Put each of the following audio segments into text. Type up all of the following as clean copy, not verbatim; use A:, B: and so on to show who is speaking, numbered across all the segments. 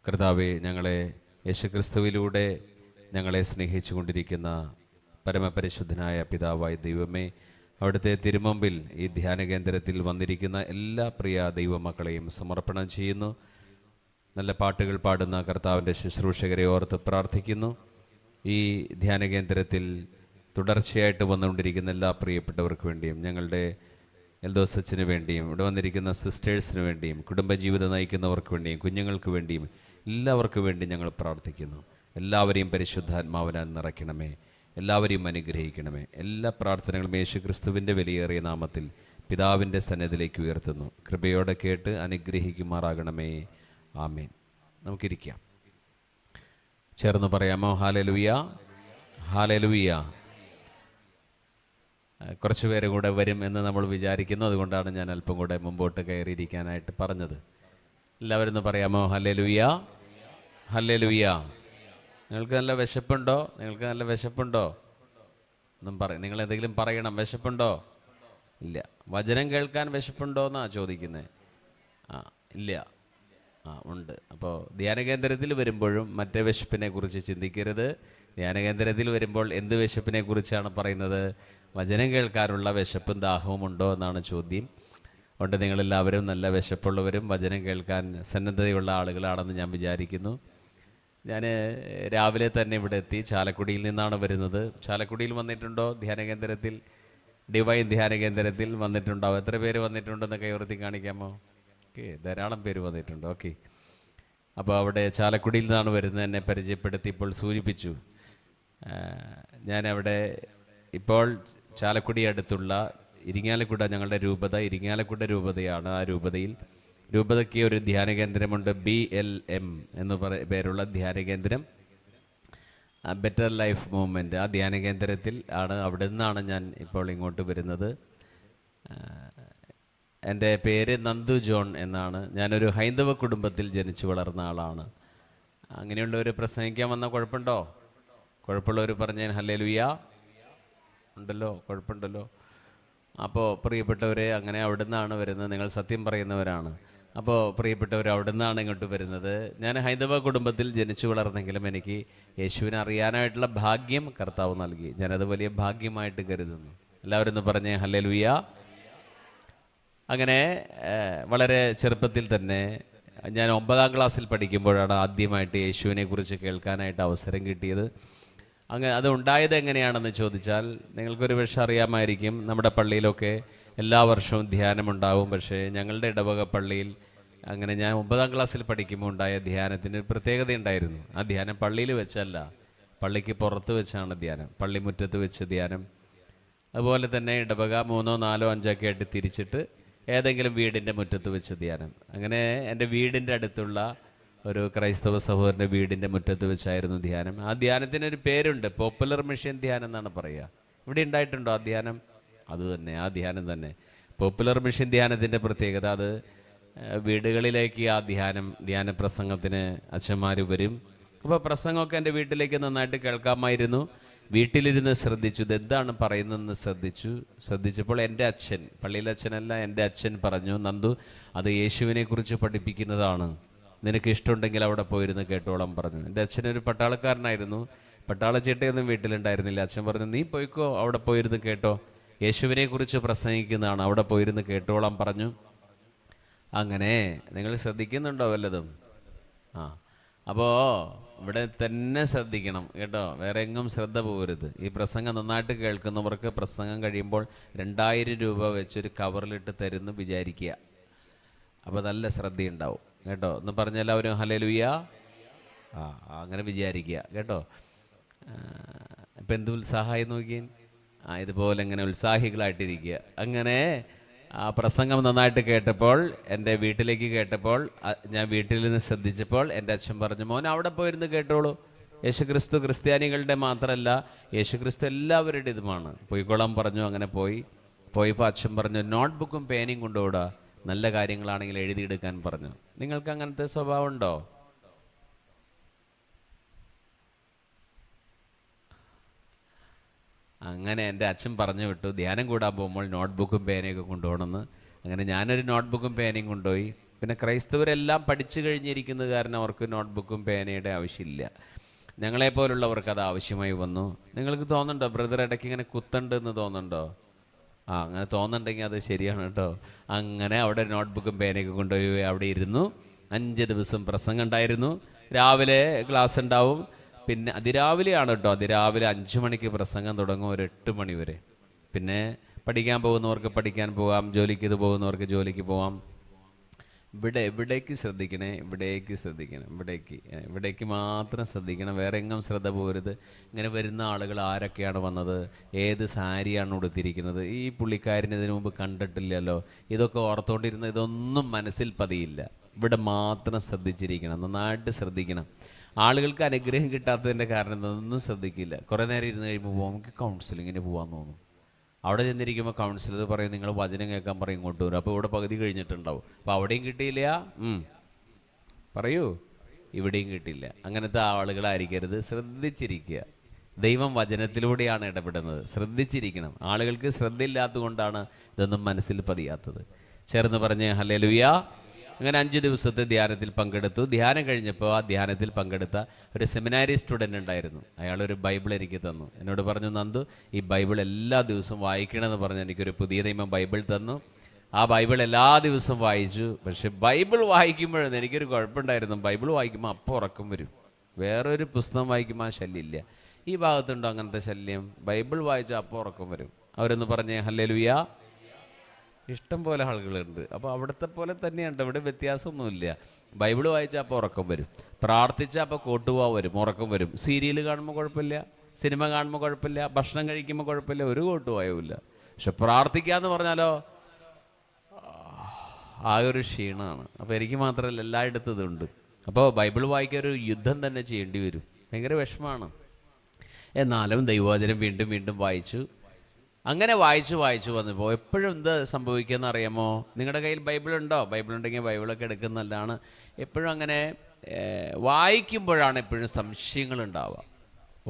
A: കർത്താവെ, ഞങ്ങളെ യേശുക്രിസ്തുവിലൂടെ ഞങ്ങളെ സ്നേഹിച്ചു കൊണ്ടിരിക്കുന്ന പരമപരിശുദ്ധനായ പിതാവായ ദൈവമേ, അവിടുത്തെ തിരുമുമ്പിൽ ഈ ധ്യാന കേന്ദ്രത്തിൽ വന്നിരിക്കുന്ന എല്ലാ പ്രിയ ദൈവമക്കളെയും സമർപ്പണം ചെയ്യുന്നു. നല്ല പാട്ടുകൾ പാടുന്ന കർത്താവിൻ്റെ ശുശ്രൂഷകരെ ഓർത്ത് പ്രാർത്ഥിക്കുന്നു. ഈ ധ്യാന കേന്ദ്രത്തിൽ തുടർച്ചയായിട്ട് വന്നുകൊണ്ടിരിക്കുന്ന എല്ലാ പ്രിയപ്പെട്ടവർക്ക് വേണ്ടിയും, ഞങ്ങളുടെ എൽദോസച്ചിന് വേണ്ടിയും, ഇവിടെ വന്നിരിക്കുന്ന സിസ്റ്റേഴ്സിന് വേണ്ടിയും, കുടുംബജീവിതം നയിക്കുന്നവർക്ക് വേണ്ടിയും, കുഞ്ഞുങ്ങൾക്ക് വേണ്ടിയും, എല്ലാവർക്കും വേണ്ടി ഞങ്ങൾ പ്രാർത്ഥിക്കുന്നു. എല്ലാവരെയും പരിശുദ്ധാത്മാവിനാൽ നിറയ്ക്കണമേ, എല്ലാവരെയും അനുഗ്രഹിക്കണമേ. എല്ലാ പ്രാർത്ഥനകളും യേശുക്രിസ്തുവിൻ്റെ വിലയേറിയ നാമത്തിൽ പിതാവിൻ്റെ സന്നിധിയിലേക്ക് ഉയർത്തുന്നു. കൃപയോടെ കേട്ട് അനുഗ്രഹിക്കുമാറാകണമേ. ആമേൻ. നമുക്കിരിക്കാം. ചേർന്ന് പറയാമോ? Hallelujah, hallelujah. കുറച്ച് പേര് കൂടെ വരും എന്ന് നമ്മൾ വിചാരിക്കുന്നു. അതുകൊണ്ടാണ് ഞാൻ അല്പം കൂടെ മുമ്പോട്ട് കയറിയിരിക്കാനായിട്ട് പറഞ്ഞത്. എല്ലാവരും ഒന്ന് പറയാമോ? Hallelujah, hallelujah. നിങ്ങൾക്ക് നല്ല വിശപ്പുണ്ടോ? നിങ്ങൾക്ക് നല്ല വിശപ്പുണ്ടോ? നിങ്ങൾ എന്തെങ്കിലും പറയണം. വിശപ്പുണ്ടോ? ഇല്ല. വചനം കേൾക്കാൻ വിശപ്പുണ്ടോ എന്നാണ് ചോദിക്കുന്നത്. ഇല്ല. ഉണ്ട്. അപ്പോൾ ധ്യാനകേന്ദ്രത്തിൽ വരുമ്പോഴും മറ്റേ വിശപ്പിനെ കുറിച്ച് ചിന്തിക്കരുത്. ധ്യാനകേന്ദ്രത്തിൽ വരുമ്പോൾ എന്ത് വിശപ്പിനെ കുറിച്ചാണ് പറയുന്നത്? വചനം കേൾക്കാനുള്ള വിശപ്പും ദാഹവും ഉണ്ടോ എന്നാണ് ചോദ്യം. അതുകൊണ്ട് നിങ്ങളെല്ലാവരും നല്ല വിശപ്പുള്ളവരും വചനം കേൾക്കാൻ സന്നദ്ധതയുള്ള ആളുകളാണെന്ന് ഞാൻ വിചാരിക്കുന്നു. ഞാൻ രാവിലെ തന്നെ ഇവിടെ എത്തി. ചാലക്കുടിയിൽ നിന്നാണ് വരുന്നത്. ചാലക്കുടിയിൽ വന്നിട്ടുണ്ടോ? ധ്യാനകേന്ദ്രത്തിൽ, ഡിവൈൻ ധ്യാനകേന്ദ്രത്തിൽ വന്നിട്ടുണ്ടാവും. എത്ര പേര് വന്നിട്ടുണ്ടെന്ന് കൈയുയർത്തി കാണിക്കാമോ? ഓക്കെ, ധാരാളം പേര് വന്നിട്ടുണ്ട്. ഓക്കെ, അപ്പോൾ അവിടെ ചാലക്കുടിയിൽ നിന്നാണ് വരുന്നത്. എന്നെ പരിചയപ്പെടുത്തി ഇപ്പോൾ സൂചിപ്പിച്ചു. ഞാനവിടെ ഇപ്പോൾ ചാലക്കുടി അടുത്തുള്ള ഇരിങ്ങാലക്കുട, ഞങ്ങളുടെ രൂപത ഇരിങ്ങാലക്കുട രൂപതയാണ്. ആ രൂപതയ്ക്ക് ഒരു ധ്യാനകേന്ദ്രമുണ്ട്. BLM എന്ന് പേരുള്ള ധ്യാനകേന്ദ്രം, ബെറ്റർ ലൈഫ് മൂവ്മെൻറ്റ്. ആ ധ്യാനകേന്ദ്രത്തിൽ ആണ്. അവിടെ നിന്നാണ് ഞാൻ ഇപ്പോൾ ഇങ്ങോട്ട് വരുന്നത്. എൻ്റെ പേര് നന്ദു ജോൺ എന്നാണ്. ഞാനൊരു ഹൈന്ദവ കുടുംബത്തിൽ ജനിച്ചു വളർന്ന ആളാണ്. അങ്ങനെയുള്ളവർ പ്രസംഗിക്കാൻ വന്നാൽ കുഴപ്പമുണ്ടോ? കുഴപ്പമുള്ളവർ പറഞ്ഞാൽ ഹല്ലേലൂയ ഉണ്ടല്ലോ, കുഴപ്പമുണ്ടല്ലോ. അപ്പോൾ പ്രിയപ്പെട്ടവരെ, അങ്ങനെ അവിടെ നിന്നാണ് വരുന്നത്. നിങ്ങൾ സത്യം പറയുന്നവരാണ്. അപ്പോൾ പ്രിയപ്പെട്ടവർ, അവിടെ നിന്നാണ് ഇങ്ങോട്ട് വരുന്നത്. ഞാൻ ഹൈന്ദവ കുടുംബത്തിൽ ജനിച്ചു വളർന്നെങ്കിലും എനിക്ക് യേശുവിനെ അറിയാനായിട്ടുള്ള ഭാഗ്യം കർത്താവ് നൽകി. ഞാനത് വലിയ ഭാഗ്യമായിട്ട് കരുതുന്നു. എല്ലാവരും ഒന്ന് പറഞ്ഞേ ഹല്ലേലൂയ. അങ്ങനെ വളരെ ചെറുപ്പത്തിൽ തന്നെ, ഞാൻ 9ാം ക്ലാസ്സിൽ പഠിക്കുമ്പോഴാണ് ആദ്യമായിട്ട് യേശുവിനെ കുറിച്ച് കേൾക്കാനായിട്ട് അവസരം കിട്ടിയത്. അത് ഉണ്ടായത് എങ്ങനെയാണെന്ന് ചോദിച്ചാൽ നിങ്ങൾക്കൊരു പക്ഷേ അറിയാമായിരിക്കും. നമ്മുടെ പള്ളിയിലൊക്കെ എല്ലാ വർഷവും ധ്യാനമുണ്ടാവും. പക്ഷേ ഞങ്ങളുടെ ഇടവക പള്ളിയിൽ അങ്ങനെ ഞാൻ 9ാം ക്ലാസ്സിൽ പഠിക്കുമ്പോൾ ഉണ്ടായ ധ്യാനത്തിന് ഒരു പ്രത്യേകത ഉണ്ടായിരുന്നു. ആ ധ്യാനം പള്ളിയിൽ വെച്ചല്ല, പള്ളിക്ക് പുറത്ത് വെച്ചാണ് ധ്യാനം, പള്ളിമുറ്റത്ത് വെച്ച് ധ്യാനം. അതുപോലെ തന്നെ ഇടവക 3, 4, 5 ഒക്കെ ആയിട്ട് തിരിച്ചിട്ട് ഏതെങ്കിലും വീടിൻ്റെ മുറ്റത്ത് വെച്ച് ധ്യാനം. അങ്ങനെ എൻ്റെ വീടിൻ്റെ അടുത്തുള്ള ഒരു ക്രൈസ്തവ സഹോദരൻ്റെ വീടിൻ്റെ മുറ്റത്ത് വെച്ചായിരുന്നു ധ്യാനം. ആ ധ്യാനത്തിനൊരു പേരുണ്ട്, പോപ്പുലർ മിഷൻ ധ്യാനം എന്നാണ് പറയുക. ഇവിടെ ഉണ്ടായിട്ടുണ്ടോ ആ ധ്യാനം? അതുതന്നെ, ആ ധ്യാനം തന്നെ പോപ്പുലർ മിഷൻ ധ്യാനത്തിൻ്റെ പ്രത്യേകത. അത് വീടുകളിലേക്ക് ആ ധ്യാന പ്രസംഗത്തിന് അച്ഛന്മാർ വരും. അപ്പോൾ പ്രസംഗമൊക്കെ എൻ്റെ വീട്ടിലേക്ക് നന്നായിട്ട് കേൾക്കാമായിരുന്നു. വീട്ടിലിരുന്ന് ശ്രദ്ധിച്ചു, ഇതെന്താണ് പറയുന്നതെന്ന് ശ്രദ്ധിച്ചപ്പോൾ എൻ്റെ അച്ഛൻ, പള്ളിയിലെ അച്ഛനല്ല, എൻ്റെ അച്ഛൻ പറഞ്ഞു, നന്ദു, അത് യേശുവിനെ കുറിച്ച് പഠിപ്പിക്കുന്നതാണ്, നിനക്ക് ഇഷ്ടമുണ്ടെങ്കിൽ അവിടെ പോയിരുന്ന് കേട്ടോളം പറഞ്ഞു. എൻ്റെ അച്ഛനൊരു പട്ടാളക്കാരനായിരുന്നു. പട്ടാള ചീട്ടയൊന്നും വീട്ടിലുണ്ടായിരുന്നില്ല. അച്ഛൻ പറഞ്ഞു, നീ പോയിക്കോ, അവിടെ പോയിരുന്ന് കേട്ടോ, യേശുവിനെ കുറിച്ച് പ്രസംഗിക്കുന്നതാണ്, അവിടെ പോയിരുന്ന് കേട്ടോളം പറഞ്ഞു. അങ്ങനെ നിങ്ങൾ ശ്രദ്ധിക്കുന്നുണ്ടോ വല്ലതും? അപ്പോൾ ഇവിടെ തന്നെ ശ്രദ്ധിക്കണം കേട്ടോ, വേറെ എങ്ങും ശ്രദ്ധ പോകരുത്. ഈ പ്രസംഗം നന്നായിട്ട് കേൾക്കുന്നവർക്ക് പ്രസംഗം കഴിയുമ്പോൾ 2000 രൂപ വെച്ചൊരു കവറിലിട്ട് തരുന്നു വിചാരിക്കുക. അപ്പോൾ നല്ല ശ്രദ്ധയുണ്ടാവും കേട്ടോ. ഒന്ന് പറഞ്ഞാൽ അവരും ഹല്ലേലൂയ. അങ്ങനെ വിചാരിക്കുക കേട്ടോ. ഇപ്പം എന്ത് ഉത്സാഹമായി നോക്കിയേ. ഇതുപോലെ ഇങ്ങനെ ഉത്സാഹികളായിട്ടിരിക്കുക. അങ്ങനെ ആ പ്രസംഗം നന്നായിട്ട് കേട്ടപ്പോൾ, എൻ്റെ വീട്ടിലേക്ക് കേട്ടപ്പോൾ, ഞാൻ വീട്ടിൽ നിന്ന് ശ്രദ്ധിച്ചപ്പോൾ എൻ്റെ അച്ഛൻ പറഞ്ഞു, മോൻ അവിടെ പോയിരുന്ന് കേട്ടോളൂ, യേശുക്രിസ്തു ക്രിസ്ത്യാനികളുടെ മാത്രമല്ല, യേശുക്രിസ്തു എല്ലാവരുടെ ഇതുമാണ്, പോയിക്കോളാൻ പറഞ്ഞു. അങ്ങനെ പോയപ്പോൾ അച്ഛൻ പറഞ്ഞു, നോട്ട് ബുക്കും പേനയും കൊണ്ടുപോടാ, നല്ല കാര്യങ്ങളാണെങ്കിൽ എഴുതിയെടുക്കാൻ പറഞ്ഞു. നിങ്ങൾക്ക് അങ്ങനത്തെ സ്വഭാവം ഉണ്ടോ? അങ്ങനെ എൻ്റെ അച്ഛൻ പറഞ്ഞു വിട്ടു, ധ്യാനം കൂടാൻ പോകുമ്പോൾ നോട്ട്ബുക്കും പേനയൊക്കെ കൊണ്ടുപോകണമെന്ന്. അങ്ങനെ ഞാനൊരു നോട്ട്ബുക്കും പേനയും കൊണ്ടുപോയി. പിന്നെ ക്രൈസ്തവരെല്ലാം പഠിച്ചു കഴിഞ്ഞിരിക്കുന്നത് കാരണം അവർക്ക് നോട്ട്ബുക്കും പേനയുടെ ആവശ്യമില്ല. ഞങ്ങളെപ്പോലുള്ളവർക്ക് അത് ആവശ്യമായി വന്നു. നിങ്ങൾക്ക് തോന്നുന്നുണ്ടോ ബ്രദർ ഇടയ്ക്ക് ഇങ്ങനെ കുത്തണ്ടെന്ന് തോന്നുന്നുണ്ടോ? അങ്ങനെ തോന്നുന്നുണ്ടെങ്കിൽ അത് ശരിയാണ് കേട്ടോ. അങ്ങനെ അവിടെ നോട്ട്ബുക്കും പേനയൊക്കെ കൊണ്ടുപോയി അവിടെ ഇരുന്നു. 5 ദിവസം പ്രസംഗം ഉണ്ടായിരുന്നു. രാവിലെ ക്ലാസ് ഉണ്ടാവും. പിന്നെ അതിരാവിലെയാണ് കേട്ടോ. അതിരാവിലെ 5 മണിക്ക് പ്രസംഗം തുടങ്ങും, ഒരു 8 മണി വരെ. പിന്നെ പഠിക്കാൻ പോകുന്നവർക്ക് പഠിക്കാൻ പോകാം, ജോലിക്ക് പോകുന്നവർക്ക് ജോലിക്ക് പോകാം. ഇവിടേക്ക് ശ്രദ്ധിക്കണേ, ഇവിടേക്ക് മാത്രം ശ്രദ്ധിക്കണം. വേറെ എങ്ങും ശ്രദ്ധ പോകരുത്. ഇങ്ങനെ വരുന്ന ആളുകൾ ആരൊക്കെയാണ് വന്നത്, ഏത് സാരിയാണ് ഉടുത്തിരിക്കുന്നത്, ഈ പുള്ളിക്കാരന് ഇതിനു മുമ്പ് കണ്ടിട്ടില്ലല്ലോ, ഇതൊക്കെ ഓർത്തുകൊണ്ടിരുന്ന ഇതൊന്നും മനസ്സിൽ പതിയില്ല. ഇവിടെ മാത്രം ശ്രദ്ധിച്ചിരിക്കണം, നന്നായിട്ട് ശ്രദ്ധിക്കണം. ആളുകൾക്ക് അനുഗ്രഹം കിട്ടാത്തതിൻ്റെ കാരണം ഇതൊന്നും ശ്രദ്ധിക്കില്ല. കുറേ നേരം ഇരുന്ന് കഴിയുമ്പോൾ നമുക്ക് കൗൺസിലിങ്ങിന് പോകാൻ തോന്നും. അവിടെ ചെന്നിരിക്കുമ്പോൾ കൗൺസിലർ പറയും നിങ്ങൾ വചനം കേൾക്കാൻ പറയും, ഇങ്ങോട്ട് വരും. അപ്പോൾ ഇവിടെ പകുതി കഴിഞ്ഞിട്ടുണ്ടാവും. അപ്പോൾ അവിടെയും കിട്ടിയില്ല, പറയൂ, ഇവിടെയും കിട്ടില്ല. അങ്ങനത്തെ ആളുകളായിരിക്കരുത്. ശ്രദ്ധിച്ചിരിക്കുക. ദൈവം വചനത്തിലൂടെയാണ് ഇടപെടുന്നത്. ശ്രദ്ധിച്ചിരിക്കണം. ആളുകൾക്ക് ശ്രദ്ധയില്ലാത്തത് കൊണ്ടാണ് ഇതൊന്നും മനസ്സിൽ പതിയാത്തത്. ചേർന്ന് പറഞ്ഞ് ഹല്ലേലൂയ. അങ്ങനെ 5 ദിവസത്തെ ധ്യാനത്തിൽ പങ്കെടുത്തു. ധ്യാനം കഴിഞ്ഞപ്പോൾ ആ ധ്യാനത്തിൽ പങ്കെടുത്ത ഒരു സെമിനാരി സ്റ്റുഡൻ്റ് ഉണ്ടായിരുന്നു. അയാളൊരു ബൈബിൾ എനിക്ക് തന്നു. എന്നോട് പറഞ്ഞു, നന്ദു ഈ ബൈബിൾ എല്ലാ ദിവസവും വായിക്കണമെന്ന് പറഞ്ഞ് എനിക്കൊരു പുതിയ നിയമം ബൈബിൾ തന്നു. ആ ബൈബിൾ എല്ലാ ദിവസവും വായിച്ചു. പക്ഷെ ബൈബിൾ വായിക്കുമ്പോഴൊന്നും എനിക്കൊരു കുഴപ്പമുണ്ടായിരുന്നു. ബൈബിൾ വായിക്കുമ്പോൾ അപ്പോൾ ഉറക്കം വരും. വേറൊരു പുസ്തകം വായിക്കുമ്പോൾ ആ ശല്യമില്ല. ഈ ഭാഗത്തുണ്ടോ അങ്ങനത്തെ ശല്യം? ബൈബിൾ വായിച്ചാൽ അപ്പോൾ ഉറക്കം വരും. അവരൊന്ന് പറഞ്ഞേ ഹല്ലേലൂയ. ഇഷ്ടം പോലെ ആളുകളുണ്ട്. അപ്പോൾ അവിടുത്തെ പോലെ തന്നെയുണ്ട്, ഇവിടെ വ്യത്യാസമൊന്നുമില്ല. ബൈബിൾ വായിച്ചാൽ അപ്പോൾ ഉറക്കം വരും, പ്രാർത്ഥിച്ചാൽ അപ്പോൾ കോട്ടുപോകാൻ വരും, ഉറക്കം വരും. സീരിയൽ കാണുമ്പോൾ കുഴപ്പമില്ല, സിനിമ കാണുമ്പോൾ കുഴപ്പമില്ല, ഭക്ഷണം കഴിക്കുമ്പോൾ കുഴപ്പമില്ല, ഒരു കോട്ടുപോയവുമില്ല. പക്ഷെ പ്രാർത്ഥിക്കാന്ന് പറഞ്ഞാലോ ആ ഒരു ക്ഷീണമാണ്. അപ്പോൾ എനിക്ക് മാത്രമല്ല, എല്ലായിടത്തും ഇതുണ്ട്. അപ്പോൾ ബൈബിൾ വായിക്കാൻ ഒരു യുദ്ധം തന്നെ ചെയ്യേണ്ടി വരും. ഭയങ്കര വിഷമമാണ്. എന്നാലും ദൈവവചനം വീണ്ടും വീണ്ടും വായിച്ചു. അങ്ങനെ വായിച്ചു വന്നപ്പോൾ എപ്പോഴും എന്ത് സംഭവിക്കുമെന്ന് അറിയാമോ? നിങ്ങളുടെ കയ്യിൽ ബൈബിളുണ്ടോ? ബൈബിളുണ്ടെങ്കിൽ ബൈബിളൊക്കെ എടുക്കുന്നതല്ലാണ്. എപ്പോഴും അങ്ങനെ വായിക്കുമ്പോഴാണ് എപ്പോഴും സംശയങ്ങൾ ഉണ്ടാവുക.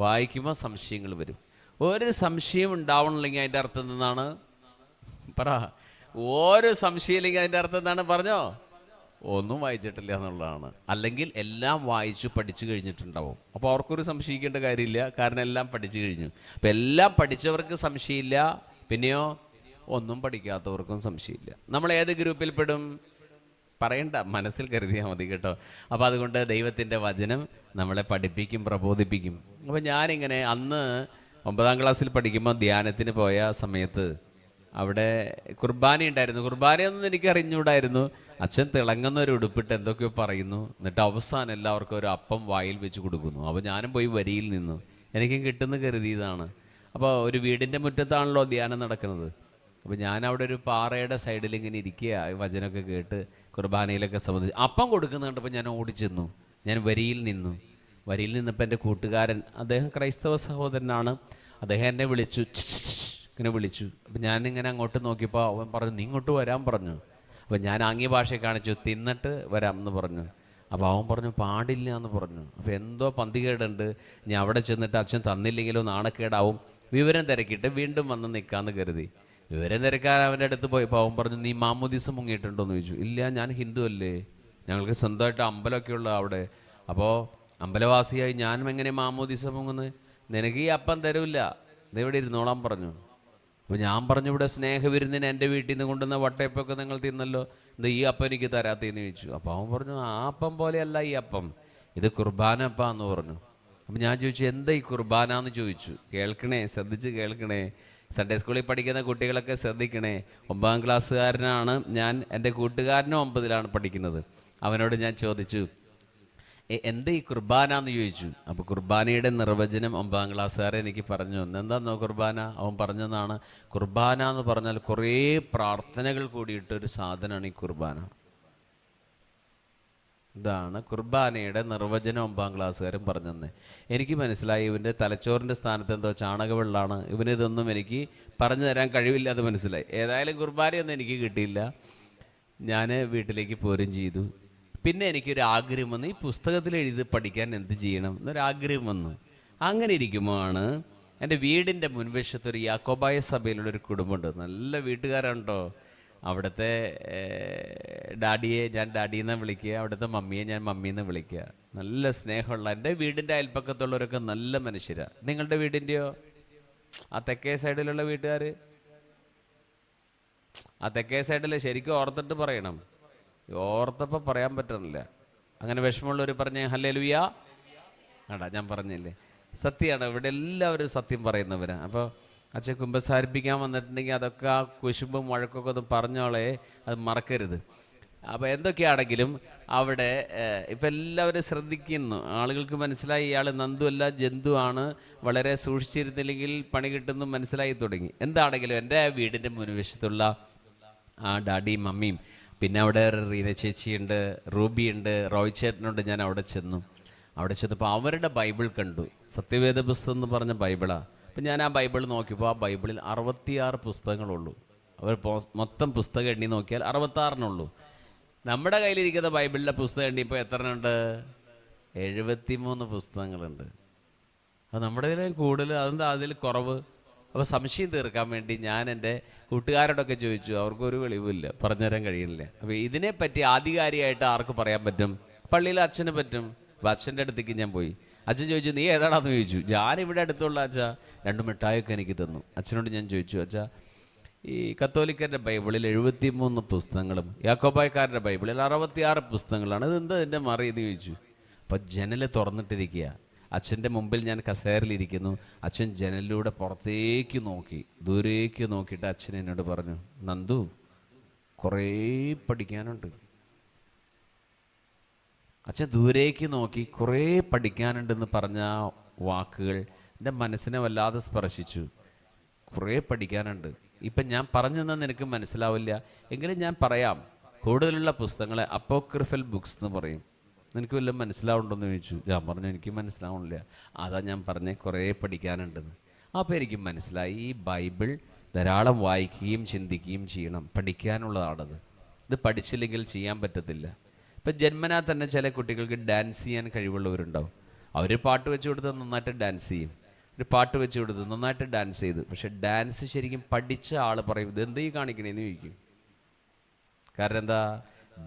A: വായിക്കുമ്പോൾ സംശയങ്ങൾ വരും. ഒരു സംശയം ഉണ്ടാവണമെങ്കിൽ അതിൻ്റെ അർത്ഥം എന്താണ്? പറ. ഒരു സംശയം ഇല്ലെങ്കിൽ അതിൻ്റെ അർത്ഥം എന്താണ്? പറഞ്ഞോ. ഒന്നും വായിച്ചിട്ടില്ല എന്നുള്ളതാണ്. അല്ലെങ്കിൽ എല്ലാം വായിച്ചു പഠിച്ചു കഴിഞ്ഞിട്ടുണ്ടാവും. അപ്പോൾ അവർക്കൊരു സംശയിക്കേണ്ട കാര്യമില്ല, കാരണം എല്ലാം പഠിച്ചു കഴിഞ്ഞു. അപ്പം എല്ലാം പഠിച്ചവർക്ക് സംശയമില്ല, പിന്നെയോ ഒന്നും പഠിക്കാത്തവർക്കും സംശയമില്ല. നമ്മൾ ഏത് ഗ്രൂപ്പിൽ പെടും? പറയണ്ട, മനസ്സിൽ കരുതിയാൽ മതി കേട്ടോ. അപ്പോൾ അതുകൊണ്ട് ദൈവത്തിൻ്റെ വചനം നമ്മളെ പഠിപ്പിക്കും, പ്രബോധിപ്പിക്കും. അപ്പോൾ ഞാനിങ്ങനെ അന്ന് 9ാം ക്ലാസ്സിൽ പഠിക്കുമ്പോൾ ധ്യാനത്തിന് പോയ സമയത്ത് അവിടെ കുർബാന ഉണ്ടായിരുന്നു. കുർബാനയൊന്നും എനിക്ക് അറിഞ്ഞുകൂടായിരുന്നു. അച്ഛൻ തിളങ്ങുന്ന ഒരു ഉടുപ്പിട്ട് എന്തൊക്കെയോ പറയുന്നു. എന്നിട്ട് അവസാനം എല്ലാവർക്കും ഒരു അപ്പം വായിൽ വെച്ച് കൊടുക്കുന്നു. അപ്പോൾ ഞാനും പോയി വരിയിൽ നിന്നു. എനിക്കും കിട്ടുന്ന കരുതിയതാണ്. അപ്പോൾ ഒരു വീടിൻ്റെ മുറ്റത്താണല്ലോ ധ്യാനം നടക്കുന്നത്. അപ്പോൾ ഞാൻ അവിടെ ഒരു പാറയുടെ സൈഡിൽ ഇങ്ങനെ ഇരിക്കുക, വചനമൊക്കെ കേട്ട് കുർബാനയിലൊക്കെ സംബന്ധിച്ച് അപ്പം കൊടുക്കുന്ന കണ്ടപ്പോൾ ഞാൻ ഓടിച്ചെന്നു. ഞാൻ വരിയിൽ നിന്നു. വരിയിൽ നിന്നപ്പോൾ എൻ്റെ കൂട്ടുകാരൻ, അദ്ദേഹം ക്രൈസ്തവ സഹോദരനാണ്, അദ്ദേഹം എന്നെ വിളിച്ചു, ഇങ്ങനെ വിളിച്ചു. അപ്പം ഞാനിങ്ങനെ അങ്ങോട്ട് നോക്കിയപ്പോൾ അവൻ പറഞ്ഞു, നീ ഇങ്ങോട്ട് വരാൻ പറഞ്ഞു. അപ്പം ഞാൻ ആംഗ്യ ഭാഷ കാണിച്ചു, തിന്നിട്ട് വരാം എന്ന് പറഞ്ഞു. അപ്പോൾ അവൻ പറഞ്ഞു പാടില്ല എന്ന് പറഞ്ഞു. അപ്പോൾ എന്തോ പന്തികേടുണ്ട്, ഞാൻ അവിടെ ചെന്നിട്ട് അച്ഛൻ തന്നില്ലെങ്കിലോ നാണക്കേടാവും, വിവരം തിരക്കിയിട്ട് വീണ്ടും വന്ന് നിൽക്കാമെന്ന് കരുതി. വിവരം തിരക്കാൻ അവൻ്റെ അടുത്ത് പോയപ്പോൾ അവൻ പറഞ്ഞു, നീ മാമോദീസം മുങ്ങിയിട്ടുണ്ടോ എന്ന് ചോദിച്ചു. ഇല്ല, ഞാൻ ഹിന്ദു അല്ലേ, ഞങ്ങൾക്ക് സ്വന്തമായിട്ട് അമ്പലമൊക്കെ ഉള്ള അവിടെ. അപ്പോൾ അമ്പലവാസിയായി ഞാനും എങ്ങനെ മാമോദീസം മുങ്ങുന്നത്? നിനക്ക് ഈ അപ്പം തരൂല്ല, ഇതെവിടെ ഇരുന്നോളാൻ പറഞ്ഞു. അപ്പോൾ ഞാൻ പറഞ്ഞു, ഇവിടെ സ്നേഹവിരുന്നിന് എൻ്റെ വീട്ടിൽ നിന്ന് കൊണ്ടുവന്ന വട്ടയപ്പൊക്കെ നിങ്ങൾ തിന്നല്ലോ, എന്താ ഈ അപ്പം എനിക്ക് തരാത്തേന്ന് ചോദിച്ചു. അപ്പോൾ അവൻ പറഞ്ഞു, ആ അപ്പം പോലെയല്ല ഈ അപ്പം, ഇത് കുർബാന അപ്പം എന്ന് പറഞ്ഞു. അപ്പം ഞാൻ ചോദിച്ചു, എന്താ ഈ കുർബാന എന്ന് ചോദിച്ചു. കേൾക്കണേ, ശ്രദ്ധിച്ച് കേൾക്കണേ, സൺഡേ സ്കൂളിൽ പഠിക്കുന്ന കുട്ടികളൊക്കെ ശ്രദ്ധിക്കണേ. 9ാം ക്ലാസ്സുകാരനാണ് ഞാൻ, എൻ്റെ കൂട്ടുകാരനും 9ലാണ് പഠിക്കുന്നത്. അവനോട് ഞാൻ ചോദിച്ചു, എന്താ ഈ കുർബാന എന്ന് ചോദിച്ചു. അപ്പോൾ കുർബാനയുടെ നിർവചനം 9ാം ക്ലാസ്സുകാരൻ എനിക്ക് പറഞ്ഞു. എന്താണെന്നോ കുർബാന? അവൻ പറഞ്ഞതാണ്, കുർബാന എന്ന് പറഞ്ഞാൽ കുറേ പ്രാർത്ഥനകൾ കൂടിയിട്ടൊരു സാധനമാണ് ഈ കുർബാന. ഇതാണ് കുർബാനയുടെ നിർവചനം 9ാം ക്ലാസ്സുകാരൻ പറഞ്ഞു തന്നെ. എനിക്ക് മനസ്സിലായി ഇവൻ്റെ തലച്ചോറിൻ്റെ സ്ഥാനത്ത് എന്തോ ചാണകവെള്ളമാണ്, ഇവനിതൊന്നും എനിക്ക് പറഞ്ഞു തരാൻ കഴിവില്ല, അത് മനസ്സിലായി. ഏതായാലും കുർബാനയൊന്നും എനിക്ക് കിട്ടിയില്ല. ഞാൻ വീട്ടിലേക്ക് പോരും ചെയ്തു. പിന്നെ എനിക്കൊരു ആഗ്രഹം വന്നു, ഈ പുസ്തകത്തിൽ എഴുതി പഠിക്കാൻ എന്ത് ചെയ്യണം എന്നൊരാഗ്രഹം വന്നു. അങ്ങനെ ഇരിക്കുമ്പോഴാണ് എൻ്റെ വീടിൻ്റെ മുൻവശത്തൊരു യാക്കോബായ സഭയിലുള്ളൊരു കുടുംബമുണ്ട്. നല്ല വീട്ടുകാരുണ്ടോ. അവിടുത്തെ ഡാഡിയെ ഞാൻ ഡാഡിയെന്ന് വിളിക്കുക, അവിടുത്തെ മമ്മിയെ ഞാൻ മമ്മിയെന്ന് വിളിക്കുക. നല്ല സ്നേഹമുള്ള, എൻ്റെ വീടിൻ്റെ അയൽപ്പക്കത്തുള്ളവരൊക്കെ നല്ല മനുഷ്യരാണ്. നിങ്ങളുടെ വീടിൻ്റെയോ? ആ തെക്കേ സൈഡിലുള്ള വീട്ടുകാർ, ആ തെക്കേ സൈഡിൽ ശരിക്കും ഓർത്തിട്ട് പറയണം. ഓർത്തപ്പോൾ പറയാൻ പറ്റണില്ല. അങ്ങനെ വിഷമമുള്ളവർ പറഞ്ഞ് ഹല്ലേലൂയ. ആടാ, ഞാൻ പറഞ്ഞില്ലേ, സത്യമാണ്. ഇവിടെ എല്ലാവരും സത്യം പറയുന്നവരാണ്. അപ്പോൾ അച്ഛൻ കുമ്പസാരിപ്പിക്കാൻ വന്നിട്ടുണ്ടെങ്കിൽ അതൊക്കെ ആ കുശുമ്പും വഴക്കൊക്കെ ഒന്ന് പറഞ്ഞോളെ, അത് മറക്കരുത്. അപ്പോൾ എന്തൊക്കെയാണെങ്കിലും അവിടെ ഇപ്പം എല്ലാവരും ശ്രദ്ധിക്കുന്നു. ആളുകൾക്ക് മനസ്സിലായി ഇയാൾ നന്ദുവല്ല ജന്തുവാണ്, വളരെ സൂക്ഷിച്ചിരുന്നില്ലെങ്കിൽ പണി കിട്ടുന്നു മനസ്സിലായി തുടങ്ങി. എന്താണെങ്കിലും എൻ്റെ വീടിൻ്റെ മുൻവശത്തുള്ള ആ ഡാഡിയും മമ്മിയും, പിന്നെ അവിടെ റീന ചേച്ചിയുണ്ട്, റൂബിയുണ്ട്, റോയ് ചേട്ടനുണ്ട്. ഞാൻ അവിടെ ചെന്നപ്പോൾ അവരുടെ ബൈബിൾ കണ്ടു. സത്യവേദ പുസ്തകം എന്ന് പറഞ്ഞ ബൈബിളാണ്. അപ്പം ഞാൻ ആ ബൈബിൾ നോക്കിയപ്പോൾ ആ ബൈബിളിൽ 66 പുസ്തകങ്ങളുള്ളൂ. അവർ മൊത്തം പുസ്തകം എണ്ണി നോക്കിയാൽ 66 നമ്മുടെ കയ്യിലിരിക്കുന്ന ബൈബിളിലെ പുസ്തകം എണ്ണിയപ്പോൾ എത്ര ഉണ്ട്? 73 പുസ്തകങ്ങളുണ്ട്. അത് നമ്മുടെ ഇതിൽ കൂടുതൽ, അതെന്താ അതിൽ കുറവ്? അപ്പോൾ സംശയം തീർക്കാൻ വേണ്ടി ഞാൻ എൻ്റെ കൂട്ടുകാരോടൊക്കെ ചോദിച്ചു. അവർക്കൊരു വെളിവില്ല, പറഞ്ഞുതരാൻ കഴിയില്ല. അപ്പോൾ ഇതിനെപ്പറ്റി ആധികാരികമായിട്ട് ആർക്ക് പറയാൻ പറ്റും? പള്ളിയിലെ അച്ഛന് പറ്റും. അപ്പോൾ അച്ഛൻ്റെ അടുത്തേക്ക് ഞാൻ പോയി. അച്ഛൻ ചോദിച്ചു, നീ ഏതാണെന്ന് ചോദിച്ചു. ഞാനിവിടെ അടുത്തുള്ള അച്ഛാ 2 മിഠായിയൊക്കെ എനിക്ക് തന്നു. അച്ഛനോട് ഞാൻ ചോദിച്ചു, അച്ഛാ ഈ കത്തോലിക്കൻ്റെ ബൈബിളിൽ 73 പുസ്തകങ്ങളും യാക്കോബായക്കാരുടെ ബൈബിളിൽ 66 പുസ്തകങ്ങളാണ്, ഇതെന്താ എൻ്റെ മറിയെന്ന് ചോദിച്ചു. അപ്പോൾ ജനൽ തുറന്നിട്ടിരിക്കുക. അച്ഛൻ്റെ മുമ്പിൽ ഞാൻ കസേരയിലിരിക്കുന്നു. അച്ഛൻ ജനലിലൂടെ പുറത്തേക്ക് നോക്കി, ദൂരേക്ക് നോക്കിയിട്ട് അച്ഛൻ എന്നോട് പറഞ്ഞു, നന്ദു, കുറേ പഠിക്കാനുണ്ട്. അച്ഛൻ ദൂരേക്ക് നോക്കി കുറേ പഠിക്കാനുണ്ടെന്ന് പറഞ്ഞ ആ വാക്കുകൾ എൻ്റെ മനസ്സിനെ വല്ലാതെ സ്പർശിച്ചു. കുറേ പഠിക്കാനുണ്ട്. ഇപ്പം ഞാൻ പറഞ്ഞു തന്നാൽ നിനക്ക് മനസ്സിലാവില്ല, എങ്കിലും ഞാൻ പറയാം. കൂടുതലുള്ള പുസ്തകങ്ങളെ അപ്പോക്രിഫൽ ബുക്സ് എന്ന് പറയും. നിനക്ക് വല്ലതും മനസ്സിലാവുന്നുണ്ടെന്ന് ചോദിച്ചു. ഞാൻ പറഞ്ഞു, എനിക്ക് മനസ്സിലാവണില്ല. അതാ ഞാൻ പറഞ്ഞേ കുറേ പഠിക്കാനുണ്ടെന്ന്. അപ്പോൾ എനിക്ക് മനസ്സിലായി, ഈ ബൈബിൾ ധാരാളം വായിക്കുകയും ചിന്തിക്കുകയും ചെയ്യണം, പഠിക്കാനുള്ളതാണത്. ഇത് പഠിച്ചില്ലെങ്കിൽ ചെയ്യാൻ പറ്റത്തില്ല. ഇപ്പം ജന്മനാ തന്നെ ചില കുട്ടികൾക്ക് ഡാൻസ് ചെയ്യാൻ കഴിവുള്ളവരുണ്ടാവും. അവർ പാട്ട് വെച്ച് കൊടുത്ത് നന്നായിട്ട് ഡാൻസ് ചെയ്യും. ഒരു പാട്ട് വെച്ച് കൊടുത്ത് നന്നായിട്ട് ഡാൻസ് ചെയ്തു. പക്ഷെ ഡാൻസ് ശരിക്കും പഠിച്ച ആൾ പറയും, ഇത് എന്തീ കാണിക്കണേന്ന് ചോദിക്കും. കാരണം എന്താ?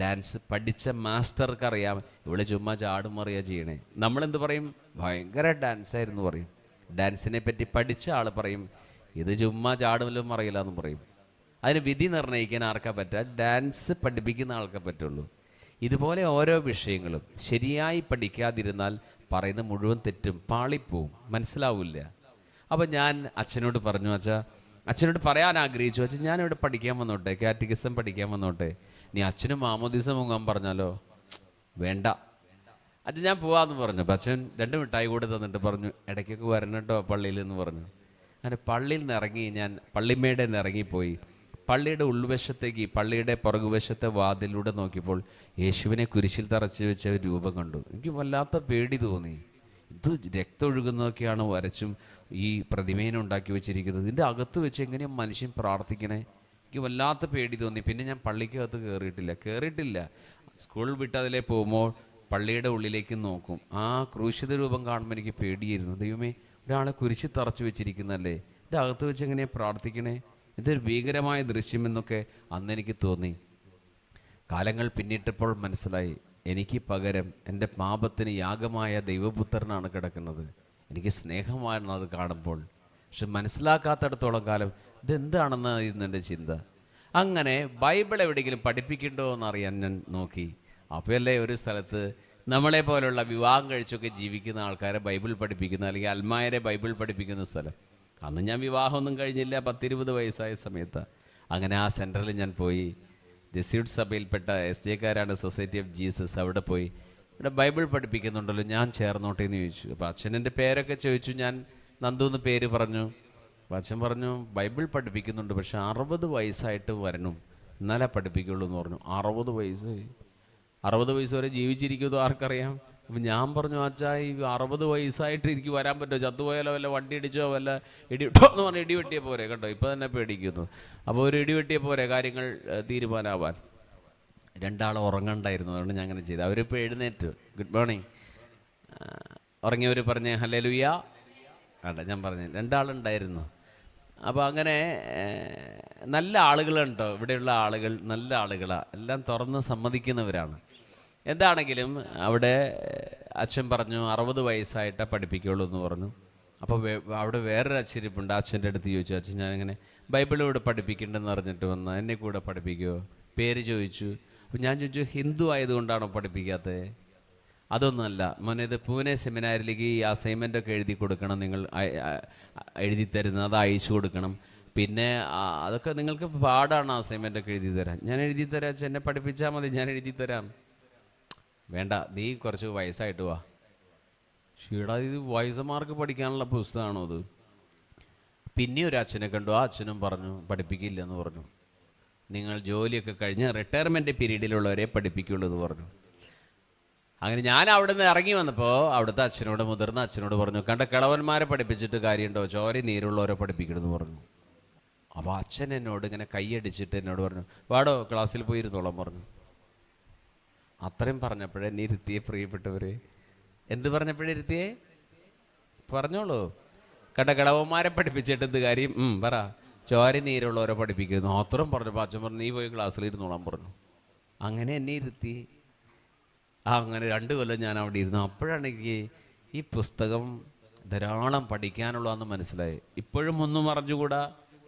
A: ഡാൻസ് പഠിച്ച മാസ്റ്റർക്ക് അറിയാം ഇവിടെ ചുമ്മാ ചാടും മറിയാ ചെയ്യണേ. നമ്മളെന്ത് പറയും? ഭയങ്കര ഡാൻസായിരുന്നു പറയും. ഡാൻസിനെ പറ്റി പഠിച്ച ആൾ പറയും, ഇത് ചുമ്മാ ചാടുമല്ലോ അറിയില്ല എന്ന് പറയും. അതിന് വിധി നിർണ്ണയിക്കാൻ ആർക്കാ പറ്റുക? ഡാൻസ് പഠിപ്പിക്കുന്ന ആൾക്കേ പറ്റുള്ളൂ. ഇതുപോലെ ഓരോ വിഷയങ്ങളും ശരിയായി പഠിക്കാതിരുന്നാൽ പറയുന്ന മുഴുവൻ തെറ്റും, പാളിപ്പോവും, മനസ്സിലാവില്ല. അപ്പം ഞാൻ അച്ഛനോട് പറഞ്ഞു, അച്ഛനോട് പറയാൻ ആഗ്രഹിച്ചു, അച്ഛൻ ഞാനിവിടെ പഠിക്കാൻ വന്നോട്ടെ, കാറ്റഗിസം പഠിക്കാൻ വന്നോട്ടെ, നീ അച്ഛനും മാമോദീസം മുങ്ങാൻ പറഞ്ഞാലോ? വേണ്ട അച്ഛൻ, ഞാൻ പോവാന്ന് പറഞ്ഞു. അപ്പം അച്ഛൻ 2 മിഠായി കൂടെ തന്നിട്ട് പറഞ്ഞു, ഇടയ്ക്കൊക്കെ വരണം കേട്ടോ പള്ളിയിൽ എന്ന് പറഞ്ഞു. അങ്ങനെ പള്ളിയിൽ നിന്ന് ഇറങ്ങി, ഞാൻ പള്ളിമേടെ നിന്ന് ഇറങ്ങിപ്പോയി. പള്ളിയുടെ ഉൾവശത്തേക്ക്, പള്ളിയുടെ പുറകുവശത്തെ വാതിലൂടെ നോക്കിയപ്പോൾ യേശുവിനെ കുരിശിൽ തറച്ച് വെച്ച ഒരു രൂപം കണ്ടു. എനിക്ക് വല്ലാത്ത പേടി തോന്നി. ഇത് രക്തം ഒഴുകുന്നതൊക്കെയാണ് വരച്ചും ഈ പ്രതിമേനെ ഉണ്ടാക്കി വെച്ചിരിക്കുന്നത്. ഇതിൻ്റെ അകത്ത് വെച്ച് എങ്ങനെയാണ് മനുഷ്യൻ പ്രാർത്ഥിക്കണേ? എനിക്ക് വല്ലാത്ത പേടി തോന്നി. പിന്നെ ഞാൻ പള്ളിക്കകത്ത് കയറിയിട്ടില്ല. സ്കൂൾ വിട്ട് അതിലേ പോകുമ്പോൾ പള്ളിയുടെ ഉള്ളിലേക്ക് നോക്കും. ആ ക്രൂശിത രൂപം കാണുമ്പോൾ എനിക്ക് പേടിയായിരുന്നു. ദൈവമേ, ഒരാളെ കുരിശിൽ തറച്ച് വെച്ചിരിക്കുന്നല്ലേ, ഇതിൻ്റെ അകത്ത് വെച്ച് എങ്ങനെയാണ് പ്രാർത്ഥിക്കണേ? ഇതൊരു ഭീകരമായ ദൃശ്യമെന്നൊക്കെ അന്നെനിക്ക് തോന്നി. കാലങ്ങൾ പിന്നിട്ടപ്പോൾ മനസ്സിലായി, എനിക്ക് പകരം എൻ്റെ പാപത്തിന് യാഗമായ ദൈവപുത്രനാണ് കിടക്കുന്നത്. എനിക്ക് സ്നേഹമായിരുന്നു അത് കാണുമ്പോൾ. പക്ഷെ മനസ്സിലാക്കാത്തടത്തോളം കാലം ഇതെന്താണെന്നായിരുന്നു എൻ്റെ ചിന്ത. അങ്ങനെ ബൈബിൾ എവിടെയെങ്കിലും പഠിപ്പിക്കണ്ടോ എന്നറിയാൻ ഞാൻ നോക്കി. അപ്പോഴല്ലേ ഒരു സ്ഥലത്ത് നമ്മളെ പോലുള്ള വിവാഹം കഴിച്ചൊക്കെ ജീവിക്കുന്ന ആൾക്കാരെ ബൈബിൾ പഠിപ്പിക്കുന്ന, അല്ലെങ്കിൽ അൽമായരെ ബൈബിൾ പഠിപ്പിക്കുന്ന സ്ഥലം. അന്ന് ഞാൻ വിവാഹമൊന്നും കഴിഞ്ഞില്ല, 10-20 വയസ്സായ സമയത്ത്. അങ്ങനെ ആ സെൻറ്ററിൽ ഞാൻ പോയി. ജെസ്യൂട്ട് സഭയിൽപ്പെട്ട SJക്കാരാണ്, സൊസൈറ്റി ഓഫ് ജീസസ്. അവിടെ പോയി, ഇവിടെ ബൈബിൾ പഠിപ്പിക്കുന്നുണ്ടല്ലോ, ഞാൻ ചേർന്നോട്ടെ എന്ന് ചോദിച്ചു. അപ്പോൾ അച്ഛനെൻ്റെ പേരൊക്കെ ചോദിച്ചു. ഞാൻ നന്ദു എന്ന് പേര് പറഞ്ഞു. അപ്പോൾ അച്ഛൻ പറഞ്ഞു, ബൈബിൾ പഠിപ്പിക്കുന്നുണ്ട്, പക്ഷെ 60 വയസ്സായിട്ട് വരണം, എന്നാലേ പഠിപ്പിക്കുള്ളൂ എന്ന് പറഞ്ഞു. 60 വയസ്സ് വരെ ജീവിച്ചിരിക്കുമോ ആർക്കറിയാം. അപ്പം ഞാൻ പറഞ്ഞു, അച്ഛാ ഈ 60 വയസ്സായിട്ട് എനിക്ക് വരാൻ പറ്റുമോ? ചത്തുപോയാലോ, വല്ല വണ്ടി ഇടിച്ചോ, വല്ല ഇടിവിട്ടോ എന്ന് പറഞ്ഞാൽ ഇടി വെട്ടിയ പോരെ കേട്ടോ. ഇപ്പോൾ തന്നെ പേടിക്കുന്നു. അപ്പോൾ ഒരു ഇടി വെട്ടിയ പോരെ കാര്യങ്ങൾ തീരുമാനമാവാൻ. 2 ആൾ ഉറങ്ങണ്ടായിരുന്നു, അതുകൊണ്ട് ഞാൻ അങ്ങനെ ചെയ്തു. അവരിപ്പോൾ എഴുന്നേറ്റ്, ഗുഡ് മോർണിംഗ്. ഉറങ്ങിയവർ പറഞ്ഞ് ഹല്ലേലൂയ. വേണ്ട, ഞാൻ പറഞ്ഞു 2 ആളുണ്ടായിരുന്നു. അപ്പോൾ അങ്ങനെ നല്ല ആളുകളുണ്ടോ ഇവിടെയുള്ള ആളുകൾ? നല്ല ആളുകളാണ്, എല്ലാം തുറന്ന് സമ്മതിക്കുന്നവരാണ്. എന്താണെങ്കിലും അവിടെ അച്ഛൻ പറഞ്ഞു 60 വയസ്സായിട്ടേ പഠിപ്പിക്കുള്ളൂ എന്ന് പറഞ്ഞു. അപ്പോൾ അവിടെ വേറൊരു അച്ഛരിപ്പുണ്ട്. അച്ഛൻ്റെ അടുത്ത് ചോദിച്ചു, അച്ഛൻ ഞാനിങ്ങനെ ബൈബിൾ ഇവിടെ പഠിപ്പിക്കേണ്ടെന്ന് അറിഞ്ഞിട്ട് വന്നാൽ എന്നെ കൂടെ പഠിപ്പിക്കുമോ? പേര് ചോദിച്ചു. അപ്പോൾ ഞാൻ ചോദിച്ചു, ഹിന്ദു ആയതുകൊണ്ടാണോ പഠിപ്പിക്കാത്തത്? അതൊന്നുമല്ല മോനെ, ഇത് പൂനെ സെമിനാരിലേക്ക് ഈ അസൈൻമെൻ്റൊക്കെ എഴുതി കൊടുക്കണം, നിങ്ങൾ എഴുതി തരുന്നത് അത് അയച്ചു കൊടുക്കണം. പിന്നെ അതൊക്കെ നിങ്ങൾക്ക് പാടാണ് അസൈൻമെൻ്റൊക്കെ എഴുതി തരാൻ. ഞാൻ എഴുതി തരാം അച്ഛൻ, എന്നെ പഠിപ്പിച്ചാൽ മതി, ഞാൻ എഴുതി തരാം. വേണ്ട, നീ കുറച്ച് വയസ്സായിട്ട് വാ. ഷീടാ, ഇത് വയസ്സന്മാർക്ക് പഠിക്കാനുള്ള പുസ്തകമാണോ അത്? പിന്നെ ഒരു അച്ഛനെ കണ്ടു, ആ അച്ഛനും പറഞ്ഞു പഠിപ്പിക്കില്ലെന്ന് പറഞ്ഞു. നിങ്ങൾ ജോലിയൊക്കെ കഴിഞ്ഞ് റിട്ടയർമെൻറ്റ് പീരീഡിലുള്ളവരെ പഠിപ്പിക്കുള്ളൂ എന്ന് പറഞ്ഞു. അങ്ങനെ ഞാൻ അവിടെ നിന്ന് ഇറങ്ങി വന്നപ്പോൾ അവിടുത്തെ അച്ഛനോട്, മുതിർന്ന അച്ഛനോട് പറഞ്ഞു, കണ്ട കിളവന്മാരെ പഠിപ്പിച്ചിട്ട് കാര്യമുണ്ടോ, ചോര നീരുള്ളവരെ പഠിപ്പിക്കണമെന്ന് പറഞ്ഞു. അപ്പോൾ അച്ഛൻ എന്നോട് ഇങ്ങനെ കൈയടിച്ചിട്ട് എന്നോട് പറഞ്ഞു, വാടോ ക്ലാസ്സിൽ പോയി ഇരുന്നോളാം പറഞ്ഞു. അത്രയും പറഞ്ഞപ്പോഴേ നീ ഇരുത്തിയെ പ്രിയപ്പെട്ടവരെ. എന്ത് പറഞ്ഞപ്പോഴേ ഇരുത്തിയേ? പറഞ്ഞോളൂ. കിളവന്മാരെ പഠിപ്പിച്ചിട്ട് എന്ത് കാര്യം? പറ. ചോര നീരുള്ളവരെ പഠിപ്പിക്കുന്നു. അത്രയും പറഞ്ഞപ്പോൾ അച്ഛൻ പറഞ്ഞു, നീ പോയി ക്ലാസ്സിൽ ഇരുന്നോളാൻ പറഞ്ഞു. അങ്ങനെ എന്നെ ഇരുത്തി. അങ്ങനെ 2 കൊല്ലം ഞാൻ അവിടെ ഇരുന്നു. അപ്പോഴാണ് എനിക്ക് ഈ പുസ്തകം ധാരാളം പഠിക്കാനുള്ളതെന്ന് മനസ്സിലായി. ഇപ്പോഴും ഒന്നും അറിഞ്ഞുകൂടാ,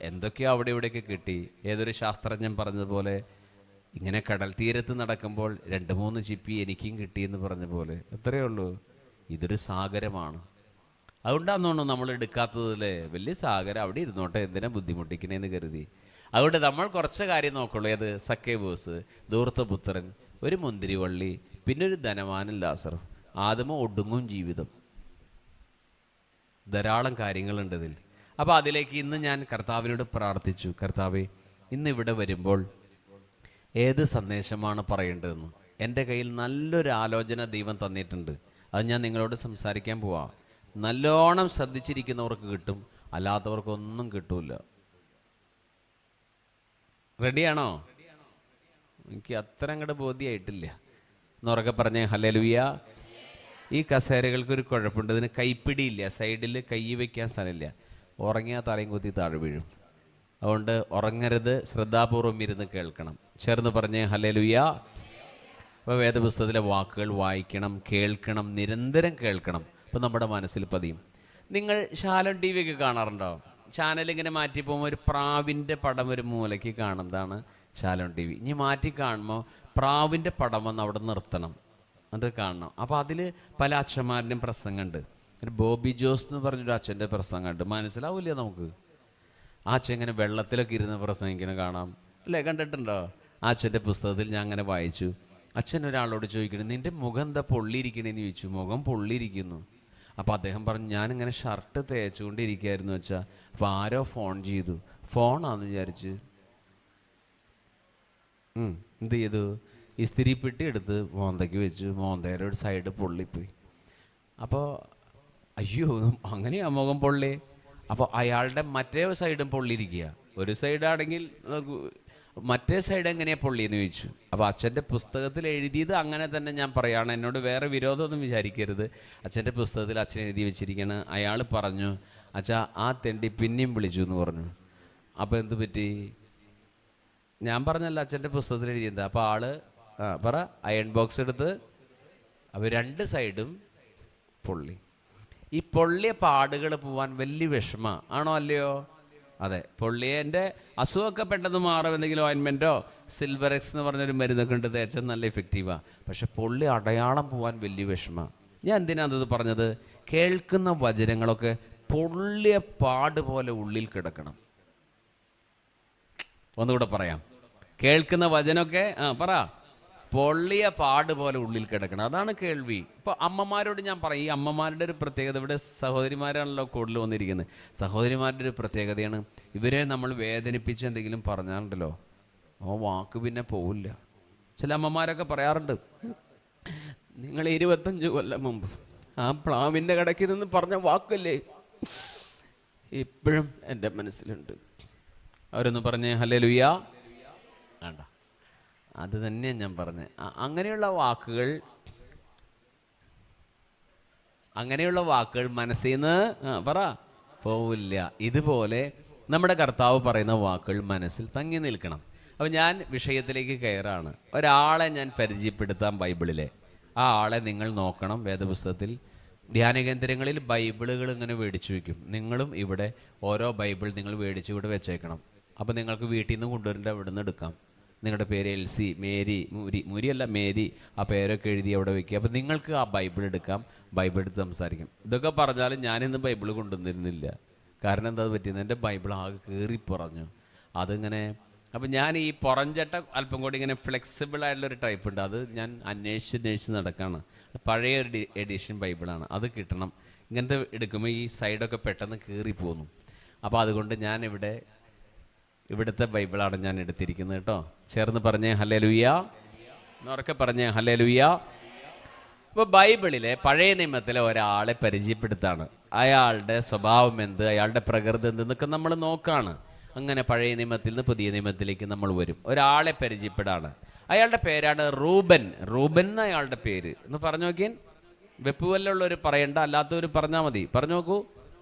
A: എന്തൊക്കെയോ അവിടെ ഇവിടെയൊക്കെ കിട്ടി. ഏതൊരു ശാസ്ത്രജ്ഞൻ പറഞ്ഞതുപോലെ, ഇങ്ങനെ കടൽ തീരത്ത് നടക്കുമ്പോൾ 2-3 ചിപ്പി എനിക്കും കിട്ടിയെന്ന് പറഞ്ഞ പോലെ. എത്രയേ ഉള്ളൂ, ഇതൊരു സാഗരമാണ്. അതുകൊണ്ടാണെന്നോണം നമ്മൾ എടുക്കാത്തതല്ലേ. വലിയ സാഗരം അവിടെ ഇരുന്നോട്ടെ, എന്തിനാ ബുദ്ധിമുട്ടിക്കണേന്ന് കരുതി. അതുകൊണ്ട് നമ്മൾ കുറച്ച് കാര്യം നോക്കുള്ളൂ. അത് സക്കേബൂസ്, ധൂർത്തപുത്രൻ, ഒരു മുന്തിരിവള്ളി, പിന്നെ ഒരു ധനവാനും ലാസർ, ആദമോ ഒടുങ്ങും ജീവിതം. ധാരാളം കാര്യങ്ങളുണ്ട് ഇതിൽ. അപ്പോൾ അതിലേക്ക് ഇന്ന് ഞാൻ കർത്താവിനോട് പ്രാർത്ഥിച്ചു, കർത്താവേ, ഇന്ന് ഇവിടെ വരുമ്പോൾ ഏത് സന്ദേശമാണ് പറയേണ്ടതെന്ന് എൻ്റെ കയ്യിൽ നല്ലൊരു ആലോചന ദൈവം തന്നിട്ടുണ്ട്. അത് ഞാൻ നിങ്ങളോട് സംസാരിക്കാൻ പോവാം. നല്ലോണം ശ്രദ്ധിച്ചിരിക്കുന്നവർക്ക് കിട്ടും, അല്ലാത്തവർക്കൊന്നും കിട്ടൂല. റെഡിയാണോ? എനിക്ക് അത്ര അങ്ങോട്ട് ബോധ്യമായിട്ടില്ല. എന്നുറക്കെ പറഞ്ഞേ ഹല്ലേലൂയ. ഈ കസേരകൾക്കൊരു കുഴപ്പമുണ്ട്, ഇതിന് കൈപ്പിടിയില്ല, സൈഡിൽ കൈ വയ്ക്കാൻ സ്ഥലമില്ല. ഉറങ്ങിയാൽ തലയും കുത്തി താഴെ വീഴും. അതുകൊണ്ട് ഉറങ്ങരുത്, ശ്രദ്ധാപൂർവം ഇരുന്ന് കേൾക്കണം. ചേർന്ന് പറഞ്ഞേ ഹല്ലേലൂയ. അപ്പോൾ വേദപുസ്തകത്തിലെ വാക്കുകൾ വായിക്കണം, കേൾക്കണം, നിരന്തരം കേൾക്കണം. അപ്പോൾ നമ്മുടെ മനസ്സിൽ പതിയും. നിങ്ങൾ ശാലോം TV ഒക്കെ കാണാറുണ്ടോ? ചാനൽ ഇങ്ങനെ മാറ്റി പോകുമ്പോൾ ഒരു പ്രാവിൻ്റെ പടം ഒരു മൂലയ്ക്ക് കാണുന്നതാണ് ശാലോം TV. ഇനി മാറ്റി കാണുമ്പോൾ പ്രാവിൻ്റെ പടം വന്ന് അവിടെ നിർത്തണം, അത് കാണണം. അപ്പോൾ അതിൽ പല അച്ഛന്മാരുടെയും പ്രസംഗമുണ്ട്. ബോബി ജോസ് എന്ന് പറഞ്ഞൊരു അച്ഛൻ്റെ പ്രസംഗമുണ്ട്. മനസ്സിലാവില്ല നമുക്ക്. ആ അച്ഛൻ ഇങ്ങനെ വെള്ളത്തിലൊക്കെ ഇരുന്ന് പ്രസംഗിക്കണം കാണാം, അല്ലേ? കണ്ടിട്ടുണ്ടോ? ആ അച്ഛൻ്റെ പുസ്തകത്തിൽ ഞാൻ അങ്ങനെ വായിച്ചു. അച്ഛൻ ഒരാളോട് ചോദിക്കണം, നിൻ്റെ മുഖം എന്താ പൊള്ളിയിരിക്കണേന്ന് ചോദിച്ചു. മുഖം പൊള്ളിയിരിക്കുന്നു. അപ്പോൾ അദ്ദേഹം പറഞ്ഞു, ഞാനിങ്ങനെ ഷർട്ട് തേച്ചുകൊണ്ടിരിക്കുകയായിരുന്നു വെച്ചാൽ. അപ്പോൾ ആരോ ഫോൺ ചെയ്തു. ഫോണാന്ന് വിചാരിച്ച് എന്ത് ചെയ്തു, ഇസ്തിരിപ്പെട്ടി എടുത്ത് മോന്തയ്ക്ക് വെച്ചു. മോന്തയുടെ ഒരു സൈഡ് പൊള്ളിപ്പോയി. അപ്പോൾ അയ്യോ, അങ്ങനെയാ മുഖം പൊള്ളി. അപ്പോൾ അയാളുടെ മറ്റേ സൈഡും പൊള്ളിയിരിക്കുക. ഒരു സൈഡാണെങ്കിൽ മറ്റേ സൈഡ് എങ്ങനെയാണ് പൊള്ളിയെന്ന് ചോദിച്ചു. അപ്പോൾ അച്ഛൻ്റെ പുസ്തകത്തിൽ എഴുതിയത് അങ്ങനെ തന്നെ ഞാൻ പറയുകയാണ്, എന്നോട് വേറെ വിരോധമൊന്നും വിചാരിക്കരുത്. അച്ഛൻ്റെ പുസ്തകത്തിൽ അച്ഛൻ എഴുതി വെച്ചിരിക്കുകയാണ്. അയാൾ പറഞ്ഞു, അച്ഛാ ആ തെണ്ടി പിന്നെയും വിളിച്ചു എന്ന് പറഞ്ഞു. അപ്പോൾ എന്ത് പറ്റി? ഞാൻ പറഞ്ഞല്ല, അച്ഛൻ്റെ പുസ്തകത്തിൽ എഴുതിയത്. അപ്പോൾ ആള് പറ, അയൺ ബോക്സ് എടുത്ത്, അപ്പോൾ 2 സൈഡും പൊള്ളി. ഈ പൊള്ളിയ പാടുകൾ പോവാൻ വലിയ വിഷമ ആണോ അല്ലയോ? അതെ, പൊള്ളിയൻ്റെ അസുഖമൊക്കെ പെട്ടെന്ന് മാറും. എന്തെങ്കിലും ഓയിൻമെൻറ്റോ സിൽവറെക്സ് എന്ന് പറഞ്ഞൊരു മരുന്നൊക്കെ ഉണ്ട്, തേച്ചാൽ നല്ല എഫക്റ്റീവാണ്. പക്ഷെ പൊള്ളി അടയാളം പോവാൻ വലിയ വിഷമ. ഞാൻ എന്തിനാണത് പറഞ്ഞത്? കേൾക്കുന്ന വചനങ്ങളൊക്കെ പൊള്ളിയ പാട് പോലെ ഉള്ളിൽ കിടക്കണം. ഒന്നുകൂടെ പറയാം, കേൾക്കുന്ന വചനമൊക്കെ പറ, പൊള്ളിയ പാട് പോലെ ഉള്ളിൽ കിടക്കണം. അതാണ് കേൾവി. ഇപ്പോൾ അമ്മമാരോട് ഞാൻ പറയും, ഈ അമ്മമാരുടെ ഒരു പ്രത്യേകത, ഇവിടെ സഹോദരിമാരാണല്ലോ കൂടുതൽ വന്നിരിക്കുന്നത്. സഹോദരിമാരുടെ ഒരു പ്രത്യേകതയാണ്, ഇവരെ നമ്മൾ വേദനിപ്പിച്ച് എന്തെങ്കിലും പറഞ്ഞാലുണ്ടല്ലോ ആ വാക്ക് പിന്നെ പോവില്ല. ചില അമ്മമാരൊക്കെ പറയാറുണ്ട്, നിങ്ങൾ 25 കൊല്ലം മുമ്പ് ആ പ്ലാവിൻ്റെ കടയ്ക്ക് നിന്ന് പറഞ്ഞ വാക്കല്ലേ ഇപ്പോഴും എൻ്റെ മനസ്സിലുണ്ട്. അവരൊന്ന് പറഞ്ഞേ ഹല്ലേലൂയ. വേണ്ട, അത് തന്നെയാണ് ഞാൻ പറഞ്ഞത്. അങ്ങനെയുള്ള വാക്കുകൾ മനസ്സിൽ നിന്ന് പറ പോവില്ല. ഇതുപോലെ നമ്മുടെ കർത്താവ് പറയുന്ന വാക്കുകൾ മനസ്സിൽ തങ്ങി നിൽക്കണം. അപ്പോൾ ഞാൻ വിഷയത്തിലേക്ക് കയറാണ്. ഒരാളെ ഞാൻ പരിചയപ്പെടുത്താം ബൈബിളിലെ. ആ ആളെ നിങ്ങൾ നോക്കണം. വേദപുസ്തകത്തിൽ ധ്യാനകേന്ദ്രങ്ങളിൽ ബൈബിളുകൾ ഇങ്ങനെ മേടിച്ചു വയ്ക്കും. നിങ്ങളും ഇവിടെ ഓരോ ബൈബിൾ നിങ്ങൾ മേടിച്ച് ഇവിടെ വെച്ചേക്കണം. അപ്പോൾ നിങ്ങൾക്ക് വീട്ടിൽ നിന്ന് കൊണ്ടുവരേണ്ട അവിടെ നിന്ന് എടുക്കാം. നിങ്ങളുടെ പേര് എൽസി, മേരി, മുരിയല്ല മേരി, ആ പേരൊക്കെ എഴുതി അവിടെ വയ്ക്കുക. അപ്പോൾ നിങ്ങൾക്ക് ആ ബൈബിൾ എടുക്കാം, ബൈബിൾ എടുത്ത് സംസാരിക്കും. ഇതൊക്കെ പറഞ്ഞാലും ഞാനിന്ന് ബൈബിൾ കൊണ്ടുവന്നിരുന്നില്ല. കാരണം എന്താ പറ്റിയത്, എൻ്റെ ബൈബിൾ ആകെ കീറിപ്പറഞ്ഞു. അതിങ്ങനെ അപ്പം ഞാൻ ഈ പുറഞ്ചട്ട അല്പം കൂടി ഇങ്ങനെ ഫ്ലെക്സിബിൾ ആയിട്ടുള്ളൊരു ടൈപ്പ് ഉണ്ട്. അത് ഞാൻ അന്വേഷിച്ച് നടക്കുകയാണ്. പഴയ ഒരു എഡിഷൻ ബൈബിളാണ്, അത് കിട്ടണം. ഇങ്ങനത്തെ എടുക്കുമ്പോൾ ഈ സൈഡൊക്കെ പെട്ടെന്ന് കീറിപ്പോന്നു. അപ്പോൾ അതുകൊണ്ട് ഞാൻ ഇവിടുത്തെ ബൈബിളാണ് ഞാൻ എടുത്തിരിക്കുന്നത് കേട്ടോ. ചേർന്ന് പറഞ്ഞേ ഹല്ലേലൂയ, എന്നൊക്കെ പറഞ്ഞേ ഹല്ലേലൂയ. അപ്പോൾ ബൈബിളിലെ പഴയ നിയമത്തിലെ ഒരാളെ പരിചയപ്പെടുത്താണ്. അയാളുടെ സ്വഭാവം എന്ത്, അയാളുടെ പ്രകൃതി എന്തെന്നൊക്കെ നമ്മൾ നോക്കാണ്. അങ്ങനെ പഴയ നിയമത്തിൽ നിന്ന് പുതിയ നിയമത്തിലേക്ക് നമ്മൾ വരും. ഒരാളെ പരിചയപ്പെടാണ്. അയാളുടെ പേരാണ് റൂബൻ. റൂബൻ എന്ന അയാളുടെ പേര് എന്ന് പറഞ്ഞു നോക്കിയാൽ, വെപ്പുവല്ലുള്ളവർ പറയണ്ട, അല്ലാത്തവർ പറഞ്ഞാൽ മതി. പറഞ്ഞു നോക്കൂ,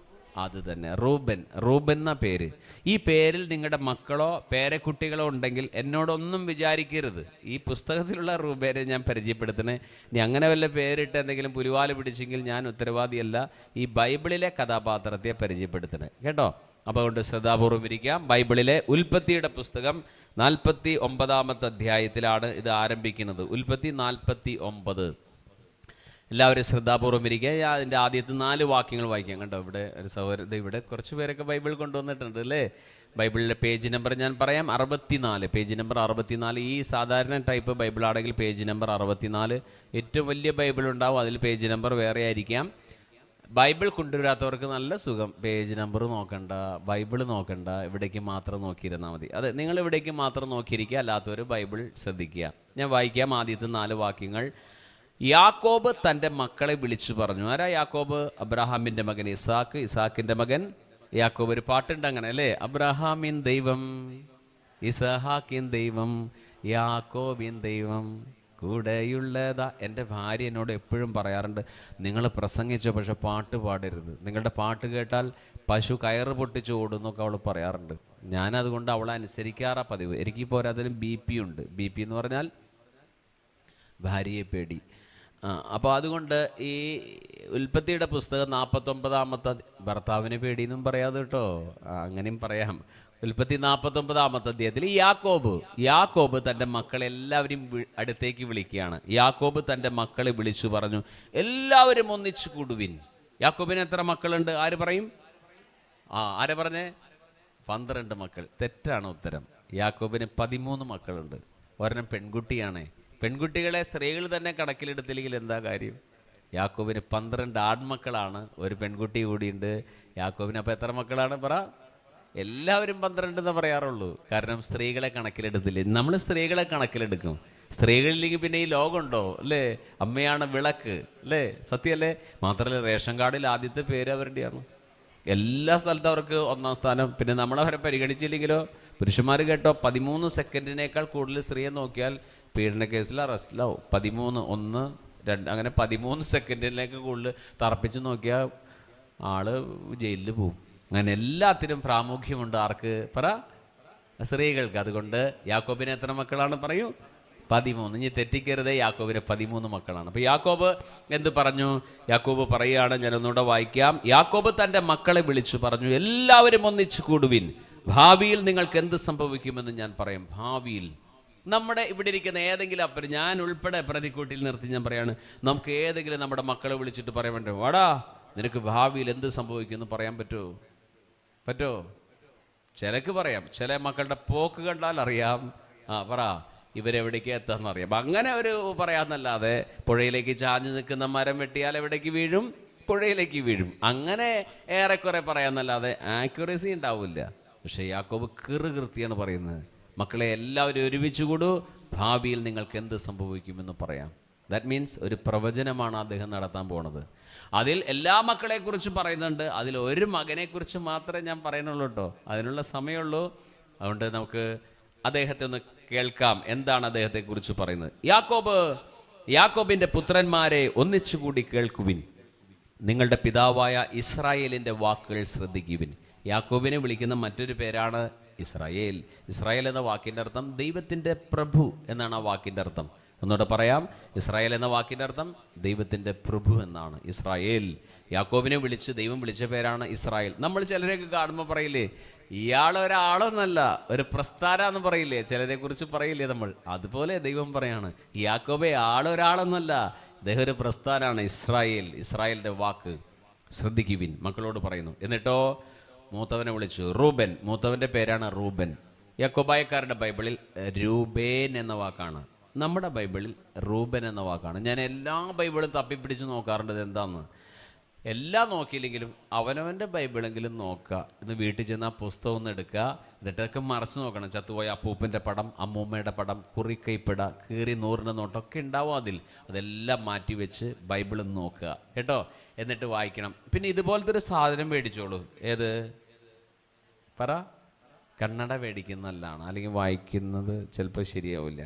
A: അത് തന്നെ റൂബൻ. റൂബൻ എന്ന പേര്. ഈ പേരിൽ നിങ്ങളുടെ മക്കളോ പേരക്കുട്ടികളോ ഉണ്ടെങ്കിൽ എന്നോടൊന്നും വിചാരിക്കരുത്. ഈ പുസ്തകത്തിലുള്ള റൂബേനെ ഞാൻ പരിചയപ്പെടുത്തണേ. ഇനി അങ്ങനെ വല്ല പേരിട്ട് എന്തെങ്കിലും പുലിവാല് പിടിച്ചെങ്കിൽ ഞാൻ ഉത്തരവാദിയല്ല. ഈ ബൈബിളിലെ കഥാപാത്രത്തെ പരിചയപ്പെടുത്തണേ കേട്ടോ. അപ്പോൾ അതുകൊണ്ട് ശ്രദ്ധാപൂർവം ഇരിക്കാം. ബൈബിളിലെ ഉൽപ്പത്തിയുടെ പുസ്തകം 49 അധ്യായത്തിലാണ് ഇത് ആരംഭിക്കുന്നത്. ഉൽപ്പത്തി 49. എല്ലാവരും ശ്രദ്ധാപൂർവം ഇരിക്കുക. അതിൻ്റെ ആദ്യത്തെ 4 വാക്യങ്ങൾ വായിക്കാം കേട്ടോ. ഇവിടെ ഒരു സൗകര്യം, ഇവിടെ കുറച്ച് പേരൊക്കെ ബൈബിൾ കൊണ്ടുവന്നിട്ടുണ്ട് അല്ലേ. ബൈബിളിലെ പേജ് നമ്പർ ഞാൻ പറയാം, 64. Page number 64. ഈ സാധാരണ ടൈപ്പ് ബൈബിളാണെങ്കിൽ പേജ് നമ്പർ 64. ഏറ്റവും വലിയ ബൈബിൾ ഉണ്ടാവും, അതിൽ പേജ് നമ്പർ വേറെ ആയിരിക്കാം. ബൈബിൾ കൊണ്ടുവരാത്തവർക്ക് നല്ല സുഖം, പേജ് നമ്പർ നോക്കണ്ട, ബൈബിൾ നോക്കണ്ട, ഇവിടേക്ക് മാത്രം നോക്കിയിരുന്നാൽ മതി. അതെ, നിങ്ങൾ ഇവിടേക്ക് മാത്രം നോക്കിയിരിക്കുക, അല്ലാത്തവർ ബൈബിൾ ശ്രദ്ധിക്കുക. ഞാൻ വായിക്കാം ആദ്യത്തെ 4 വാക്യങ്ങൾ. യാക്കോബ് തൻ്റെ മക്കളെ വിളിച്ചു പറഞ്ഞു. ആരാ യാക്കോബ്? അബ്രഹാമിൻ്റെ മകൻ ഇസാക്ക്, ഇസാക്കിൻ്റെ മകൻ യാക്കോബ്. ഒരു പാട്ടുണ്ട് അങ്ങനെ അല്ലേ, അബ്രഹാമിൻ ദൈവം, ഇസഹാക്കിൻ ദൈവം, യാക്കോബിൻ ദൈവം കൂടെയുള്ളതാ. എൻ്റെ ഭാര്യ എന്നോട് എപ്പോഴും പറയാറുണ്ട്, നിങ്ങൾ പ്രസംഗിച്ചോ പക്ഷെ പാട്ട് പാടരുത്, നിങ്ങളുടെ പാട്ട് കേട്ടാൽ പശു കയറ് പൊട്ടിച്ച് ഓടുന്നൊക്കെ അവൾ പറയാറുണ്ട്. ഞാനതുകൊണ്ട് അവളെ അനുസരിക്കാറാ പതിവ്. എനിക്ക് പോരാത്തതിനും BP ഉണ്ട്. BP എന്ന് പറഞ്ഞാൽ ഭാര്യയെ പേടി. അപ്പോൾ അതുകൊണ്ട് ഈ ഉൽപ്പത്തിയുടെ പുസ്തകം 49 ഭർത്താവിനെ പേടിയെന്നും പറയാതെ കേട്ടോ, അങ്ങനെയും പറയാം. ഉൽപ്പത്തി 49 അധ്യായത്തിൽ യാക്കോബ് തൻ്റെ മക്കളെ എല്ലാവരും അടുത്തേക്ക് വിളിക്കുകയാണ്. യാക്കോബ് തൻ്റെ മക്കളെ വിളിച്ചു പറഞ്ഞു, എല്ലാവരും ഒന്നിച്ചു കൂടുവിൻ. യാക്കോബിന് എത്ര മക്കളുണ്ട്? ആര് പറയും? ആരെ പറഞ്ഞേ? 12 മക്കൾ. തെറ്റാണ് ഉത്തരം. യാക്കോബിന് 13 മക്കളുണ്ട്. ഒരെണ്ണം പെൺകുട്ടിയാണേ. പെൺകുട്ടികളെ സ്ത്രീകൾ തന്നെ കണക്കിലെടുത്തില്ലെങ്കിൽ എന്താ കാര്യം? യാക്കോബിന് 12 ആൺമക്കളാണ്, ഒരു പെൺകുട്ടി കൂടിയുണ്ട്. യാക്കോബിന് അപ്പോൾ എത്ര മക്കളാണ്? പറ. എല്ലാവരും 12 എന്ന് പറയാറുള്ളൂ, കാരണം സ്ത്രീകളെ കണക്കിലെടുത്തില്ലേ. നമ്മൾ സ്ത്രീകളെ കണക്കിലെടുക്കും. സ്ത്രീകളില്ലെങ്കിൽ പിന്നെ ഈ ലോകമുണ്ടോ അല്ലേ? അമ്മയാണ് വിളക്ക് അല്ലേ? സത്യമല്ലേ? മാത്രമല്ല റേഷൻ കാർഡിൽ ആദ്യത്തെ പേര് അവരുടെയാണ്. എല്ലാ സ്ഥലത്തും അവർക്ക് 1ാം സ്ഥാനം. പിന്നെ നമ്മളവരെ പരിഗണിച്ചില്ലെങ്കിലോ? പുരുഷന്മാർ കേട്ടോ, 13 സെക്കൻഡിനേക്കാൾ കൂടുതൽ സ്ത്രീയെ നോക്കിയാൽ പീഡന കേസിൽ അറസ്റ്റിലാവും. 13, 1, 2 അങ്ങനെ 13 സെക്കൻഡിലേക്ക് കൂടുതൽ തറപ്പിച്ച് നോക്കിയാൽ ആള് ജയിലിൽ പോവും. അങ്ങനെ എല്ലാത്തിനും പ്രാമുഖ്യമുണ്ട്. ആർക്ക്? പറ. സ്ത്രീകൾക്ക്. അതുകൊണ്ട് യാക്കോബിന് എത്ര മക്കളാണ്? പറയൂ. 13. ഇനി തെറ്റിക്കരുതേ, യാക്കോബിന് 13 മക്കളാണ്. അപ്പോൾ യാക്കോബ് എന്ത് പറഞ്ഞു? യാക്കോബ് പറയുകയാണ്, ഞാൻ ഒന്നുകൂടെ വായിക്കാം. യാക്കോബ് തൻ്റെ മക്കളെ വിളിച്ചു പറഞ്ഞു, എല്ലാവരും ഒന്നിച്ചു കൂടുവിൻ, ഭാവിയിൽ നിങ്ങൾക്ക് എന്ത് സംഭവിക്കുമെന്ന് ഞാൻ പറയും. ഭാവിയിൽ നമ്മുടെ ഇവിടെ ഇരിക്കുന്ന ഏതെങ്കിലും അപ്പൻ, ഞാൻ ഉൾപ്പെടെ പ്രതിക്കൂട്ടിൽ നിർത്തി ഞാൻ പറയാണ്, നമുക്ക് ഏതെങ്കിലും നമ്മുടെ മക്കളെ വിളിച്ചിട്ട് പറയാൻ പറ്റുമോ? വാടാ, നിനക്ക് ഭാവിയിൽ എന്ത് സംഭവിക്കുമെന്ന് പറയാൻ പറ്റുമോ? ചിലക്ക് പറയാം. ചില മക്കളുടെ പോക്ക് കണ്ടാൽ അറിയാം. പറ, ഇവരെവിടേക്ക് എത്താമെന്നറിയാം. അങ്ങനെ ഒരു പറയാമെന്നല്ലാതെ പുഴയിലേക്ക് ചാഞ്ഞു നിൽക്കുന്ന മരം വെട്ടിയാൽ എവിടേക്ക് വീഴും? പുഴയിലേക്ക് വീഴും. അങ്ങനെ ഏറെക്കുറെ പറയാമെന്നല്ലാതെ ആക്യുറസി ഉണ്ടാവില്ല. പക്ഷേ യാക്കോബ് കൃത്യമാണ് പറയുന്നത്, മക്കളെ എല്ലാവരും ഒരുമിച്ച് കൂടൂ, ഭാവിയിൽ നിങ്ങൾക്ക് എന്ത് സംഭവിക്കുമെന്ന് പറയാം. ദാറ്റ് മീൻസ് ഒരു പ്രവചനമാണ് അദ്ദേഹം നടത്താൻ പോണത്. അതിൽ എല്ലാ മക്കളെക്കുറിച്ചും പറയുന്നുണ്ട്. അതിൽ ഒരു മകനെക്കുറിച്ച് മാത്രമേ ഞാൻ പറയുന്നുള്ളൂ കേട്ടോ, അതിനുള്ള സമയമുള്ളൂ. അതുകൊണ്ട് നമുക്ക് അദ്ദേഹത്തെ ഒന്ന് കേൾക്കാം, എന്താണ് അദ്ദേഹത്തെക്കുറിച്ച് പറയുന്നത്. യാക്കോബിൻ്റെ പുത്രന്മാരെ ഒന്നിച്ചുകൂടി കേൾക്കുവിൻ, നിങ്ങളുടെ പിതാവായ ഇസ്രായേലിൻ്റെ വാക്കുകൾ ശ്രദ്ധിക്കുവിൻ. യാക്കോബിനെ വിളിക്കുന്ന മറ്റൊരു പേരാണ് ഇസ്രായേൽ. ഇസ്രായേൽ എന്ന വാക്കിൻ്റെ അർത്ഥം ദൈവത്തിൻ്റെ പ്രഭു എന്നാണ് ആ വാക്കിൻ്റെ അർത്ഥം. ഒന്നുകൂടെ പറയാം, ഇസ്രായേൽ എന്ന വാക്കിൻ്റെ അർത്ഥം ദൈവത്തിൻ്റെ പ്രഭു എന്നാണ്. ഇസ്രായേൽ, യാക്കോബിനെ വിളിച്ച് ദൈവം വിളിച്ച പേരാണ് ഇസ്രായേൽ. നമ്മൾ ചിലരെയൊക്കെ കാണുമ്പോൾ പറയില്ലേ, ഇയാളൊരാളൊന്നല്ല, ഒരു പ്രസ്ഥാനാന്ന് പറയില്ലേ, ചിലരെ കുറിച്ച് പറയില്ലേ നമ്മൾ. അതുപോലെ ദൈവം പറയാണ്, യാക്കോബെ ആളൊരാളൊന്നല്ല, അദ്ദേഹം ഒരു പ്രസ്ഥാനാണ്. ഇസ്രായേൽ, ഇസ്രായേലിൻ്റെ വാക്ക് ശ്രദ്ധിക്കുവിൻ, മക്കളോട് പറയുന്നു. എന്നിട്ടോ മൂത്തവനെ വിളിച്ചു റൂബൻ. മൂത്തവൻ്റെ പേരാണ് റൂബൻ. യാക്കോബായക്കാരുടെ ബൈബിളിൽ രൂബേൻ എന്ന വാക്കാണ്, നമ്മുടെ ബൈബിളിൽ റൂബൻ എന്ന വാക്കാണ്. ഞാൻ എല്ലാ ബൈബിളും തപ്പിപ്പിടിച്ച് നോക്കാറുണ്ട് എന്താന്ന്. എല്ലാം നോക്കിയില്ലെങ്കിലും അവനവൻ്റെ ബൈബിളെങ്കിലും നോക്കുക. ഇന്ന് വീട്ടിൽ ചെന്ന് ആ പുസ്തകം ഒന്ന് എടുക്കുക, എന്നിട്ടൊക്കെ മറച്ചു നോക്കണം. ചത്തുപോയ അപ്പൂപ്പൻ്റെ പടം, അമ്മൂമ്മയുടെ പടം, കുറിക്കൈപ്പിട, കീറി നൂറിൻ്റെ നോട്ടൊക്കെ ഉണ്ടാവും അതിൽ. അതെല്ലാം മാറ്റി വെച്ച് ബൈബിളും നോക്കുക കേട്ടോ, എന്നിട്ട് വായിക്കണം. പിന്നെ ഇതുപോലത്തെ ഒരു സാധനം മേടിച്ചോളൂ. ഏത് പറ? കണ്ണട മേടിക്കുന്ന നല്ലതാണ്, അല്ലെങ്കിൽ വായിക്കുന്നത് ചിലപ്പോൾ ശരിയാവില്ല.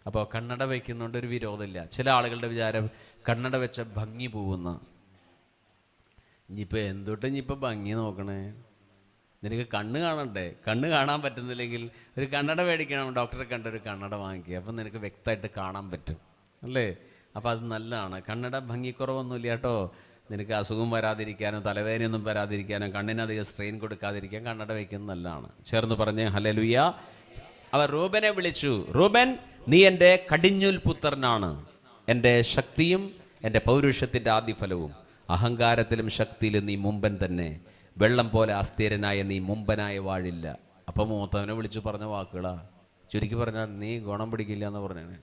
A: അപ്പോൾ കണ്ണട വയ്ക്കുന്നതുകൊണ്ട് ഒരു വിരോധമില്ല. ചില ആളുകളുടെ വിചാരം കണ്ണട വെച്ച ഭംഗി പോകുന്ന. ഇനിയിപ്പോൾ എന്തൊട്ട് ഇനിയിപ്പോൾ ഭംഗി നോക്കണേ, നിനക്ക് കണ്ണ് കാണണ്ടേ? കണ്ണ് കാണാൻ പറ്റുന്നില്ലെങ്കിൽ ഒരു കണ്ണട മേടിക്കണം, ഡോക്ടറെ കണ്ട ഒരു കണ്ണട വാങ്ങിക്കുക, അപ്പം നിനക്ക് വ്യക്തമായിട്ട് കാണാൻ പറ്റും അല്ലേ? അപ്പോൾ അത് നല്ലതാണ്. കണ്ണട ഭംഗിക്കുറവൊന്നുമില്ല കേട്ടോ. നിനക്ക് അസുഖം വരാതിരിക്കാനോ തലവേദനയൊന്നും വരാതിരിക്കാനോ കണ്ണിനധികം സ്ട്രെയിൻ കൊടുക്കാതിരിക്കാൻ കണ്ണട വയ്ക്കുന്നത് നല്ലതാണ്. ചേർന്ന് പറഞ്ഞ് ഹല്ലേലൂയ. അവർ റൂബനെ വിളിച്ചു, റൂബൻ, നീ എൻ്റെ കടിഞ്ഞൂൽ പുത്രനാണ്, എൻ്റെ ശക്തിയും എൻ്റെ പൗരുഷത്തിൻ്റെ ആദ്യഫലവും. അഹങ്കാരത്തിലും ശക്തിയിലും നീ മുമ്പൻ തന്നെ, വെള്ളം പോലെ അസ്ഥിരനായ നീ മുമ്പനായ വാഴില്ല. അപ്പം മൂത്തവനെ വിളിച്ചു പറഞ്ഞ വാക്കുകളാ. ചുരുക്കി പറഞ്ഞാൽ നീ ഗുണം പിടിക്കില്ല എന്ന് പറഞ്ഞേ.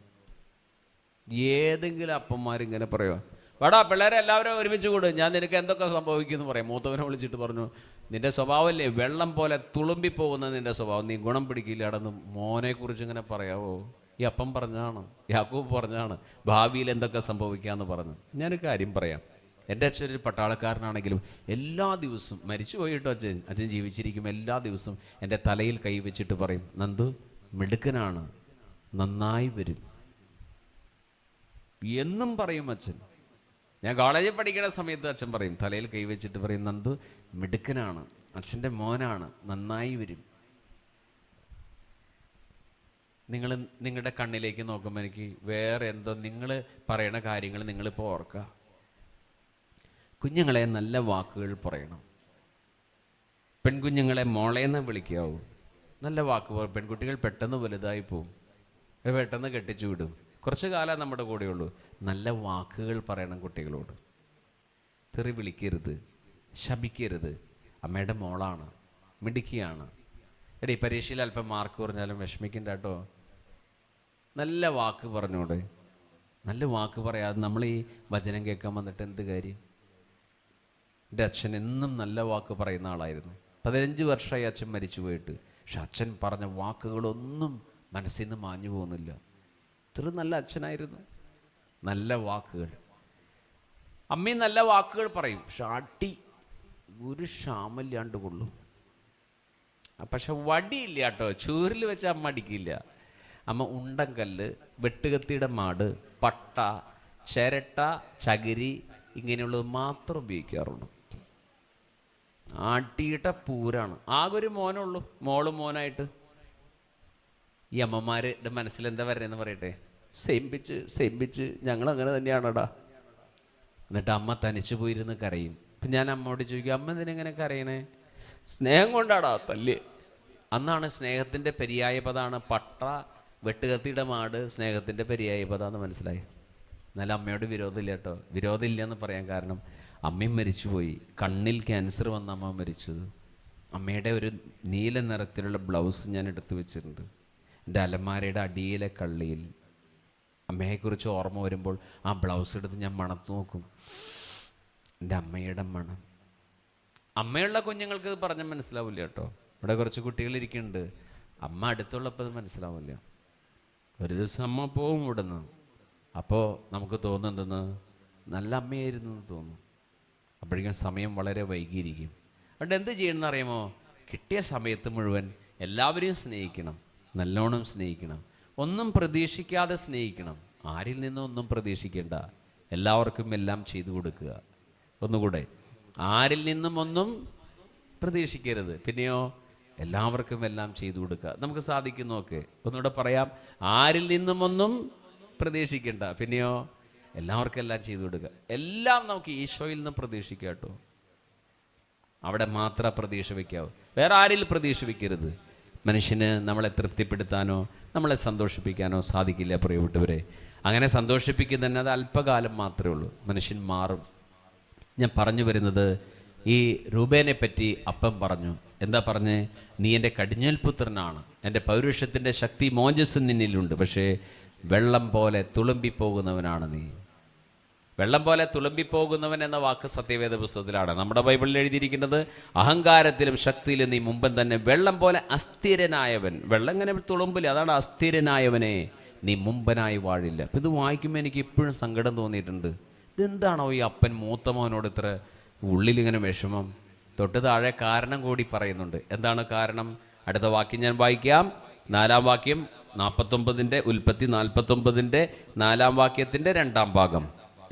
A: ഏതെങ്കിലും അപ്പന്മാരിങ്ങനെ പറയുമോ, വേടാ പിള്ളേരെ എല്ലാവരും ഒരുമിച്ച് കൂടും, ഞാൻ നിനക്ക് എന്തൊക്കെ സംഭവിക്കുമെന്ന് പറയാം. മൂത്തവനെ വിളിച്ചിട്ട് പറഞ്ഞു, നിന്റെ സ്വഭാവമല്ലേ വെള്ളം പോലെ തുളുമ്പിപ്പോകുന്ന നിന്റെ സ്വഭാവം, നീ ഗുണം പിടിക്കില്ലാടെന്ന് മോനെക്കുറിച്ച് ഇങ്ങനെ പറയാവോ? ഈ അപ്പം പറഞ്ഞാണ്, യാക്കോബ് പറഞ്ഞാണ് ഭാവിയിൽ എന്തൊക്കെ സംഭവിക്കാമെന്ന് പറഞ്ഞു. ഞാനൊരു കാര്യം പറയാം. എൻ്റെ അച്ഛൻ ഒരു പട്ടാളക്കാരനാണെങ്കിലും എല്ലാ ദിവസവും, മരിച്ചു പോയിട്ടോ അച്ഛൻ ജീവിച്ചിരിക്കും, എല്ലാ ദിവസവും എൻ്റെ തലയിൽ കൈവച്ചിട്ട് പറയും, നന്ദു മിടുക്കനാണ്, നന്നായി വരും എന്നും പറയും അച്ഛൻ. ഞാൻ കോളേജിൽ പഠിക്കുന്ന സമയത്ത് അച്ഛൻ പറയും, തലയിൽ കൈവച്ചിട്ട് പറയും, നന്ദു മിടുക്കനാണ്, അച്ഛൻ്റെ മോനാണ്, നന്നായി വരും. നിങ്ങളുടെ കണ്ണിലേക്ക് നോക്കുമ്പോൾ എനിക്ക് വേറെ എന്തോ നിങ്ങൾ പറയണ കാര്യങ്ങൾ നിങ്ങളിപ്പോൾ ഓർക്കുക. കുഞ്ഞുങ്ങളെ നല്ല വാക്കുകൾ പറയണം. പെൺകുഞ്ഞുങ്ങളെ മോളേന്ന് വിളിക്കാവൂ. നല്ല വാക്ക്. പെൺകുട്ടികൾ പെട്ടെന്ന് വലുതായി പോവും, പെട്ടെന്ന് കെട്ടിച്ചു വിടും. കുറച്ച് കാലം നമ്മുടെ കൂടെയുള്ളൂ. നല്ല വാക്കുകൾ പറയണം കുട്ടികളോട്. തെറി വിളിക്കരുത്, ശപിക്കരുത്. അമ്മയുടെ മോളാണ്, മിടുക്കിയാണ്. എടീ പരീക്ഷയിൽ അല്പം മാർക്ക് കുറഞ്ഞാലും വിഷമിക്കണ്ട കേട്ടോ. നല്ല വാക്ക് പറഞ്ഞോടെ. നല്ല വാക്ക് പറയാതെ നമ്മൾ ഈ വചനം കേൾക്കാൻ വന്നിട്ട് എന്ത് കാര്യം? എൻ്റെ അച്ഛൻ എന്നും നല്ല വാക്ക് പറയുന്ന ആളായിരുന്നു. 15 വർഷമായി അച്ഛൻ മരിച്ചു പോയിട്ട്. പക്ഷെ അച്ഛൻ പറഞ്ഞ വാക്കുകളൊന്നും മനസ്സിൽ നിന്ന് മാഞ്ഞു പോകുന്നില്ല. ഇത്ര നല്ല അച്ഛനായിരുന്നു. നല്ല വാക്കുകൾ. അമ്മയും നല്ല വാക്കുകൾ പറയും, പക്ഷെ അടി ഒരു ക്ഷാമല്ലാണ്ട് കൊള്ളും. പക്ഷെ വടിയില്ല കേട്ടോ, ചൂരിൽ വെച്ച് അമ്മ അടിക്കില്ല. അമ്മ ഉണ്ടങ്കല്ല്, വെട്ടുകത്തിയുടെ മാട്, പട്ട, ചിരട്ട, ചകിരി ഇങ്ങനെയുള്ളത് മാത്രം ഉപയോഗിക്കാറുള്ളൂ. ആട്ടിയിട്ട പൂരാണ്. ആകെ ഒരു മോനുള്ളൂ, മോളും മോനായിട്ട്. ഈ അമ്മമാരുടെ മനസ്സിൽ എന്താ വരുന്നതെന്ന് പറയട്ടെ, സെയിംപിച്ച് ഞങ്ങൾ അങ്ങനെ തന്നെയാണടാ. എന്നിട്ട് അമ്മ തനിച്ചു പോയിരുന്ന് കരയും. ഇപ്പം ഞാൻ അമ്മയോട് ചോദിക്കും, അമ്മ എന്തിനെങ്ങനെ കരയണേ? സ്നേഹം കൊണ്ടാടാ തല്ല്. അന്നാണ് സ്നേഹത്തിൻ്റെ പര്യായ പദമാണ് പട്ട, വെട്ടുകത്തിയുടെ മാട് സ്നേഹത്തിൻ്റെ പര്യായ പദാന്ന് മനസ്സിലായി. എന്നാലും അമ്മയോട് വിരോധമില്ല കേട്ടോ. വിരോധമില്ലെന്ന് പറയാൻ കാരണം അമ്മയും മരിച്ചുപോയി. കണ്ണിൽ ക്യാൻസർ വന്ന അമ്മ മരിച്ചത്. അമ്മയുടെ ഒരു നീല നിറത്തിലുള്ള ബ്ലൗസ് ഞാൻ എടുത്തു വെച്ചിട്ടുണ്ട് എൻ്റെ അലമാരയുടെ അടിയിലെ കള്ളിയിൽ. അമ്മയെക്കുറിച്ച് ഓർമ്മ വരുമ്പോൾ ആ ബ്ലൗസ് എടുത്ത് ഞാൻ മണത്ത് നോക്കും. എൻ്റെ അമ്മയുടെ മണം. അമ്മയുള്ള കുഞ്ഞുങ്ങൾക്ക് ഇത് പറഞ്ഞാൽ മനസ്സിലാവില്ല കേട്ടോ. ഇവിടെ കുറച്ച് കുട്ടികളിരിക്കുന്നുണ്ട്, അമ്മ അടുത്തുള്ളപ്പോൾ ഇത് മനസ്സിലാവില്ല. ഒരു ദിവസം അമ്മ പോവും ഇവിടുന്ന്. അപ്പോൾ നമുക്ക് തോന്നുന്നെന്ന് നല്ല അമ്മയായിരുന്നു എന്ന് തോന്നും. അപ്പോഴേക്കും സമയം വളരെ വൈകിയിരിക്കും. അതുകൊണ്ട് എന്ത് ചെയ്യണമെന്ന് അറിയാമോ? കിട്ടിയ സമയത്ത് മുഴുവൻ എല്ലാവരെയും സ്നേഹിക്കണം, നല്ലോണം സ്നേഹിക്കണം, ഒന്നും പ്രതീക്ഷിക്കാതെ സ്നേഹിക്കണം. ആരിൽ നിന്നും ഒന്നും പ്രതീക്ഷിക്കേണ്ട, എല്ലാവർക്കും എല്ലാം ചെയ്തു കൊടുക്കുക. ഒന്നുകൂടെ, ആരിൽ നിന്നും ഒന്നും പ്രതീക്ഷിക്കരുത്. പിന്നെയോ എല്ലാവർക്കും എല്ലാം ചെയ്തു കൊടുക്കുക. നമുക്ക് സാധിക്കുന്നതൊക്കെ ഒന്നുകൂടെ പറയാം, ആരിൽ നിന്നും ഒന്നും പ്രതീക്ഷിക്കണ്ട. പിന്നെയോ എല്ലാവർക്കും എല്ലാം ചെയ്തു കൊടുക്കുക. എല്ലാം നമുക്ക് ഈശോയിൽ നിന്ന് പ്രതീക്ഷിക്കാം കേട്ടോ. അവിടെ മാത്രം പ്രതീക്ഷ വയ്ക്കാവൂ, വേറെ ആരിൽ പ്രതീക്ഷ വയ്ക്കരുത്. മനുഷ്യന് നമ്മളെ തൃപ്തിപ്പെടുത്താനോ നമ്മളെ സന്തോഷിപ്പിക്കാനോ സാധിക്കില്ല പ്രിയപ്പെട്ടവരെ. അങ്ങനെ സന്തോഷിപ്പിക്കുന്ന അത് അല്പകാലം മാത്രമേ ഉള്ളൂ. മനുഷ്യൻ മാറും. ഞാൻ പറഞ്ഞു വരുന്നത്, ഈ രൂപേനെ പറ്റി അപ്പം പറഞ്ഞു. എന്താ പറഞ്ഞേ? നീ എൻ്റെ കടിഞ്ഞേൽ പുത്രനാണ്, എൻ്റെ പൗരുഷത്തിൻ്റെ ശക്തി മോജസ് നിന്നിലുണ്ട്, പക്ഷേ വെള്ളം പോലെ തുളുമ്പിപ്പോകുന്നവനാണ് നീ. വെള്ളം പോലെ തുളുമ്പിപ്പോകുന്നവൻ എന്ന വാക്ക് സത്യവേദ പുസ്തകത്തിലാണ്. നമ്മുടെ ബൈബിളിൽ എഴുതിയിരിക്കുന്നത് അഹങ്കാരത്തിലും ശക്തിയിലും നീ മുമ്പൻ തന്നെ വെള്ളം പോലെ അസ്ഥിരനായവൻ. വെള്ളം ഇങ്ങനെ തുളുമ്പില്ല, അതാണ് അസ്ഥിരനായവനെ നീ മുമ്പനായി വാഴില്ല. അപ്പം ഇത് വായിക്കുമ്പോൾ എനിക്ക് ഇപ്പോഴും സങ്കടം തോന്നിയിട്ടുണ്ട്. ഇതെന്താണോ ഈ അപ്പൻ മൂത്തമോനോട് ഇത്ര ഉള്ളിലിങ്ങനെ വിഷമം? തൊട്ട് താഴെ കാരണം കൂടി പറയുന്നുണ്ട്. എന്താണ് കാരണം? അടുത്ത വാക്യം ഞാൻ വായിക്കാം. 4-ാം വാക്യം, 49 ഉൽപ്പത്തി 49 4-ാം വാക്യത്തിൻ്റെ 2-ാം ഭാഗം.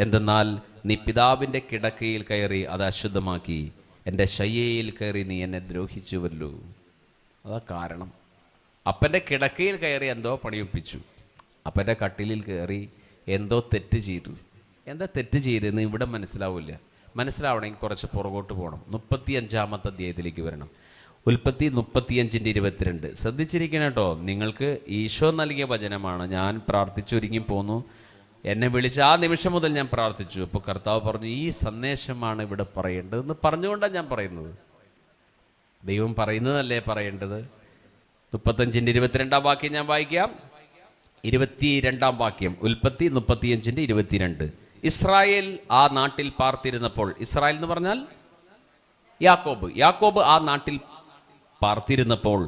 A: എന്തെന്നാൽ നീ പിതാവിൻ്റെ കിടക്കയിൽ കയറി അത് അശുദ്ധമാക്കി, എൻ്റെ ശയ്യയിൽ കയറി നീ എന്നെ ദ്രോഹിച്ചുവല്ലോ. അതാ കാരണം. അപ്പൻ്റെ കിടക്കയിൽ കയറി എന്തോ പണിയൊപ്പിച്ചു, അപ്പൻ്റെ കട്ടിലിൽ കയറി എന്തോ തെറ്റ് ചെയ്തു. എന്താ തെറ്റ് ചെയ്തതെന്ന് ഇവിടെ മനസ്സിലാവില്ല. മനസ്സിലാവണമെങ്കിൽ കുറച്ച് പുറകോട്ട് പോകണം. 35-ാമത്തെ അധ്യായത്തിലേക്ക് വരണം. ഉൽപ്പത്തി 35:22. ശ്രദ്ധിച്ചിരിക്കണം കേട്ടോ. നിങ്ങൾക്ക് ഈശോ നൽകിയ വചനമാണ്. ഞാൻ പ്രാർത്ഥിച്ചൊരുങ്ങി പോന്നു, എന്നെ വിളിച്ച ആ നിമിഷം മുതൽ ഞാൻ പ്രാർത്ഥിച്ചു. അപ്പോൾ കർത്താവ് പറഞ്ഞു, ഈ സന്ദേശമാണ് ഇവിടെ പറയേണ്ടതെന്ന് പറഞ്ഞുകൊണ്ടാണ് ഞാൻ പറയുന്നത്. ദൈവം പറയുന്നതല്ലേ പറയേണ്ടത്. 35:22 വാക്യം ഞാൻ വായിക്കാം. 22-ാം വാക്യം, ഉൽപ്പത്തി 35:22. ഇസ്രായേൽ ആ നാട്ടിൽ പാർത്തിരുന്നപ്പോൾ, ഇസ്രായേൽ എന്ന് പറഞ്ഞാൽ യാക്കോബ് ആ നാട്ടിൽ പാർത്തിരുന്നപ്പോൾ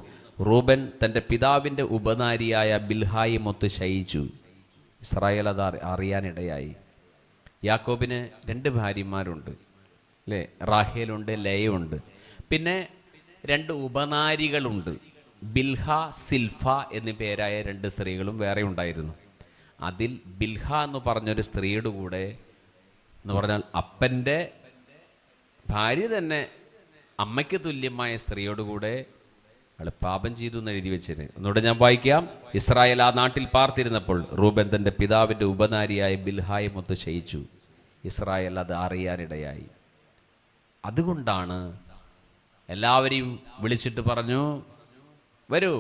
A: റൂബൻ തൻ്റെ പിതാവിൻ്റെ ഉപനാരിയായ ബിൽഹായുമൊത്ത് ശയിച്ചു. ഇസ്രായേൽ അത് അറിയാനിടയായി. യാക്കോബിന് 2 ഭാര്യമാരുണ്ട് അല്ലേ? റാഹേലുണ്ട്, ലയയുണ്ട്. പിന്നെ 2 ഉപനാരികളുണ്ട്. ബിൽഹ, സിൽഫ എന്നീ പേരായ 2 സ്ത്രീകളും വേറെ ഉണ്ടായിരുന്നു. അതിൽ ബിൽഹ എന്ന് പറഞ്ഞൊരു സ്ത്രീയുടെ കൂടെ എന്ന് പറഞ്ഞാൽ അപ്പൻ്റെ ഭാര്യ തന്നെ, അമ്മയ്ക്ക് തുല്യമായ സ്ത്രീയോടുകൂടെ അയാൾ പാപം ചെയ്തു എന്ന് എഴുതി വെച്ചത്. ഒന്നുകൂടെ ഞാൻ വായിക്കാം. ഇസ്രായേൽ ആ നാട്ടിൽ പാർത്തിരുന്നപ്പോൾ റൂബൻ തൻ്റെ പിതാവിൻ്റെ ഉപനാരിയായ ബിൽഹായുമൊത്ത് ശയിച്ചു. ഇസ്രായേൽ അത് അറിയാനിടയായി. അതുകൊണ്ടാണ് എല്ലാവരെയും വിളിച്ചിട്ട് പറഞ്ഞു, വരൂ,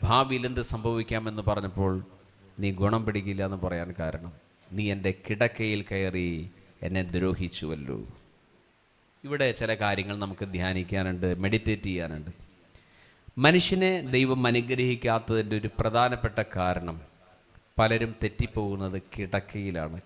A: ഭാവിയിൽ എന്ത് സംഭവിക്കാമെന്ന് പറഞ്ഞപ്പോൾ നീ ഗുണം പിടിക്കില്ല എന്ന് പറയാൻ കാരണം, നീ എൻ്റെ കിടക്കയിൽ കയറി എന്നെ ദ്രോഹിച്ചുവല്ലോ. ഇവിടെ ചില കാര്യങ്ങൾ നമുക്ക് ധ്യാനിക്കാനുണ്ട്, മെഡിറ്റേറ്റ് ചെയ്യാനുണ്ട്. മനുഷ്യനെ ദൈവം അനുഗ്രഹിക്കാത്തതിൻ്റെ ഒരു പ്രധാനപ്പെട്ട കാരണം, പലരും തെറ്റിപ്പോകുന്നത് കിടക്കയിലാണ്.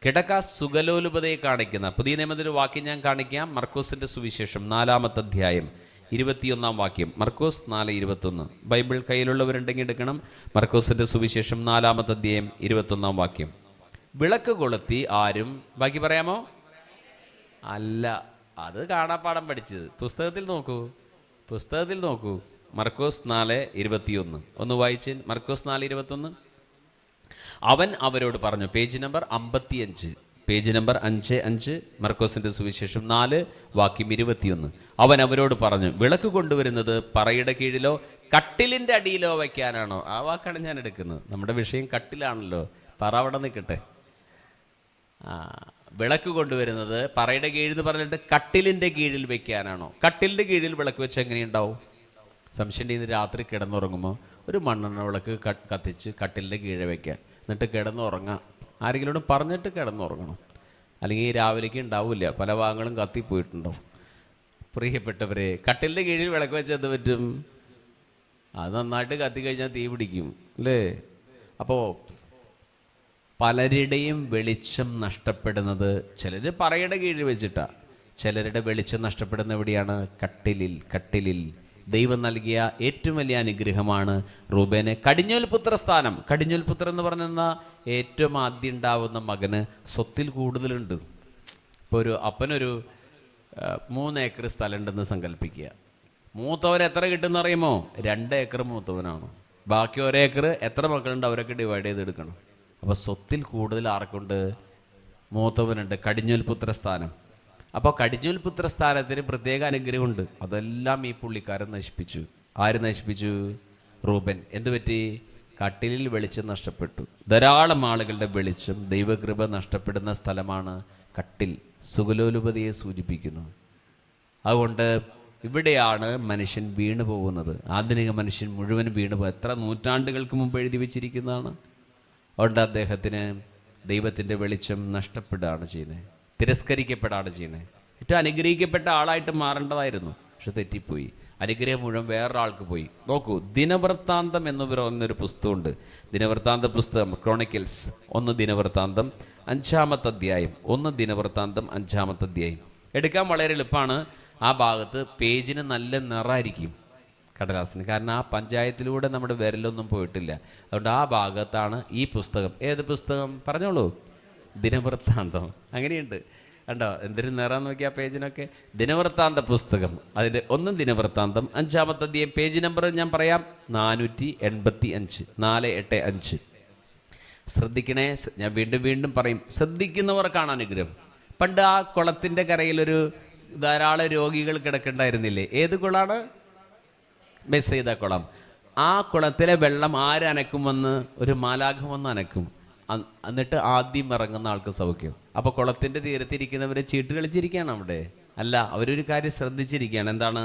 A: കിടക്ക സുഖലോലുപതയെ കാണിക്കുന്ന പുതിയ നിയമത്തിൻ്റെ വാക്യം ഞാൻ കാണിക്കാം. മർക്കോസിൻ്റെ സുവിശേഷം 4-ാമത്തെ അധ്യായം 21-ാം വാക്യം. മർക്കോസ് 4:21. ബൈബിൾ കയ്യിലുള്ളവരുണ്ടെങ്കിൽ എടുക്കണം. മർക്കോസിൻ്റെ സുവിശേഷം 4-ാമത്തെ അധ്യായം 21-ാം വാക്യം. വിളക്ക് കൊളുത്തി ആരും, ബാക്കി പറയാമോ? അല്ല, അത് കാണാപ്പാടം പഠിച്ചത്. പുസ്തകത്തിൽ നോക്കൂ. മർക്കോസ് 4:21 ഒന്ന് വായിച്ച്. മർക്കോസ് 4:21. അവൻ അവരോട് പറഞ്ഞു, പേജ് നമ്പർ 55, പേജ് നമ്പർ 55, മർക്കോസിൻ്റെ സുവിശേഷം 4 വാക്യം 21. അവൻ അവരോട് പറഞ്ഞു, വിളക്ക് കൊണ്ടുവരുന്നത് പറയുടെ കീഴിലോ കട്ടിലിൻ്റെ അടിയിലോ വയ്ക്കാനാണോ? ആ വാക്കാണ് ഞാൻ എടുക്കുന്നത്. നമ്മുടെ വിഷയം കട്ടിലാണല്ലോ, പറ അവിടെ നിൽക്കട്ടെ. വിളക്ക് കൊണ്ടുവരുന്നത് പറയുടെ കീഴിൽ എന്ന് പറഞ്ഞിട്ട് കട്ടിലിൻ്റെ കീഴിൽ വെക്കാനാണോ? കട്ടിലിൻ്റെ കീഴിൽ വിളക്ക് വെച്ച് എങ്ങനെയുണ്ടാവും? സംശയം ഇന്ന് രാത്രി കിടന്നുറങ്ങുമ്പോൾ ഒരു മണ്ണെണ്ണ വിളക്ക് കത്തിച്ച് കട്ടിലിൻ്റെ കീഴെ വയ്ക്കുക, എന്നിട്ട് കിടന്നുറങ്ങാം. ആരെങ്കിലും പറഞ്ഞിട്ട് കിടന്നുറങ്ങണം, അല്ലെങ്കിൽ രാവിലേക്ക് ഉണ്ടാവില്ല, പല ഭാഗങ്ങളും കത്തിപ്പോയിട്ടുണ്ടാവും. പ്രിയപ്പെട്ടവരെ, കട്ടിലിൻ്റെ കീഴിൽ വിളക്ക് വെച്ച് എന്ത് പറ്റും? അത് നന്നായിട്ട് കത്തിക്കഴിഞ്ഞാൽ തീ പിടിക്കും അല്ലേ? അപ്പോൾ പലരുടെയും വെളിച്ചം നഷ്ടപ്പെടുന്നത്, ചിലർ പറയുടെ കീഴിൽ വെച്ചിട്ടാണ്. ചിലരുടെ വെളിച്ചം നഷ്ടപ്പെടുന്ന എവിടെയാണ്? കട്ടിലിൽ. ദൈവം നൽകിയ ഏറ്റവും വലിയ അനുഗ്രഹമാണ് റൂബേന് കടിഞ്ഞൂൽ പുത്രസ്ഥാനം. കടിഞ്ഞൂൽ പുത്രൻ എന്ന് പറഞ്ഞാൽ ഏറ്റവും ആദ്യം ഉണ്ടാവുന്ന മകന് സ്വത്തിൽ കൂടുതലുണ്ട്. ഇപ്പോൾ അപ്പനൊരു 3 ഏക്കർ സ്ഥലം ഉണ്ടെന്ന് സങ്കല്പിക്കുക. മൂത്തവൻ എത്ര കിട്ടുമെന്ന് അറിയുമോ? 2 ഏക്കർ മൂത്തവനാണ്. ബാക്കി 1 ഏക്കർ എത്ര മക്കളുണ്ട് അവരൊക്കെ ഡിവൈഡ് ചെയ്തെടുക്കണം. അപ്പോൾ സ്വത്തിൽ കൂടുതൽ ആർക്കുണ്ട്? മൂത്തവനുണ്ട്, കടിഞ്ഞൂൽ പുത്രസ്ഥാനം. അപ്പോൾ കടിഞ്ഞൂൽ പുത്രസ്ഥാനത്തിന് പ്രത്യേക അനുഗ്രഹമുണ്ട്. അതെല്ലാം ഈ പുള്ളിക്കാരൻ നശിപ്പിച്ചു. ആര് നശിപ്പിച്ചു? റൂബൻ. എന്തു പറ്റി? കട്ടിലിൽ വെളിച്ചം നഷ്ടപ്പെട്ടു. ധാരാളം ആളുകളുടെ വെളിച്ചം, ദൈവകൃപ നഷ്ടപ്പെടുന്ന സ്ഥലമാണ് കട്ടിൽ. സുഖലോലുപതയെ സൂചിപ്പിക്കുന്നു. അതുകൊണ്ട് ഇവിടെയാണ് മനുഷ്യൻ വീണു പോകുന്നത്. ആധുനിക മനുഷ്യൻ മുഴുവൻ വീണു പോകും. എത്ര നൂറ്റാണ്ടുകൾക്ക് മുമ്പ് എഴുതി വച്ചിരിക്കുന്നതാണ്. അതുകൊണ്ട് അദ്ദേഹത്തിന് ദൈവത്തിൻ്റെ വെളിച്ചം നഷ്ടപ്പെടുകയാണ് ചെയ്യുന്നത്, തിരസ്കരിക്കപ്പെടുകയാണ് ചെയ്യുന്നത്. ഏറ്റവും അനുഗ്രഹിക്കപ്പെട്ട ആളായിട്ട് മാറേണ്ടതായിരുന്നു, പക്ഷെ തെറ്റിപ്പോയി. അനുഗ്രഹം മുഴുവൻ വേറൊരാൾക്ക് പോയി. നോക്കൂ, ദിനവൃത്താന്തം എന്ന് പറയുന്നൊരു പുസ്തകമുണ്ട്. ദിനവൃത്താന്ത പുസ്തകം, ക്രോണിക്കൽസ് 1 ദിനവൃത്താന്തം 5-ാമത്തെ അധ്യായം. 1 ദിനവൃത്താന്തം 5-ാമത്തെ അധ്യായം എടുക്കാൻ വളരെ എളുപ്പമാണ്. ആ ഭാഗത്ത് പേജിന് നല്ല നിറമായിരിക്കും കടലാസിന്, കാരണം ആ പഞ്ചായത്തിലൂടെ നമ്മുടെ വിരലൊന്നും പോയിട്ടില്ല. അതുകൊണ്ട് ആ ഭാഗത്താണ് ഈ പുസ്തകം. ഏത് പുസ്തകം പറഞ്ഞോളൂ? ദിനവൃത്താന്തം. അങ്ങനെയുണ്ട് കണ്ടോ, എന്തൊരു നിറം നോക്കിയാൽ പേജിനൊക്കെ. ദിനവൃത്താന്ത പുസ്തകം, അതിൻ്റെ 1 ദിനവൃത്താന്തം 5-ാമത്തെ അധ്യായം. പേജ് നമ്പർ ഞാൻ പറയാം, 485, 485. ശ്രദ്ധിക്കണേ, ഞാൻ വീണ്ടും വീണ്ടും പറയും, ശ്രദ്ധിക്കുന്നവർക്കാണ് അനുഗ്രഹം. പണ്ട് ആ കുളത്തിൻ്റെ കരയിലൊരു ധാരാളം രോഗികൾ കിടക്കണ്ടായിരുന്നില്ലേ? ഏത് കുളമാണ്? ബെസെയ്ദ കുളം. ആ കുളത്തിലെ വെള്ളം ആരനക്കുമെന്ന്? ഒരു മാലാഖം വന്ന് അനക്കും. എന്നിട്ട് ആദ്യം ഇറങ്ങുന്ന ആൾക്ക് സൗഖ്യം. അപ്പോൾ കുളത്തിൻ്റെ തീരത്തിരിക്കുന്നവരെ ചീട്ട് കളിച്ചിരിക്കുകയാണ് അവിടെ? അല്ല, അവരൊരു കാര്യം ശ്രദ്ധിച്ചിരിക്കുകയാണ്. എന്താണ്?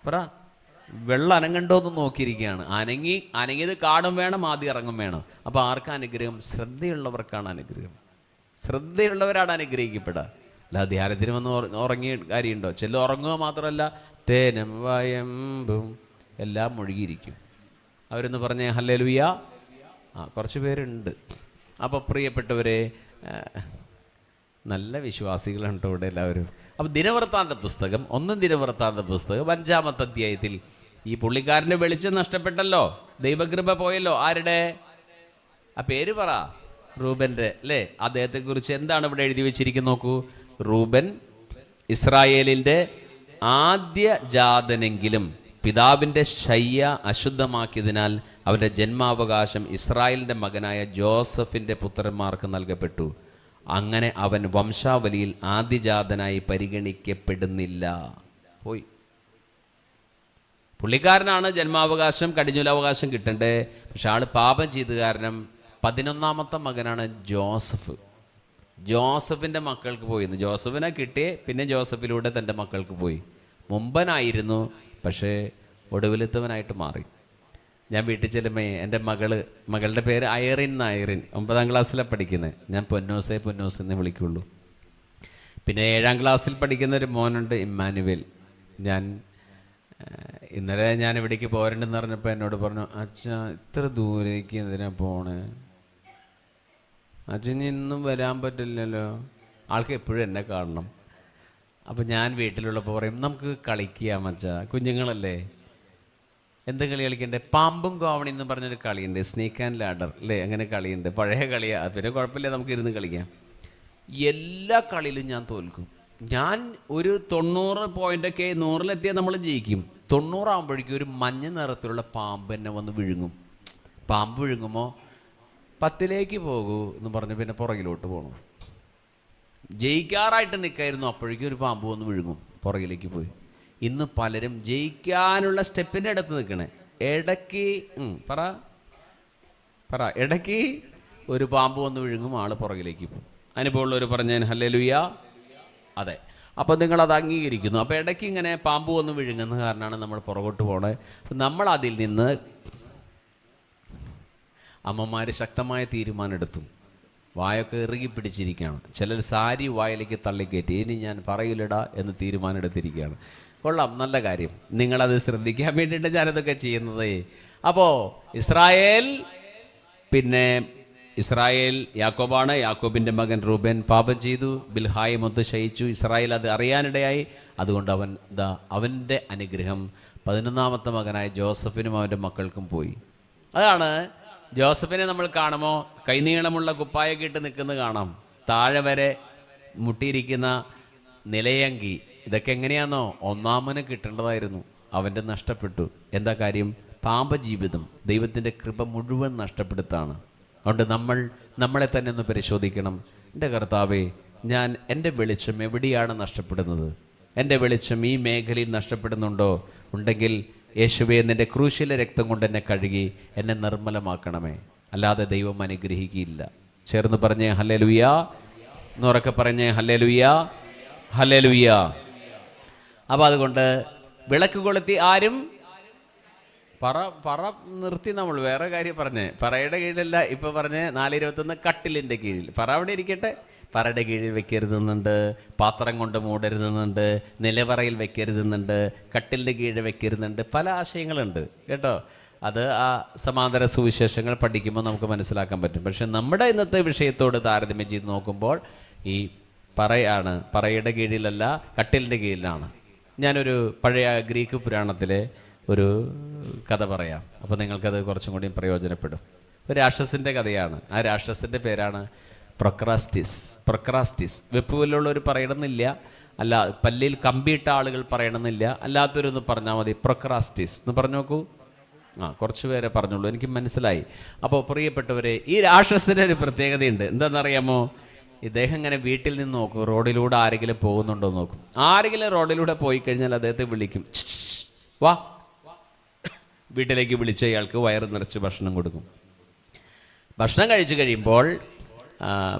A: പറ. വെള്ളം അനങ്ങണ്ടോ എന്ന് നോക്കിയിരിക്കുകയാണ്. അനങ്ങിയത് കാണും വേണം, ആദ്യം ഇറങ്ങും വേണം. അപ്പോൾ ആർക്കാണ് അനുഗ്രഹം? ശ്രദ്ധയുള്ളവർക്കാണ് അനുഗ്രഹം. ശ്രദ്ധയുള്ളവരാണ് അനുഗ്രഹിക്കപ്പെടുക. അല്ല ധ്യാനത്തിന് വന്ന് ഉറങ്ങിയ കാര്യമുണ്ടോ? ചില ഉറങ്ങുക മാത്രമല്ല, തേനും വയമ്പും എല്ലാം മുഴുകിയിരിക്കും. അവരൊന്ന് പറഞ്ഞേ ഹല്ലേലൂയ. കുറച്ച് പേരുണ്ട്. അപ്പോൾ പ്രിയപ്പെട്ടവരെ, നല്ല വിശ്വാസികളുണ്ട് ഇവിടെ എല്ലാവരും. അപ്പോൾ ദിനവൃത്താന്ത പുസ്തകം, 1 ദിനവൃത്താന്ത പുസ്തകം 5-ാമത്തെ അധ്യായത്തിൽ ഈ പുള്ളിക്കാരൻ്റെ വെളിച്ചം നഷ്ടപ്പെട്ടല്ലോ, ദൈവകൃപ പോയല്ലോ. ആരുടെ? ആ പേര് പറ. റൂബൻ്റെ അല്ലേ? അദ്ദേഹത്തെക്കുറിച്ച് എന്താണ് ഇവിടെ എഴുതി വെച്ചിരിക്കുന്നത് നോക്കൂ. റൂബൻ ഇസ്രായേലിൻ്റെ ആദ്യ ജാതനെങ്കിലും പിതാവിൻ്റെ ശയ്യ അശുദ്ധമാക്കിയതിനാൽ അവൻ്റെ ജന്മാവകാശം ഇസ്രായേലിൻ്റെ മകനായ ജോസഫിൻ്റെ പുത്രന്മാർക്ക് നൽകപ്പെട്ടു. അങ്ങനെ അവൻ വംശാവലിയിൽ ആദ്യജാതനായി പരിഗണിക്കപ്പെടുന്നില്ല. പോയി. പുള്ളിക്കാരനാണ് ജന്മാവകാശം, കടിഞ്ഞൂലാവകാശം കിട്ടണ്ടേ. പക്ഷെ ആൾ പാപം ചെയ്ത കാരണം 11-ാമത്തെ മകനാണ് ജോസഫ്. ജോസഫിൻ്റെ മക്കൾക്ക് പോയിന്ന്. ജോസഫിനെ കിട്ടിയേ പിന്നെ ജോസഫിലൂടെ തൻ്റെ മക്കൾക്ക് പോയി. മുമ്പനായിരുന്നു, പക്ഷേ ഒടുവിലത്തവനായിട്ട് മാറി. ഞാൻ വീട്ടിൽ ചെല്ലുമ്പോൾ എൻ്റെ മകളുടെ പേര് ഐറിൻ. 9-ാം ക്ലാസ്സിലാണ് പഠിക്കുന്നത്. ഞാൻ പൊന്നൂസേ എന്ന് വിളിക്കുള്ളൂ. പിന്നെ 7-ാം ക്ലാസ്സിൽ പഠിക്കുന്ന ഒരു മോനുണ്ട്, ഇമ്മാനുവേൽ. ഇന്നലെ ഞാൻ ഇവിടേക്ക് പോരണ്ടെന്ന് പറഞ്ഞപ്പോൾ എന്നോട് പറഞ്ഞു, അച്ഛാ ഇത്ര ദൂരേക്ക് എന്തിനാ പോണേ? അച്ഛന് ഇന്നും വരാൻ പറ്റില്ലല്ലോ. ആൾക്ക് എപ്പോഴും എന്നെ കാണണം. അപ്പോൾ ഞാൻ വീട്ടിലുള്ളപ്പോൾ പറയും, നമുക്ക് കളിക്കാം അച്ഛാ, കുഞ്ഞുങ്ങളല്ലേ. എന്ത് കളി കളിക്കണ്ടേ? പാമ്പും കോവണി എന്ന് പറഞ്ഞൊരു കളിയുണ്ട്, സ്നേക്ക് ആൻഡ് ലാഡർ അല്ലേ? അങ്ങനെ കളിയുണ്ട്, പഴയ കളിയാണ്. പിന്നെ കുഴപ്പമില്ല, നമുക്ക് ഇരുന്ന് കളിക്കാം. എല്ലാ കളിയിലും ഞാൻ തോൽക്കും. ഞാൻ ഒരു 90 പോയിൻ്റൊക്കെ 100-ലെത്തിയാൽ നമ്മൾ ജയിക്കും. 90 ആകുമ്പോഴേക്കും ഒരു മഞ്ഞ നിറത്തിലുള്ള പാമ്പ് എന്നെ വന്ന് വിഴുങ്ങും. പാമ്പ് വിഴുങ്ങുമ്പോൾ 10-ലേക്ക് പോകൂ എന്ന് പറഞ്ഞ് പിന്നെ പുറകിലോട്ട് പോകണം. ജയിക്കാറായിട്ട് നിൽക്കായിരുന്നു, അപ്പോഴേക്കും ഒരു പാമ്പ് വന്ന് വിഴുങ്ങും, പുറകിലേക്ക് പോയി. ഇന്ന് പലരും ജയിക്കാനുള്ള സ്റ്റെപ്പിൻ്റെ അടുത്ത് നിൽക്കണേ. ഇടയ്ക്ക് ഇടയ്ക്ക് ഒരു പാമ്പ് വന്ന് വിഴുങ്ങും, ആൾ പുറകിലേക്ക് പോകും. അനുഭവമുള്ളവർ പറഞ്ഞാൽ ഹല്ലേലൂയ. അതെ, അപ്പോൾ നിങ്ങളത് അംഗീകരിക്കുന്നു. അപ്പോൾ ഇടയ്ക്ക് ഇങ്ങനെ പാമ്പ് വന്ന് വിഴുങ്ങുന്ന കാരണമാണ് നമ്മൾ പുറകോട്ട് പോകണേ. നമ്മൾ അതിൽ നിന്ന് അമ്മമാർ ശക്തമായ തീരുമാനം എടുത്തു. വായൊക്കെ ഇറുകി പിടിച്ചിരിക്കുകയാണ്. ചിലർ സാരി വായിലേക്ക് തള്ളിക്കയറ്റി, ഇനി ഞാൻ പറയില്ലടാ എന്ന് തീരുമാനം എടുത്തിരിക്കുകയാണ്. കൊള്ളാം, നല്ല കാര്യം. നിങ്ങളത് ശ്രദ്ധിക്കാൻ വേണ്ടിയിട്ട് ഞാനതൊക്കെ ചെയ്യുന്നത്. അപ്പോൾ ഇസ്രായേൽ യാക്കോബാണ്. യാക്കോബിൻ്റെ മകൻ റൂബൻ പാപം ചെയ്തു, ബിൽഹായെ മൊത്ത് ശയിച്ചു. ഇസ്രായേൽ അത് അറിയാനിടയായി. അതുകൊണ്ട് അവൻ്റെ അനുഗ്രഹം 11-ാമത്തെ മകനായ ജോസഫിനും അവൻ്റെ മക്കൾക്കും പോയി. അതാണ് ജോസഫിനെ നമ്മൾ കാണുമ്പോൾ കൈനീളമുള്ള കുപ്പായൊക്കെ ഇട്ട് നിൽക്കുന്നത് കാണാം. താഴെ വരെ മുട്ടിയിരിക്കുന്ന നിലയങ്കി. ഇതൊക്കെ എങ്ങനെയാണെന്നോ? ഒന്നാമന് കിട്ടേണ്ടതായിരുന്നു, അവൻ്റെ നഷ്ടപ്പെട്ടു. എന്താ കാര്യം? പാപജീവിതം ദൈവത്തിൻ്റെ കൃപ മുഴുവൻ നഷ്ടപ്പെടുത്താണ്. അതുകൊണ്ട് നമ്മളെ തന്നെ ഒന്ന് പരിശോധിക്കണം. എൻ്റെ കർത്താവേ, ഞാൻ എൻ്റെ വെളിച്ചം എവിടെയാണ് നഷ്ടപ്പെടുന്നത്, എൻ്റെ വെളിച്ചം ഈ മേഖലയിൽ നഷ്ടപ്പെടുന്നുണ്ടോ? ഉണ്ടെങ്കിൽ യേശുവേ, നിൻ്റെ ക്രൂശിലെ രക്തം കൊണ്ട് എന്നെ കഴുകി എന്നെ നിർമ്മലമാക്കണമേ, അല്ലാതെ ദൈവം അനുഗ്രഹിക്കുകയില്ല. ചേർന്ന് പറഞ്ഞേ ഹല്ലേലൂയാ, എന്നുറക്കെ പറഞ്ഞേ ഹല്ലേലൂയാ, ഹല്ലേലൂയാ. അപ്പോൾ അതുകൊണ്ട് വിളക്ക് കൊളുത്തി ആരും പറ നിർത്തി. നമ്മൾ വേറെ കാര്യം പറഞ്ഞേ, പറയുടെ കീഴിലല്ല ഇപ്പോൾ പറഞ്ഞ് 4:21 കട്ടിലിൻ്റെ കീഴിൽ. പറ അവിടെ ഇരിക്കട്ടെ. പറയുടെ കീഴിൽ വെക്കരുതെന്നുണ്ട്, പാത്രം കൊണ്ട് മൂടരുതെന്നുണ്ട്, നിലവറയിൽ വെക്കരുതെന്നുണ്ട്, കട്ടിലിൻ്റെ കീഴിൽ വെക്കരുതുന്നുണ്ട്, പല ആശയങ്ങളുണ്ട് കേട്ടോ. അത് ആ സമാന്തര സുവിശേഷങ്ങൾ പഠിക്കുമ്പോൾ നമുക്ക് മനസ്സിലാക്കാൻ പറ്റും. പക്ഷെ നമ്മുടെ ഇന്നത്തെ വിഷയത്തോട് താരതമ്യം ചെയ്ത് നോക്കുമ്പോൾ ഈ പറയുടെ കീഴിലല്ല, കട്ടിലിൻ്റെ കീഴിലാണ്. ഞാനൊരു പഴയ ഗ്രീക്ക് പുരാണത്തിലെ ഒരു കഥ പറയാം, അപ്പോൾ നിങ്ങൾക്കത് കുറച്ചും കൂടി പ്രയോജനപ്പെടും. ഒരു രാക്ഷസിൻ്റെ കഥയാണ്. ആ രാക്ഷസിൻ്റെ പേരാണ് പ്രൊക്രാസ്റ്റിസ്. വെപ്പുവിലുള്ളവർ പറയണമെന്നില്ല, അല്ല പല്ലിൽ കമ്പിയിട്ട ആളുകൾ പറയണമെന്നില്ല, അല്ലാത്തൊരൊന്ന് പറഞ്ഞാൽ മതി. പ്രൊക്രാസ്റ്റിസ് എന്ന് പറഞ്ഞു നോക്കൂ. കുറച്ച് പേരെ പറഞ്ഞുള്ളൂ, എനിക്ക് മനസ്സിലായി. അപ്പോൾ പ്രിയപ്പെട്ടവരെ, ഈ രാക്ഷസിൻ്റെ ഒരു പ്രത്യേകതയുണ്ട്. എന്താണെന്നറിയാമോ? ഇദ്ദേഹം ഇങ്ങനെ വീട്ടിൽ നിന്ന് നോക്കും, റോഡിലൂടെ ആരെങ്കിലും പോകുന്നുണ്ടോ നോക്കും. ആരെങ്കിലും റോഡിലൂടെ പോയി കഴിഞ്ഞാൽ അദ്ദേഹത്തെ വിളിക്കും, വാ. വീട്ടിലേക്ക് വിളിച്ച അയാൾക്ക് വയറ് നിറച്ച് ഭക്ഷണം കൊടുക്കും. ഭക്ഷണം കഴിച്ചു കഴിയുമ്പോൾ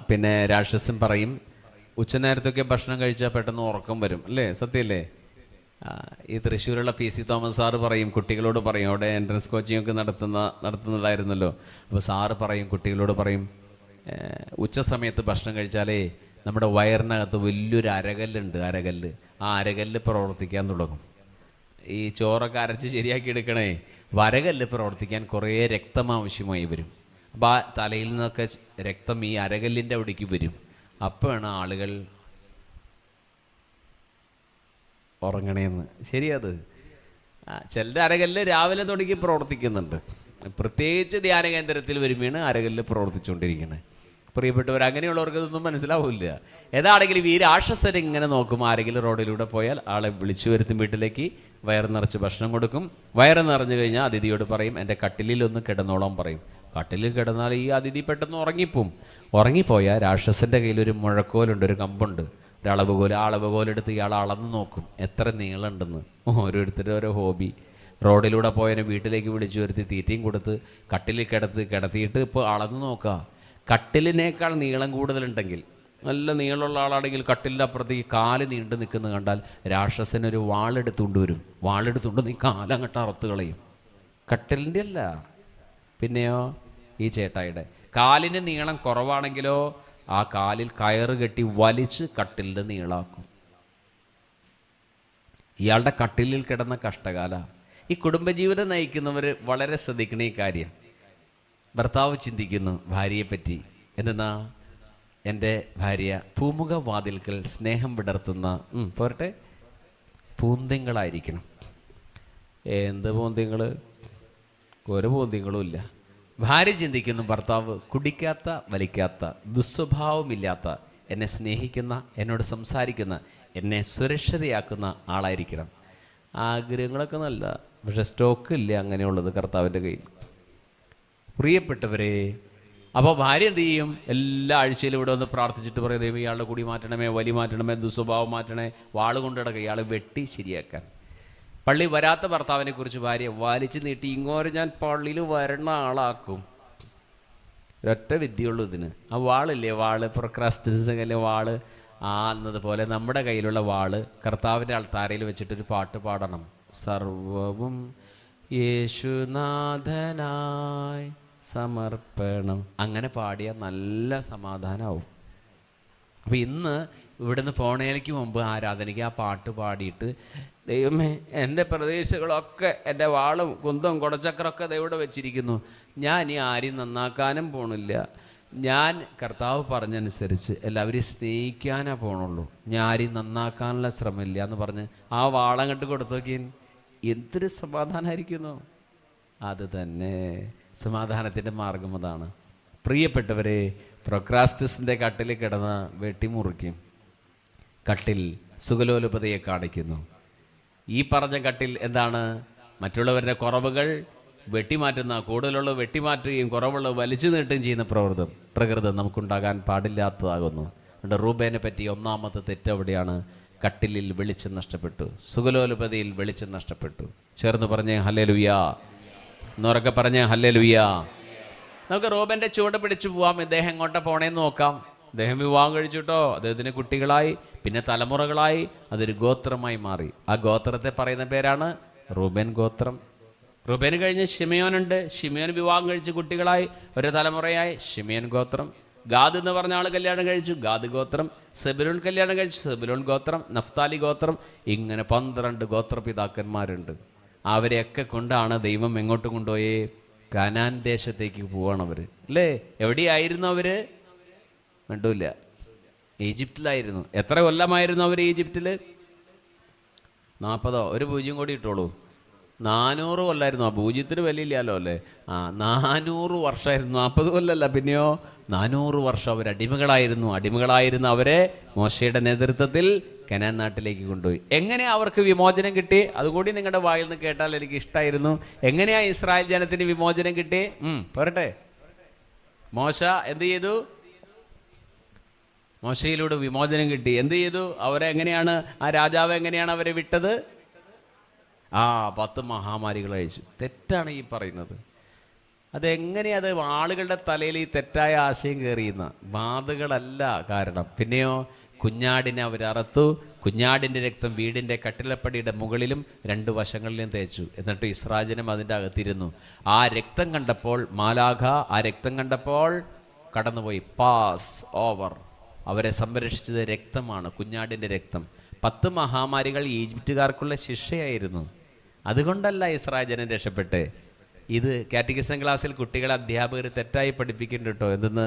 A: പിന്നെ രാക്ഷസൻ പറയും, ഉച്ചനേരത്തൊക്കെ ഭക്ഷണം കഴിച്ചാൽ പെട്ടെന്ന് ഉറക്കം വരും, അല്ലേ? സത്യമല്ലേ? ഈ തൃശ്ശൂരുള്ള PC തോമസ് സാറ് പറയും, കുട്ടികളോട് പറയും, അവിടെ എൻട്രൻസ് കോച്ചിങ് ഒക്കെ നടത്തുന്നുണ്ടായിരുന്നല്ലോ. അപ്പോൾ സാറ് പറയും, കുട്ടികളോട് പറയും, ഉച്ച സമയത്ത് ഭക്ഷണം കഴിച്ചാലേ നമ്മുടെ വയറിനകത്ത് വലിയൊരു അരകല്ലുണ്ട്, അരകല്ല്. ആ അരകല്ല് പ്രവർത്തിക്കാൻ തുടങ്ങും. ഈ ചോറൊക്കെ അരച്ച് ശരിയാക്കി എടുക്കണേ, വരകല്ല് പ്രവർത്തിക്കാൻ കുറേ രക്തം ആവശ്യമായി വരും. അപ്പോൾ ആ തലയിൽ നിന്നൊക്കെ രക്തം ഈ അരകല്ലിൻ്റെ അവിടേക്ക് വരും. അപ്പോഴാണ് ആളുകൾ ഉറങ്ങണേന്ന്. ശരിയത്. ചിലരുടെ അരകല്ല് രാവിലെ തുടങ്ങി പ്രവർത്തിക്കുന്നുണ്ട്. പ്രത്യേകിച്ച് ധ്യാന കേന്ദ്രത്തിൽ വരുമ്പോഴാണ് അരകല്ല് പ്രവർത്തിച്ചുകൊണ്ടിരിക്കുന്നത്. പ്രിയപ്പെട്ടവർ, അങ്ങനെയുള്ളവർക്ക് ഇതൊന്നും മനസ്സിലാവില്ല. ഏതാണെങ്കിലും ഈ രാക്ഷസൻ ഇങ്ങനെ നോക്കും, ആരെങ്കിലും റോഡിലൂടെ പോയാൽ ആളെ വിളിച്ചു വരുത്തും, വീട്ടിലേക്ക് വയറ് നിറച്ച് ഭക്ഷണം കൊടുക്കും. വയറ് നിറഞ്ഞു കഴിഞ്ഞാൽ അതിഥിയോട് പറയും, എൻ്റെ കട്ടിലിൽ ഒന്ന് കിടന്നോളാൻ പറയും. കട്ടിലിൽ കിടന്നാൽ ഈ അതിഥി പെട്ടെന്ന് ഉറങ്ങിപ്പോവും. ഉറങ്ങിപ്പോയാൽ രാക്ഷസൻ്റെ കയ്യിലൊരു മുഴക്കോലുണ്ട്, ഒരു കമ്പുണ്ട്, ഒരു അളവുകോൽ. ആ അളവുകോലെടുത്ത് ഇയാൾ അളന്ന് നോക്കും എത്ര നീളമുണ്ടെന്ന്. ഓരോരുത്തരുടെ ഓരോ ഹോബി. റോഡിലൂടെ പോയതിനെ വീട്ടിലേക്ക് വിളിച്ചു വരുത്തി തീറ്റയും കൊടുത്ത് കട്ടിലിൽ കിടത്തിയിട്ട് ഇപ്പോൾ അളന്ന് നോക്കുക. കട്ടിലിനേക്കാൾ നീളം കൂടുതലുണ്ടെങ്കിൽ, നല്ല നീളമുള്ള ആളാണെങ്കിൽ കട്ടിലിൻ്റെ അപ്പുറത്തേക്ക് കാല് നീണ്ടു നിൽക്കുന്നത് കണ്ടാൽ രാക്ഷസനൊരു വാളെടുത്തുകൊണ്ട് വരും. വാളെടുത്തുകൊണ്ട് നീ കാലങ്ങട്ട് അറുത്ത് കളയും. കട്ടിലിൻ്റെ അല്ല, പിന്നെയോ ഈ ചേട്ടായിയുടെ. കാലിന് നീളം കുറവാണെങ്കിലോ ആ കാലിൽ കയറ് കെട്ടി വലിച്ച് കട്ടിലിൻ്റെ നീളാക്കും. ഇയാളുടെ കട്ടിലിൽ കിടന്ന കഷ്ടകാല. ഈ കുടുംബജീവിതം നയിക്കുന്നവർ വളരെ ശ്രദ്ധിക്കണ ഈ കാര്യം. ഭർത്താവ് ചിന്തിക്കുന്നു ഭാര്യയെപ്പറ്റി, എന്തെന്നാ, എൻ്റെ ഭാര്യ പൂമുഖ വാതിൽക്കൽ സ്നേഹം വിടർത്തുന്ന പോരട്ടെ പൂന്തിങ്ങളായിരിക്കണം. എന്ത് പൂന്തിങ്ങൾ? ഒരു പൂന്തിങ്ങളും ഇല്ല. ഭാര്യ ചിന്തിക്കുന്നു, ഭർത്താവ് കുടിക്കാത്ത, വലിക്കാത്ത, ദുസ്വഭാവമില്ലാത്ത, എന്നെ സ്നേഹിക്കുന്ന, എന്നോട് സംസാരിക്കുന്ന, എന്നെ സുരക്ഷിതയാക്കുന്ന ആളായിരിക്കണം. ആഗ്രഹങ്ങളൊക്കെ നല്ല, പക്ഷെ സ്റ്റോക്ക് ഇല്ല അങ്ങനെയുള്ളത് കർത്താവിൻ്റെ കയ്യിൽ. പ്രിയപ്പെട്ടവരെ, അപ്പോൾ ഭാര്യ എന്ത് ചെയ്യും? എല്ലാ ആഴ്ചയിലും ഇവിടെ വന്ന് പ്രാർത്ഥിച്ചിട്ട് പറയും, ദൈവം ഇയാളുടെ കുടി മാറ്റണമേ, വലി മാറ്റണമേ, ദുസ്വഭാവം മാറ്റണേ, വാള് കൊണ്ടിടക്കുക, ഇയാളെ വെട്ടി ശരിയാക്കാൻ. പള്ളി വരാത്ത ഭർത്താവിനെ കുറിച്ച് ഭാര്യ വലിച്ചു നീട്ടി, ഇങ്ങോട്ട് ഞാൻ പള്ളിയിൽ വരണ ആളാക്കും. ഒരൊറ്റ വിദ്യയുള്ളൂ ഇതിന്. ആ വാളില്ലേ, വാള്, പ്രൊക്രാസ്റ്റിനിസത്തിലെ വാള്. എന്നതുപോലെ നമ്മുടെ കയ്യിലുള്ള വാള് കർത്താവിൻ്റെ അൾത്താരയിൽ വെച്ചിട്ടൊരു പാട്ട് പാടണം. സർവവും യേശുനാഥനായി സമർപ്പണം. അങ്ങനെ പാടിയാൽ നല്ല സമാധാനമാവും. അപ്പം ഇന്ന് ഇവിടുന്ന് പോണേലേക്ക് മുമ്പ് ആരാധനയ്ക്ക് ആ പാട്ട് പാടിയിട്ട്, ദൈവമേ എൻ്റെ പ്രതീക്ഷകളൊക്കെ, എൻ്റെ വാളും കുന്തവും കുടച്ചക്രമൊക്കെ ദൈവം വെച്ചിരിക്കുന്നു, ഞാൻ ഈ ആരെയും നന്നാക്കാനും പോണില്ല, ഞാൻ കർത്താവ് പറഞ്ഞനുസരിച്ച് എല്ലാവരെയും സ്നേഹിക്കാനേ പോണുള്ളൂ, ഞാൻ ആരെയും നന്നാക്കാനുള്ള ശ്രമമില്ല എന്ന് പറഞ്ഞ് ആ വാളങ്ങട്ട് കൊടുത്തു നോക്കിയാൽ എന്തൊരു സമാധാനമായിരിക്കുന്നു. അത് തന്നെ സമാധാനത്തിൻ്റെ മാർഗം അതാണ്. പ്രിയപ്പെട്ടവരെ, പ്രൊക്രാസ്റ്റിസിൻ്റെ കട്ടിൽ കിടന്ന് വെട്ടിമുറിക്കും. കട്ടിൽ സുഖലോലുപതയെ കാണിക്കുന്നു. ഈ പറഞ്ഞ കട്ടിൽ എന്താണ്? മറ്റുള്ളവരുടെ കുറവുകൾ വെട്ടിമാറ്റുന്ന, കൂടുതലുള്ള വെട്ടിമാറ്റുകയും കുറവുള്ള വലിച്ചു നീട്ടുകയും ചെയ്യുന്ന പ്രകൃതം നമുക്കുണ്ടാകാൻ പാടില്ലാത്തതാകുന്നു. അതുകൊണ്ട് റൂബേനെ പറ്റി ഒന്നാമത്തെ തെറ്റ് അവിടെയാണ്. കട്ടിലിൽ വെളിച്ചം നഷ്ടപ്പെട്ടു, സുഗലോലുപതയിൽ വെളിച്ചം നഷ്ടപ്പെട്ടു. ചേർന്ന് പറഞ്ഞേ ഹല്ലേലൂയ, എന്നുറക്കെ പറഞ്ഞേ ഹല്ലേലൂയ. നമുക്ക് റൂബന്റെ ചുവട് പിടിച്ചു പോവാം. ഇദ്ദേഹം എങ്ങോട്ടാ പോണേന്ന് നോക്കാം. അദ്ദേഹം വിവാഹം കഴിച്ചിട്ടോ, അദ്ദേഹത്തിന് കുട്ടികളായി, പിന്നെ തലമുറകളായി, അതൊരു ഗോത്രമായി മാറി. ആ ഗോത്രത്തെ പറയുന്ന പേരാണ് റൂബൻ ഗോത്രം. റൂബേന് കഴിഞ്ഞ് ശിമയോനുണ്ട്. ശിമയോൻ വിവാഹം കഴിച്ച് കുട്ടികളായി, ഒരു തലമുറയായി, ശിമയോൻ ഗോത്രം. ഗാദ് എന്ന് പറഞ്ഞ ആൾ കല്യാണം കഴിച്ചു, ഗാദ് ഗോത്രം. സെബുലൂൺ കല്യാണം കഴിച്ചു, സെബുലൂൺ ഗോത്രം. നഫ്താലി ഗോത്രം. ഇങ്ങനെ 12 ഗോത്രപിതാക്കന്മാരുണ്ട്. അവരെയൊക്കെ കൊണ്ടാണ് ദൈവം എങ്ങോട്ട് കൊണ്ടുപോയേ? കനാൻ ദേശത്തേക്ക് പോവാണ് അവർ, അല്ലേ? എവിടെയായിരുന്നു അവര്? കണ്ടില്ല, ഈജിപ്തിലായിരുന്നു. എത്ര കൊല്ലമായിരുന്നു അവർ ഈജിപ്തിൽ? 40. ഒരു 0 കൂടി ഇട്ടോളൂ. 400 കൊല്ലായിരുന്നു. ആ 0-ത്തിന് വിലയില്ലല്ലോ അല്ലേ? 400 വർഷമായിരുന്നു. 40 കൊല്ലല്ല, പിന്നെയോ 400 വർഷം അവർ അടിമകളായിരുന്നു. അടിമകളായിരുന്ന അവരെ മോശയുടെ നേതൃത്വത്തിൽ കനാൻ നാട്ടിലേക്ക് കൊണ്ടുപോയി. എങ്ങനെയാ അവർക്ക് വിമോചനം കിട്ടി? അതുകൂടി നിങ്ങളുടെ വായിൽ നിന്ന് കേട്ടാൽ എനിക്ക് ഇഷ്ടമായിരുന്നു. എങ്ങനെയാ ഇസ്രായേൽ ജനത്തിന് വിമോചനം കിട്ടി? പോരട്ടെ. മോശ എന്ത് ചെയ്തു? മോശയിലൂടെ വിമോചനം കിട്ടി. എന്ത് ചെയ്തു? അവരെ എങ്ങനെയാണ്, ആ രാജാവ് എങ്ങനെയാണ് അവരെ വിട്ടത്? 10 മഹാമാരികൾ അയച്ചു. തെറ്റാണ് ഈ പറയുന്നത്. അതെങ്ങനെയത് ആളുകളുടെ തലയിൽ ഈ തെറ്റായ ആശയം കയറിയുന്ന ബാധകളല്ല കാരണം. പിന്നെയോ കുഞ്ഞാടിനെ അവരറുത്തു. കുഞ്ഞാടിൻ്റെ രക്തം വീടിൻ്റെ കട്ടിലപ്പടിയുടെ മുകളിലും 2 വശങ്ങളിലും തേച്ചു. എന്നിട്ട് ഇസ്രായേലും അതിൻ്റെ അകത്തിരുന്നു. ആ രക്തം കണ്ടപ്പോൾ മാലാഖ ആ രക്തം കണ്ടപ്പോൾ കടന്നുപോയി. Pass over. അവരെ സംരക്ഷിച്ചത് രക്തമാണ്, കുഞ്ഞാടിൻ്റെ രക്തം. 10 മഹാമാരികൾ ഈജിപ്തുകാർക്കുള്ള ശിക്ഷയായിരുന്നു. അതുകൊണ്ടല്ല ഇസ്രായേൽ ജനം രക്ഷപ്പെട്ട്. ഇത് കാറ്റഗിസം ക്ലാസ്സിൽ കുട്ടികളെ അധ്യാപകർ തെറ്റായി പഠിപ്പിക്കുന്നുണ്ട് കേട്ടോ. എന്തെന്ന്?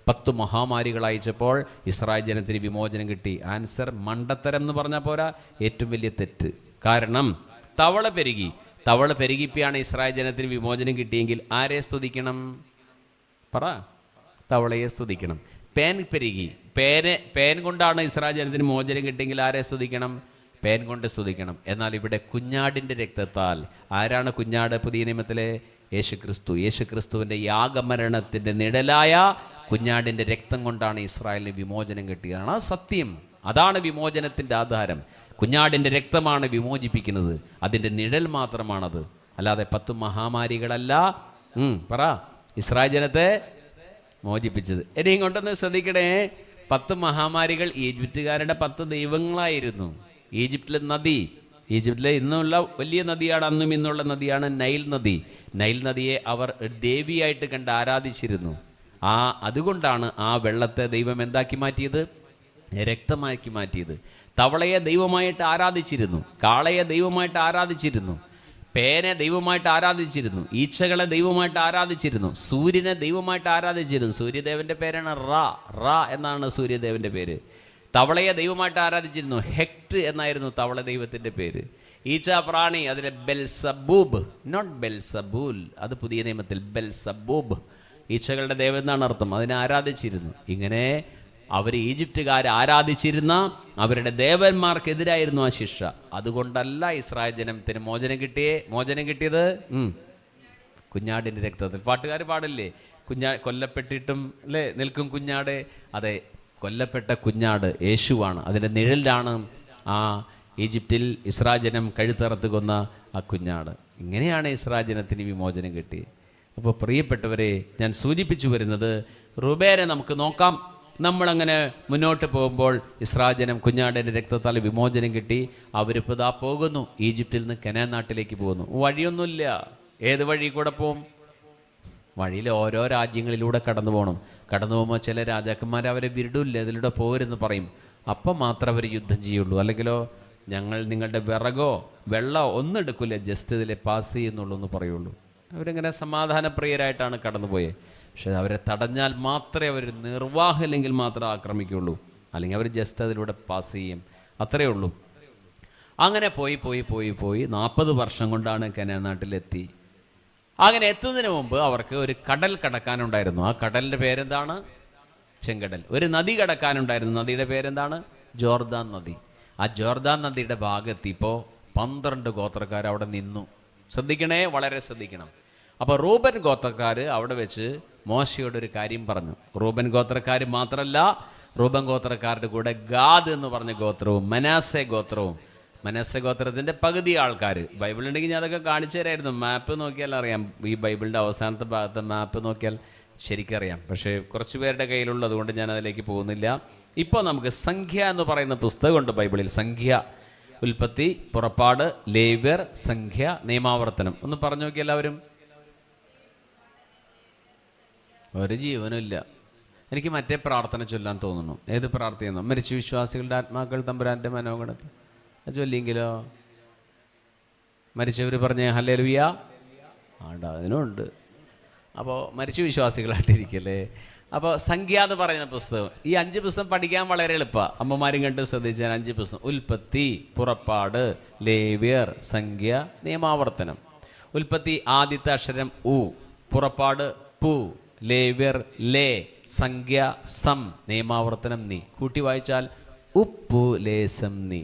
A: 10 മഹാമാരികൾ അയച്ചപ്പോൾ ഇസ്രായേൽ ജനത്തിന് വിമോചനം കിട്ടി. ആൻസർ മണ്ടത്തരം എന്ന് പറഞ്ഞാൽ പോരാ, ഏറ്റവും വലിയ തെറ്റ്. കാരണം തവള പെരുകി. തവള പെരുകിപ്പിയാണ് ഇസ്രായേൽ ജനത്തിന് വിമോചനം കിട്ടിയെങ്കിൽ ആരെ സ്തുതിക്കണം? പറ. തവളയെ സ്തുതിക്കണം. പേൻ പെരുകി. പേൻ കൊണ്ടാണ് ഇസ്രായേൽ ജനത്തിന് മോചനം കിട്ടിയെങ്കിൽ ആരെ സ്തുതിക്കണം? പേൻ കൊണ്ട് സ്തുതിക്കണം. എന്നാൽ ഇവിടെ കുഞ്ഞാടിൻ്റെ രക്തത്താൽ. ആരാണ് കുഞ്ഞാട്? പുതിയ നിയമത്തിലെ യേശുക്രിസ്തു. യേശുക്രിസ്തുവിൻ്റെ യാഗമരണത്തിൻ്റെ നിഴലായ കുഞ്ഞാടിൻ്റെ രക്തം കൊണ്ടാണ് ഇസ്രായേലിന് വിമോചനം കിട്ടിയതാണ്. ആ സത്യം. അതാണ് വിമോചനത്തിൻ്റെ ആധാരം. കുഞ്ഞാടിൻ്റെ രക്തമാണ് വിമോചിപ്പിക്കുന്നത്. അതിൻ്റെ നിഴൽ മാത്രമാണത്, അല്ലാതെ 10 മഹാമാരികളല്ല. പറ. ഇസ്രായേൽ ജനത്തെ മോചിപ്പിച്ചത്. ഇനി ഇങ്ങോട്ടൊന്ന് ശ്രദ്ധിക്കണേ. 10 മഹാമാരികൾ ഈജിപ്തുകാരുടെ 10 ദൈവങ്ങളായിരുന്നു. ഈജിപ്തിലെ നദി, ഈജിപ്തിലെ ഇന്നുള്ള വലിയ നദിയാണ്, അന്നും ഇന്നുള്ള നദിയാണ് നൈൽ നദി. നൈൽ നദിയെ അവർ ദേവിയായിട്ട് കണ്ട് ആരാധിച്ചിരുന്നു. അതുകൊണ്ടാണ് ആ വെള്ളത്തെ ദൈവം എന്താക്കി മാറ്റിയത്? രക്തമാക്കി മാറ്റിയത്. തവളയെ ദൈവമായിട്ട് ആരാധിച്ചിരുന്നു, കാളയെ ദൈവമായിട്ട് ആരാധിച്ചിരുന്നു, പേനെ ദൈവമായിട്ട് ആരാധിച്ചിരുന്നു, ഈച്ചകളെ ദൈവമായിട്ട് ആരാധിച്ചിരുന്നു, സൂര്യനെ ദൈവമായിട്ട് ആരാധിച്ചിരുന്നു. സൂര്യദേവന്റെ പേരാണ് റാ എന്നാണ് സൂര്യദേവന്റെ പേര്. തവളയെ ദൈവമായിട്ട് ആരാധിച്ചിരുന്നു. ഹെക്ട് എന്നായിരുന്നു തവള ദൈവത്തിന്റെ പേര്. ഈച്ച പ്രാണി, അതിലെ ബെൽസബൂബ്, നോട്ട് ബെൽസബൂൽ, അത് പുതിയ നിയമത്തിൽ ബെൽസബൂബ്. ഈച്ചകളുടെ ദൈവം എന്നാണ് അർത്ഥം. അതിനെ ആരാധിച്ചിരുന്നു. ഇങ്ങനെ അവർ ഈജിപ്തുകാർ ആരാധിച്ചിരുന്ന അവരുടെ ദേവന്മാർക്കെതിരായിരുന്നു ആ ശിക്ഷ. അതുകൊണ്ടല്ല ഇസ്രായേൽ ജനത്തിന് മോചനം കിട്ടിയത് കുഞ്ഞാടിൻ്റെ രക്തത്തിൽ. പാട്ടുകാർ പാടില്ലേ, കൊല്ലപ്പെട്ടിട്ടും അല്ലേ നിൽക്കും കുഞ്ഞാട്. അതെ, കൊല്ലപ്പെട്ട കുഞ്ഞാട് യേശുവാണ്. അതിൻ്റെ നിഴലിലാണ് ആ ഈജിപ്തിൽ ഇസ്രായേൽ ജനം കഴുത്തറത്ത് കൊന്ന ആ കുഞ്ഞാട്. ഇങ്ങനെയാണ് ഇസ്രായേൽ ജനത്തിന് വിമോചനം കിട്ടിയത്. അപ്പോൾ പ്രിയപ്പെട്ടവരെ, ഞാൻ സൂചിപ്പിച്ചു വരുന്നത്, റൂബേനെ നമുക്ക് നോക്കാം. നമ്മളങ്ങനെ മുന്നോട്ട് പോകുമ്പോൾ ഇസ്രായേൽ ജനം കുഞ്ഞാടിൻ്റെ രക്തത്താൽ വിമോചനം കിട്ടി. അവരിപ്പോൾ ഇതാ പോകുന്നു, ഈജിപ്തിൽ നിന്ന് കനാൻ നാട്ടിലേക്ക് പോകുന്നു. വഴിയൊന്നുമില്ല. ഏത് വഴി കൂടെ പോകും? വഴിയിൽ ഓരോ രാജ്യങ്ങളിലൂടെ കടന്നു പോകണം. കടന്നു പോകുമ്പോൾ ചില രാജാക്കന്മാർ അവരെ വിരുടില്ല, ഇതിലൂടെ പോരെന്ന് പറയും. അപ്പം മാത്രം അവർ യുദ്ധം ചെയ്യുള്ളൂ. അല്ലെങ്കിലോ ഞങ്ങൾ നിങ്ങളുടെ വിറകോ വെള്ളമോ ഒന്നും എടുക്കില്ല, ജസ്റ്റ് ഇതിലെ പാസ് ചെയ്യുന്നുള്ളൂ എന്ന് പറയുള്ളൂ. അവരിങ്ങനെ സമാധാനപ്രിയരായിട്ടാണ് കടന്നുപോയത്. പക്ഷെ അവരെ തടഞ്ഞാൽ മാത്രമേ അവർ നിർവാഹമില്ലെങ്കിൽ മാത്രമേ ആക്രമിക്കുകയുള്ളൂ, അല്ലെങ്കിൽ അവർ ജസ്റ്റ് അതിലൂടെ പാസ് ചെയ്യും, അത്രയേ ഉള്ളൂ. അങ്ങനെ പോയി 40 വർഷം കൊണ്ടാണ് കനാൻ നാട്ടിലെത്തി. അങ്ങനെ എത്തുന്നതിന് മുമ്പ് അവർക്ക് ഒരു കടൽ കടക്കാനുണ്ടായിരുന്നു. ആ കടലിൻ്റെ പേരെന്താണ്? ചെങ്കടൽ. ഒരു നദി കടക്കാനുണ്ടായിരുന്നു. നദിയുടെ പേരെന്താണ്? ജോർദാൻ നദി. ആ ജോർദാൻ നദിയുടെ ഭാഗത്തെത്തിയപ്പോൾ 12 ഗോത്രക്കാർ അവിടെ നിന്നു. ശ്രദ്ധിക്കണേ, വളരെ ശ്രദ്ധിക്കണം. അപ്പോൾ റൂബൻ ഗോത്രക്കാർ അവിടെ വെച്ച് മോശയോടൊരു കാര്യം പറഞ്ഞു. റൂബൻ ഗോത്രക്കാർ മാത്രമല്ല, റൂബൻ ഗോത്രക്കാരുടെ കൂടെ ഗാദ് എന്ന് പറഞ്ഞ ഗോത്രവും മനാസെ ഗോത്രവും. മനസ്സ ഗോത്രത്തിൻ്റെ പകുതി ആൾക്കാർ. ബൈബിളുണ്ടെങ്കിൽ ഞാൻ അതൊക്കെ കാണിച്ചു തരായിരുന്നു. മാപ്പ് നോക്കിയാൽ അറിയാം. ഈ ബൈബിളിൻ്റെ അവസാനത്തെ ഭാഗത്തെ മാപ്പ് നോക്കിയാൽ ശരിക്കറിയാം. പക്ഷേ കുറച്ച് പേരുടെ കയ്യിലുള്ളത് കൊണ്ട് ഞാൻ അതിലേക്ക് പോകുന്നില്ല. ഇപ്പോൾ നമുക്ക് സംഖ്യ എന്ന് പറയുന്ന പുസ്തകമുണ്ട് ബൈബിളിൽ. സംഖ്യ, ഉൽപ്പത്തി, പുറപ്പാട്, ലേവ്യർ, സംഖ്യ, നിയമാവർത്തനം. ഒന്ന് പറഞ്ഞു നോക്കി എല്ലാവരും. ഒരു ജീവനുമില്ല. എനിക്ക് മറ്റേ പ്രാർത്ഥന ചൊല്ലാൻ തോന്നുന്നു. ഏത് പ്രാർത്ഥനയെന്നോ? മരിച്ച വിശ്വാസികളുടെ ആത്മാക്കൾ തമ്പുരാൻ്റെ മനോഗണത്തിൽ ചൊല്ലിയെങ്കിലോ? മരിച്ചവർ പറഞ്ഞ ഹല്ലേലൂയ ആണ്ട അതിനുണ്ട്. അപ്പോൾ മരിച്ച വിശ്വാസികളായിട്ടിരിക്കല്ലേ. അപ്പോൾ സംഖ്യ എന്ന് പറയുന്ന പുസ്തകം, ഈ 5 പുസ്തകം പഠിക്കാൻ വളരെ എളുപ്പമാണ്. അമ്മമാരും കണ്ട് ശ്രദ്ധിച്ചാൽ 5 പുസ്തകം: ഉൽപ്പത്തി, പുറപ്പാട്, ലേവ്യർ, സംഖ്യ, നിയമാവർത്തനം. ഉൽപ്പത്തി ആദ്യത്തെ അക്ഷരം ഉ, പുറപ്പാട് പു, ലേവ്യർ ലേ, സംഖ്യ സം, നിയമാവർത്തനം നീ. കൂട്ടി വായിച്ചാൽ ഉപ്പു ലേസം നീ.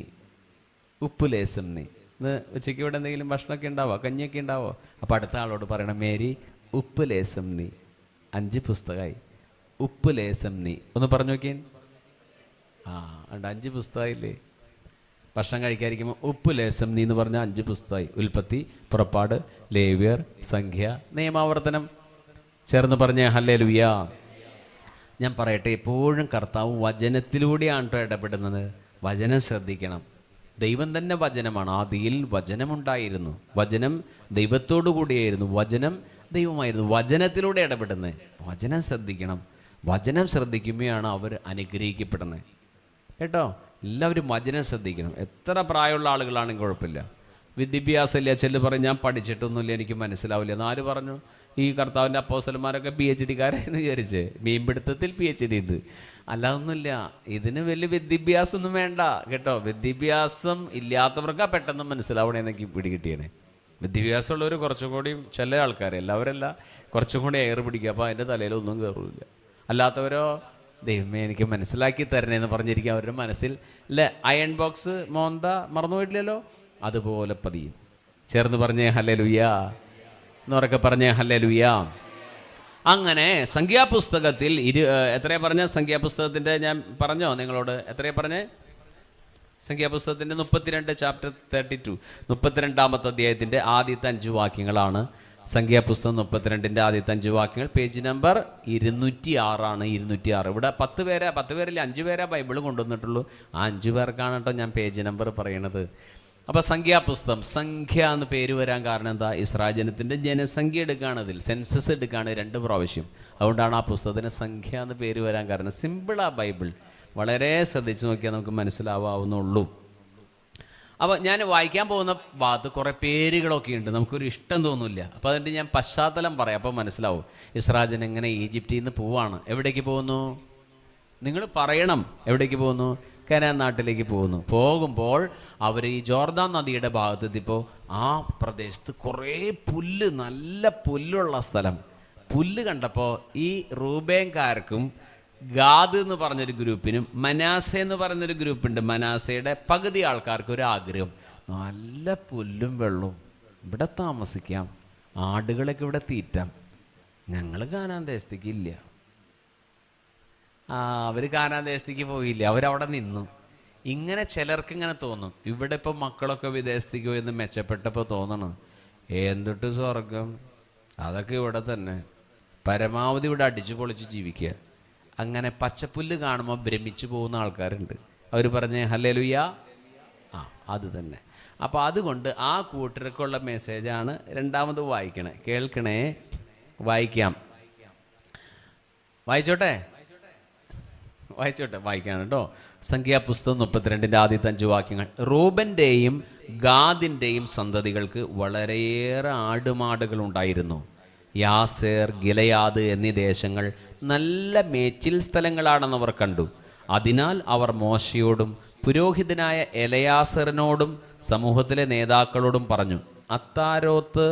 A: ഉപ്പ് ലേസം നീ. ഇന്ന് ഉച്ചയ്ക്ക് ഇവിടെ എന്തെങ്കിലും ഭക്ഷണമൊക്കെ ഉണ്ടാവോ? കഞ്ഞിയൊക്കെ ഉണ്ടാവോ? അപ്പോൾ അടുത്ത ആളോട് പറയണം, മേരി ഉപ്പ് ലേസം നീ. 5 പുസ്തകമായി. ഉപ്പ് ലേസം നീ. ഒന്ന് പറഞ്ഞു നോക്കിയേ. ഉണ്ട് 5 പുസ്തകമായില്ലേ? ഭക്ഷണം കഴിക്കാതിരിക്കുമ്പോൾ ഉപ്പ് ലേസം നീ എന്ന് പറഞ്ഞാൽ 5 പുസ്തകമായി. ഉൽപ്പത്തി, പുറപ്പാട്, ലേവ്യർ, സംഖ്യ, നിയമാവർത്തനം. ചേർന്ന് പറഞ്ഞ ഹല്ലേലൂയ. ഞാൻ പറയട്ടെ, എപ്പോഴും കർത്താവ് വചനത്തിലൂടെയാണ് കേട്ടോ ഇടപെടുന്നത്. വചനം ശ്രദ്ധിക്കണം. ദൈവം തന്നെ വചനമാണ്. ആദിയിൽ വചനമുണ്ടായിരുന്നു, വചനം ദൈവത്തോടു കൂടിയായിരുന്നു, വചനം ദൈവമായിരുന്നു. വചനത്തിലൂടെ ഇടപെടുന്നത്. വചനം ശ്രദ്ധിക്കണം. വചനം ശ്രദ്ധിക്കുമ്പോഴാണ് അവർ അനുഗ്രഹിക്കപ്പെടുന്നത് കേട്ടോ. എല്ലാവരും വചനം ശ്രദ്ധിക്കണം. എത്ര പ്രായമുള്ള ആളുകളാണെങ്കിൽ കുഴപ്പമില്ല. വിദ്യാഭ്യാസമില്ല, ചെല്ലു പറയും ഞാൻ പഠിച്ചിട്ടൊന്നുമില്ല, എനിക്ക് മനസ്സിലാവില്ല. എന്നാര് പറഞ്ഞു? ഈ കർത്താവിൻ്റെ അപ്പോസ്തലന്മാരൊക്കെ PhD കാരായെന്ന് വിചാരിച്ചേ? മീൻപിടുത്തത്തിൽ PhD ഉണ്ട്, അല്ലാതൊന്നുമില്ല. ഇതിന് വലിയ വിദ്യാഭ്യാസമൊന്നും വേണ്ട കേട്ടോ. വിദ്യാഭ്യാസം ഇല്ലാത്തവർക്കാ പെട്ടെന്ന് മനസ്സിലാവണേന്നൊക്കെ പിടികിട്ടിയണേ. വിദ്യാഭ്യാസമുള്ളവർ കുറച്ചും കൂടി, ചില ആൾക്കാർ, എല്ലാവരല്ല, കുറച്ചും കൂടി എയർ പിടിക്കുക. അപ്പോൾ അതിൻ്റെ തലയിലൊന്നും കയറില്ല. അല്ലാത്തവരോ ദൈവമേ എനിക്ക് മനസ്സിലാക്കി തരണേന്ന് പറഞ്ഞിരിക്കുക. അവരുടെ മനസ്സിൽ അല്ലേ അയൺ ബോക്സ് മോന്ത മറന്നുപോയിട്ടില്ലല്ലോ, അതുപോലെ പതിയും. ചേർന്ന് പറഞ്ഞേ ഹല്ലേലൂയ എന്നൊക്കെ പറഞ്ഞേ ഹല്ലേലൂയ. അങ്ങനെ സംഖ്യാപുസ്തകത്തിൽ എത്രയാ പറഞ്ഞ? സംഖ്യാപുസ്തകത്തിൻ്റെ ഞാൻ പറഞ്ഞോ നിങ്ങളോട്? എത്രയാ പറഞ്ഞേ? സംഖ്യാപുസ്തകത്തിൻ്റെ 32 ചാപ്റ്റർ 32 32-ാമത്തെ അധ്യായത്തിൻ്റെ ആദ്യത്തെ 5 വാക്യങ്ങളാണ്. സംഖ്യാപുസ്തകം 32-ൻ്റെ ആദ്യത്തെ 5 വാക്യങ്ങൾ. പേജ് നമ്പർ 206 ആണ്. 206. ഇവിടെ 10 പേരിൽ 5 പേരാ ബൈബിൾ കൊണ്ടുവന്നിട്ടുള്ളൂ. ആ 5 പേർക്കാണ് കേട്ടോ ഞാൻ പേജ് നമ്പർ പറയണത്. അപ്പോൾ സംഖ്യാപുസ്തകം, സംഖ്യ എന്ന് പേര് വരാൻ കാരണം എന്താ? ഇസ്രായേൽ ജനത്തിൻ്റെ ജനസംഖ്യ എടുക്കുകയാണ്, അതിൽ സെൻസസ് എടുക്കുകയാണ് 2 പ്രാവശ്യം. അതുകൊണ്ടാണ് ആ പുസ്തകത്തിന് സംഖ്യ എന്ന് പേര് വരാൻ കാരണം. സിമ്പിളാ ബൈബിൾ, വളരെ ശ്രദ്ധിച്ച് നോക്കിയാൽ നമുക്ക് മനസ്സിലാവാവുന്നുള്ളൂ. അപ്പോൾ ഞാൻ വായിക്കാൻ പോകുന്ന ഭാഗത്ത് കുറേ പേരുകളൊക്കെ ഉണ്ട്, നമുക്കൊരു ഇഷ്ടം തോന്നില്ല. അപ്പോൾ അതുകൊണ്ട് ഞാൻ പശ്ചാത്തലം പറയാം, അപ്പോൾ മനസ്സിലാവും. ഇസ്രായേൽ ജനം എങ്ങനെ ഈജിപ്തിൽ നിന്ന് പോവാണ്. എവിടേക്ക് പോകുന്നു? നിങ്ങൾ പറയണം. എവിടേക്ക് പോകുന്നു? കനാൻ നാട്ടിലേക്ക് പോകുന്നു. പോകുമ്പോൾ അവർ ഈ ജോർദാൻ നദിയുടെ ഭാഗത്തെത്തിയപ്പോൾ ആ പ്രദേശത്ത് കുറേ പുല്ല്, നല്ല പുല്ലുള്ള സ്ഥലം. പുല്ല് കണ്ടപ്പോൾ ഈ റൂബേൻകാർക്കും ഗാദ് എന്ന് പറഞ്ഞൊരു ഗ്രൂപ്പിനും മനാസ എന്ന് പറയുന്നൊരു ഗ്രൂപ്പുണ്ട്, മനാസയുടെ പകുതി ആൾക്കാർക്ക് ഒരു ആഗ്രഹം, നല്ല പുല്ലും വെള്ളവും, ഇവിടെ താമസിക്കാം, ആടുകളൊക്കെ ഇവിടെ തീറ്റാം, ഞങ്ങൾ കാനാൻ ദേശത്തേക്ക് ഇല്ല. അവർ കാനാൻ ദേശത്തേക്ക് പോയില്ല, അവരവിടെ നിന്നു. ഇങ്ങനെ ചിലർക്ക് ഇങ്ങനെ തോന്നും, ഇവിടെ ഇപ്പോൾ മക്കളൊക്കെ വിദേശത്തേക്ക് പോയി എന്ന് മെച്ചപ്പെട്ടപ്പോൾ തോന്നണം എന്തിട്ട് സ്വർഗം, അതൊക്കെ ഇവിടെ തന്നെ, പരമാവധി ഇവിടെ അടിച്ചു പൊളിച്ച് ജീവിക്കുക. അങ്ങനെ പച്ചപ്പുല്ല് കാണുമ്പോൾ ഭ്രമിച്ചു പോകുന്ന ആൾക്കാരുണ്ട്. അവർ പറഞ്ഞ് ഹല്ലേലൂയ. അത് തന്നെ. അപ്പോൾ അതുകൊണ്ട് ആ കൂട്ടർക്കുള്ള മെസ്സേജാണ് രണ്ടാമത് വായിക്കണേ. കേൾക്കണേ, വായിക്കാം. വായിച്ചോട്ടെ, വായിക്കാം കേട്ടോ. സംഖ്യാപുസ്തകം 32-ൻ്റെ ആദ്യത്തെ 5 വാക്യങ്ങൾ. റൂബൻ്റെയും ഗാദിൻ്റെയും സന്തതികൾക്ക് വളരെയേറെ ആടുമാടുകൾ ഉണ്ടായിരുന്നു. യാസേർ, ഗിലയാദ് എന്നീ ദേശങ്ങൾ നല്ല മേച്ചിൽ സ്ഥലങ്ങളാണെന്ന് അവർ കണ്ടു. അതിനാൽ അവർ മോശയോടും പുരോഹിതനായ എലയാസറിനോടും സമൂഹത്തിലെ നേതാക്കളോടും പറഞ്ഞു, അത്താരോത്ത്,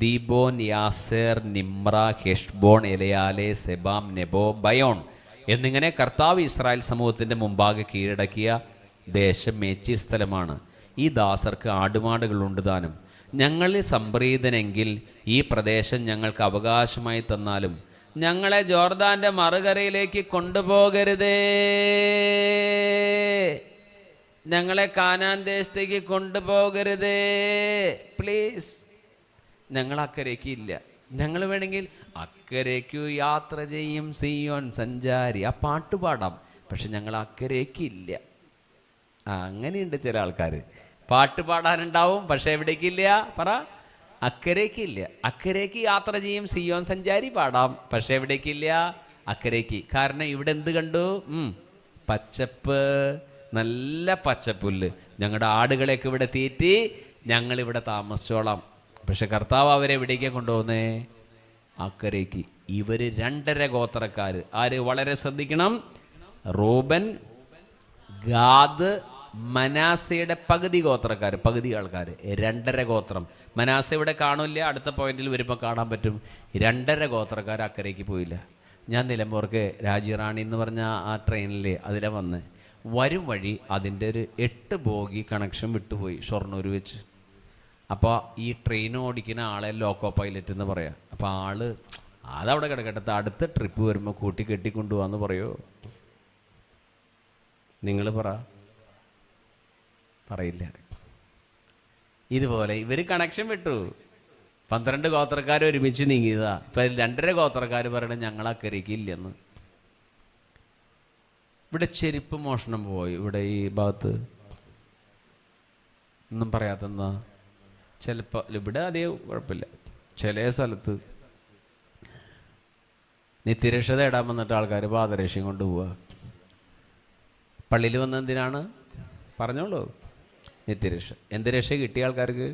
A: Dibon, Jazer, Nimrah, Heshbon, എലയാലെ, സെബാം, Nebo, Bayern എന്നിങ്ങനെ കർത്താവ് ഇസ്രായേൽ സമൂഹത്തിൻ്റെ മുമ്പാകെ കീഴടക്കിയ ദേശം മേച്ചിൽ സ്ഥലമാണ്. ഈ ദാസർക്ക് ആടുമാടുകളുണ്ട് താനും. ഞങ്ങളിൽ സംപ്രീതനെങ്കിൽ ഈ പ്രദേശം ഞങ്ങൾക്ക് അവകാശമായി തന്നാലും ഞങ്ങളെ ജോർദാന്റെ മറുകരയിലേക്ക് കൊണ്ടുപോകരുതേ, ഞങ്ങളെ കാനാൻ ദേശത്തേക്ക് കൊണ്ടുപോകരുതേ, പ്ലീസ്. ഞങ്ങൾ അക്കരയ്ക്ക് ഇല്ല. ഞങ്ങൾ വേണമെങ്കിൽ അക്കരയ്ക്കു യാത്ര ചെയ്യും സിയോൻ സഞ്ചാരി, ആ പാട്ട് പാടാം. പക്ഷെ ഞങ്ങൾ അക്കരയ്ക്ക് ഇല്ല. അങ്ങനെയുണ്ട് ചില ആൾക്കാർ. പാട്ട് പാടാനുണ്ടാവും, പക്ഷെ എവിടേക്കില്ല? പറ. അക്കരയ്ക്കില്ല. അക്കരയ്ക്ക് യാത്ര ചെയ്യും സിയോൻ സഞ്ചാരി പാടാം, പക്ഷെ എവിടേക്കില്ല? അക്കരയ്ക്ക്. കാരണം ഇവിടെ എന്ത് കണ്ടു? പച്ചപ്പ്, നല്ല പച്ചപ്പുല്ല്. ഞങ്ങളുടെ ആടുകളെയൊക്കെ ഇവിടെ തീറ്റി ഞങ്ങളിവിടെ താമസിച്ചോളാം. പക്ഷെ കർത്താവ് അവരെ എവിടേക്കാണ് കൊണ്ടുപോകുന്നേ? അക്കരയ്ക്ക്. ഇവർ 2.5 ഗോത്രക്കാർ. ആര്? വളരെ ശ്രദ്ധിക്കണം. റൂബൻ, ഗാദ്, മനാസയുടെ പകുതി ഗോത്രക്കാർ, പകുതി ആൾക്കാർ, 2.5 ഗോത്രം. മനാസ ഇവിടെ കാണില്ല, അടുത്ത പോയിന്റിൽ വരുമ്പോൾ കാണാൻ പറ്റും. 2.5 ഗോത്രക്കാർ അക്കരയ്ക്ക് പോയില്ല. ഞാൻ നിലമ്പൂർക്ക് രാജിറാണി എന്ന് പറഞ്ഞ ആ ട്രെയിനിൽ അതിലെ വന്ന് വരും വഴി അതിൻ്റെ ഒരു 8 ബോഗി കണക്ഷൻ വിട്ടുപോയി ഷൊർണൂർ വെച്ച്. അപ്പോൾ ഈ ട്രെയിൻ ഓടിക്കുന്ന ആളെ ലോക്കോ പൈലറ്റ് എന്ന് പറയാം. അപ്പോൾ അതവിടെ കിടക്കട്ടെ, അടുത്ത ട്രിപ്പ് വരുമ്പോൾ കൂട്ടി കെട്ടിക്കൊണ്ടുപോകാന്ന് പറയുമോ? നിങ്ങൾ പറയില്ല. ഇതുപോലെ ഇവർ കണക്ഷൻ വിട്ടു. 12 ഗോത്രക്കാർ ഒരുമിച്ച് നീങ്ങിയതാ. ഇപ്പം 2.5 ഗോത്രക്കാർ പറയണത് ഞങ്ങൾ അക്കരയ്ക്ക് ഇല്ലെന്ന്. ഇവിടെ ചെരുപ്പ് മോഷണം പോയി. ഇവിടെ ഈ ഭാഗത്ത് ഒന്നും പറയാത്തെന്നാ. ചിലപ്പോൾ ഇവിടെ അതേ കുഴപ്പമില്ല. ചില സ്ഥലത്ത് നിത്യരക്ഷത ഇടാൻ വന്നിട്ട് ആൾക്കാർ പാദരക്ഷയും കൊണ്ട് പോവുക. പള്ളിയിൽ വന്ന എന്തിനാണ്? പറഞ്ഞോളൂ. നിത്യരക്ഷ. എന്ത് രക്ഷ കിട്ടിയ ആൾക്കാർക്ക്?